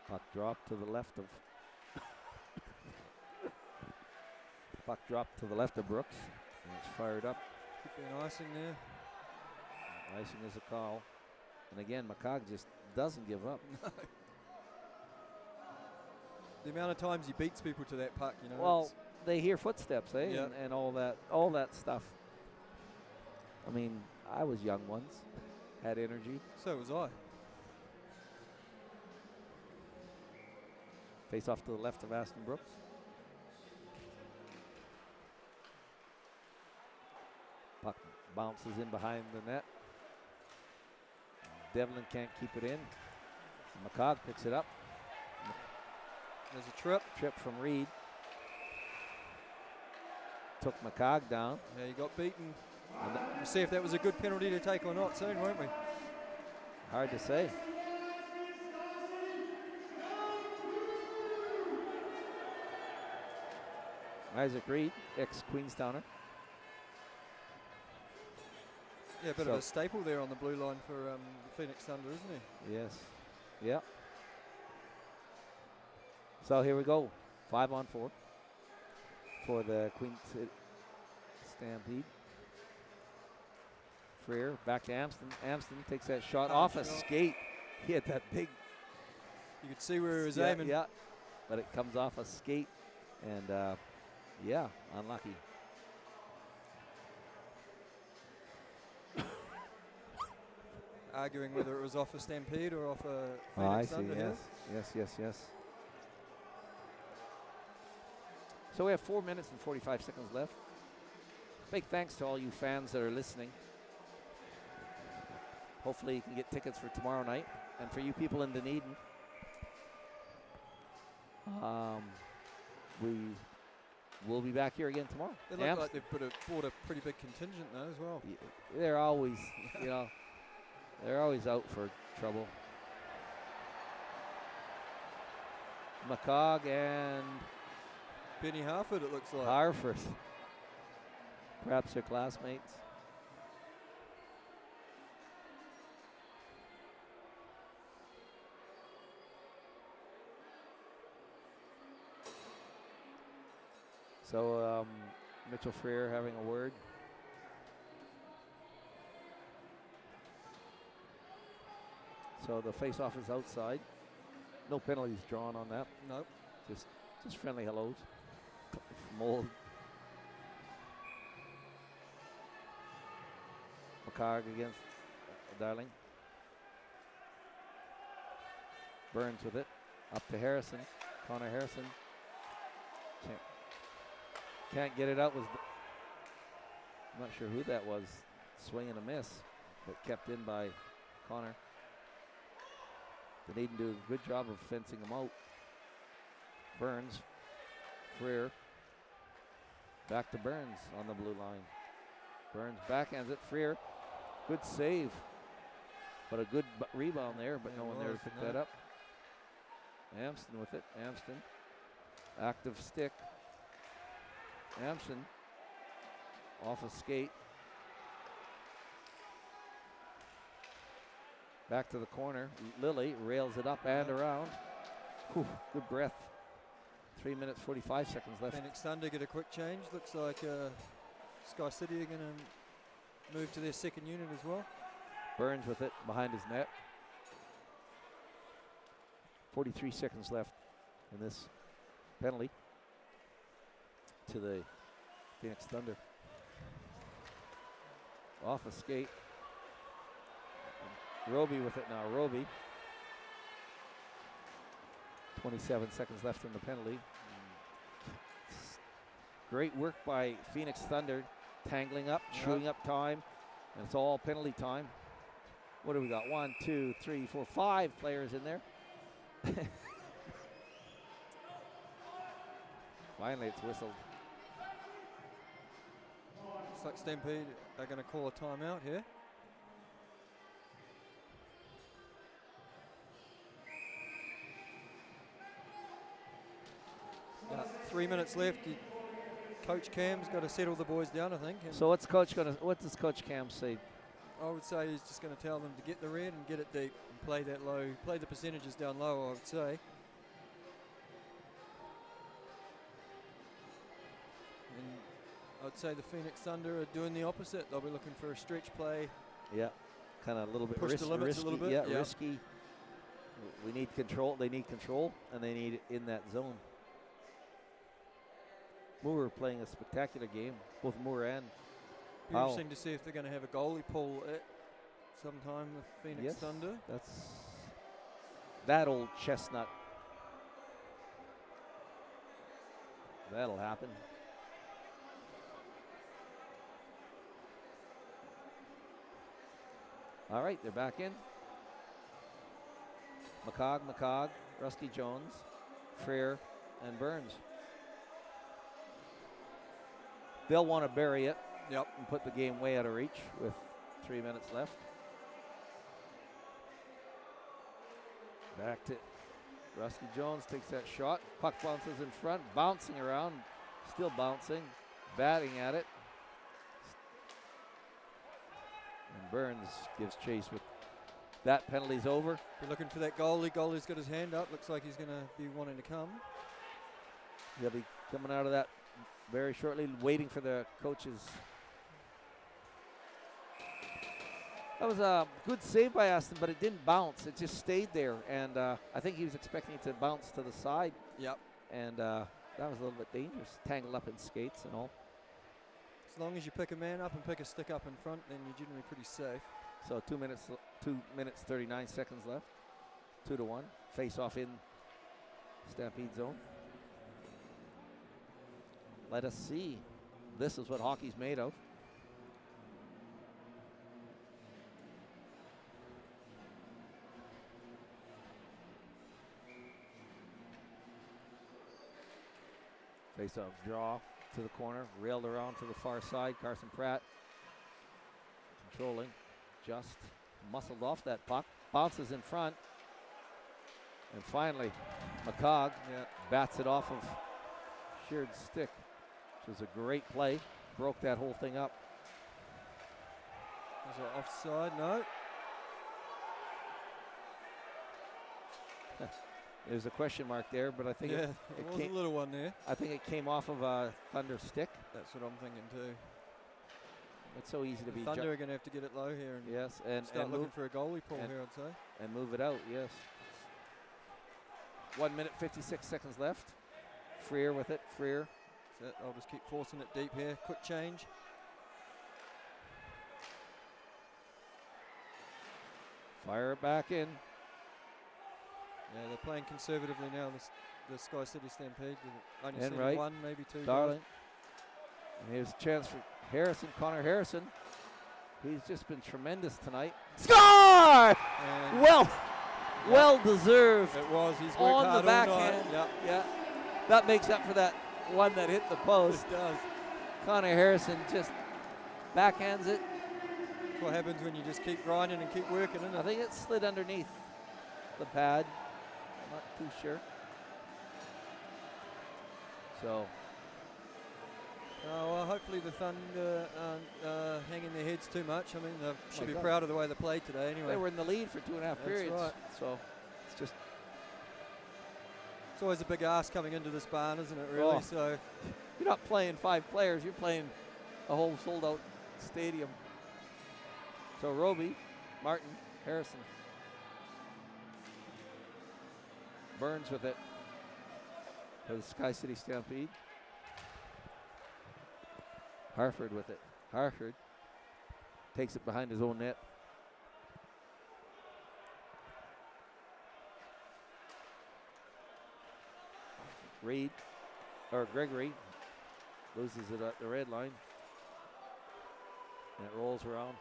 Puck drop to the left of puck drop to the left of Brooks. And it's fired up. Could be an icing there. Icing is a call. And again, McCog just doesn't give up. The amount of times he beats people to that puck, you know. Well, they hear footsteps, eh? Yeah. And all that stuff. I mean, I was young once, had energy. So was I. Face off to the left of Aston Brooks. Puck bounces in behind the net. Devlin can't keep it in. McCog picks it up. There's a trip. Trip from Reed. Took McCog down. Yeah, he got beaten. We'll see if that was a good penalty to take or not soon, won't we? Hard to say. Isaac Reed, ex-Queenstowner. Yeah, a bit of a staple there on the blue line for the Phoenix Thunder, isn't he? Yes. Yeah. So here we go. 5-on-4 for the Queen Stampede. Freer back to Amston. Amston takes that shot off a skate. He had that big. You could see where he was aiming. Yeah, but it comes off a skate, and yeah, unlucky. Arguing whether it was off a Stampede or off a Oh, I Phoenix see. Thunder. Yes. So we have 4 minutes and 45 seconds left. Big thanks to all you fans that are listening. Hopefully you can get tickets for tomorrow night. And for you people in Dunedin, we we'll be back here again tomorrow. They look like they've brought a pretty big contingent though as well. They're always, you know, they're always out for trouble. McCog and Benny Harford, it looks like. Harford. Perhaps their classmates. So Mitchell Freer having a word. So the face-off is outside. No penalties drawn on that. Nope. Just friendly hellos. Mold. McCarg against Darling. Burns with it. Up to Harrison. Connor Harrison. Can't get it out. I'm not sure who that was. Swing and a miss, but kept in by Connor. Dunedin do a good job of fencing them out. Burns, Freer, back to Burns on the blue line. Burns backhands it. Freer, good save, but a good rebound there, but no one there to pick that up. Amston with it. Amston, active stick. Amston off a skate. Back to the corner. Lilly rails it up and around. Whew, good breath. 3 minutes, 45 seconds left. Phoenix Thunder get a quick change. Looks like SkyCity are going to move to their second unit as well. Burns with it behind his net. 43 seconds left in this penalty to the Phoenix Thunder. Off a skate. Roby with it now. Roby. 27 seconds left in the penalty. Great work by Phoenix Thunder, tangling up, chewing up time, and it's all penalty time. What do we got? 1, 2, 3, 4, 5 players in there. Finally, it's whistled. Looks like Stampede are going to call a timeout here. About 3 minutes left. Coach Cam's got to settle the boys down, I think. So what's Coach gonna? What does Coach Cam say? I would say he's just going to tell them to get the red and get it deep and play that low, play the percentages down low, I would say. And I'd say the Phoenix Thunder are doing the opposite. They'll be looking for a stretch play. Yeah, kind of a little bit Push the limits risky. a little bit. Yeah, Yeah. risky. We need control. They need control, and they need it in that zone. Moore playing a spectacular game, both Moore and Be interesting to see if they're going to have a goalie pull at sometime with Phoenix Yes. Thunder. That's that old chestnut. That'll happen. All right, they're back in. McCog, Rusty Jones, Freer, and Burns. They'll want to bury it. Yep. And put the game way out of reach with 3 minutes left. Back to Rusty Jones, takes that shot. Puck bounces in front, bouncing around, still bouncing, batting at it. And Burns gives chase with that. Penalty's over. They're looking for that goalie. Goalie's got his hand up. Looks like he's going to be wanting to come. He'll be coming out of that very shortly, waiting for the coaches. That was a good save by Aston, but it didn't bounce. It just stayed there, and I think he was expecting it to bounce to the side. Yep. And that was a little bit dangerous, tangled up in skates and all. As long as you pick a man up and pick a stick up in front, then you're generally pretty safe. So 2 minutes 39 seconds left. 2-1. Face off in Stampede zone. Let us see. This is what hockey's made of. Face off draw. to the corner, railed around to the far side. Carson Pratt controlling, just muscled off that puck, bounces in front, and finally McCog bats it off of Sheard's stick, which was a great play, broke that whole thing up. Was it offside? No. There's a question mark there, but I think Yeah, it there was came, a little one there. I think it came off of a Thunder stick. That's what I'm thinking too. It's so easy to be Thunder are going to have to get it low here and yes, and start looking move, for a goalie pull and- here, I'd say. and move it out. Yes. 1 minute 56 seconds left. Freer with it. Freer. That's it. I'll just keep forcing it deep here. Quick change. Fire it back in. Yeah, they're playing conservatively now, the SkyCity Stampede. They've only seen Enright. one, maybe two. Darling. And here's a chance for Harrison, Connor Harrison. He's just been tremendous tonight. Score! And Well deserved it was. He's worked on hard the all night. backhand. Yep. Yeah, that makes up for that one that hit the post. It does. Connor Harrison just backhands it. That's what happens when you just keep grinding and keep working, isn't I it? think it slid underneath the pad. I'm not too sure. So, Oh, well, hopefully the Thunder aren't hanging their heads too much. I mean, they should My be God. proud of the way they played today anyway. they were in the lead for 2.5 That's periods. right. So, it's just, It's always a big ask coming into this barn, isn't it, really? Oh. So, you're not playing 5 players, you're playing a whole sold out stadium. So, Roby, Martin, Harrison. Burns with it for the SkyCity Stampede. Harford with it. Harford takes it behind his own net. Reed, or Gregory, loses it at the red line. And it rolls around.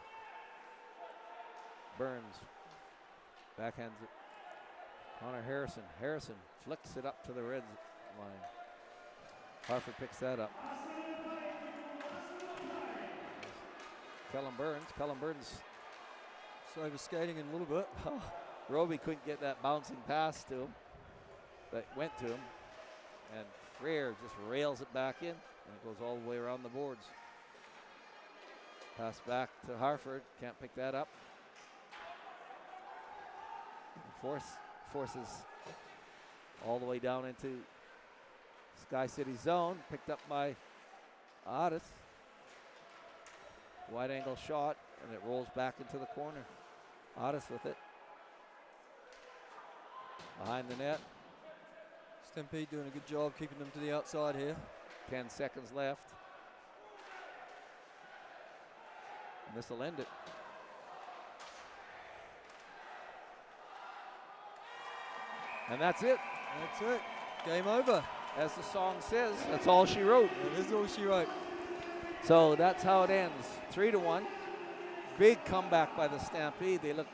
Burns backhands it. Connor Harrison. Harrison flicks it up to the red line. Harford picks that up. Kellen Burns. it's over skating in a little bit. Roby couldn't get that bouncing pass to him, but went to him. And Freer just rails it back in, and it goes all the way around the boards. Pass back to Harford, can't pick that up. Forces all the way down into SkyCity zone, picked up by Otis. Wide angle shot, and it rolls back into the corner. Otis with it. Behind the net. Stampede doing a good job keeping them to the outside here. 10 seconds left. And this will end it. And that's it. That's it. Game over. As the song says, that's all she wrote. That is all she wrote. So that's how it ends. 3-1. Big comeback by the Stampede. They look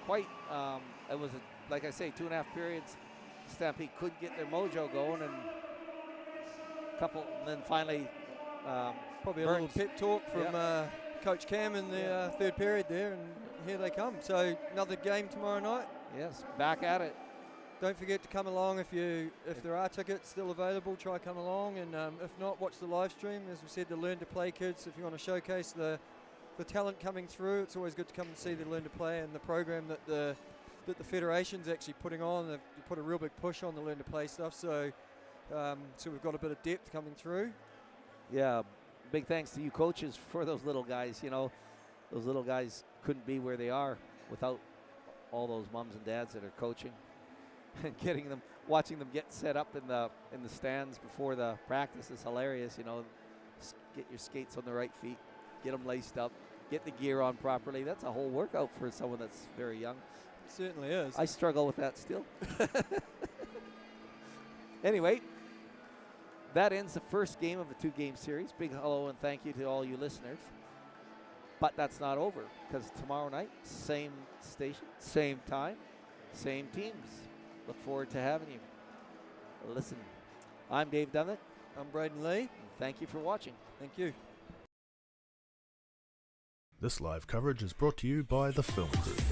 quite, it was, like I say, 2.5 periods. Stampede couldn't get their mojo going, and then finally Probably a Burns. little pep talk from Coach Cam in the third period there, and here they come. So another game tomorrow night. Yes, back at it. Don't forget to come along if there are tickets still available. Try come along, and if not, watch the live stream. As we said, the Learn to Play kids. If you want to showcase the talent coming through, it's always good to come and see the Learn to Play and the program that the federation's actually putting on. They've put a real big push on the Learn to Play stuff. So we've got a bit of depth coming through. Yeah, big thanks to you coaches for those little guys. You know, those little guys couldn't be where they are without all those moms and dads that are coaching and watching them get set up in the stands before the practice is hilarious. You know, get your skates on the right feet, get them laced up, get the gear on properly. That's a whole workout for someone that's very young. It certainly is. I struggle with that still. Anyway, that ends the first game of a 2-game series. Big hello and thank you to all you listeners. But that's not over, because tomorrow night, same station, same time, same teams. Look forward to having you. Listen, I'm Dave Dunnett. I'm Braden Lee. Thank you for watching. Thank you. This live coverage is brought to you by the Film Crew.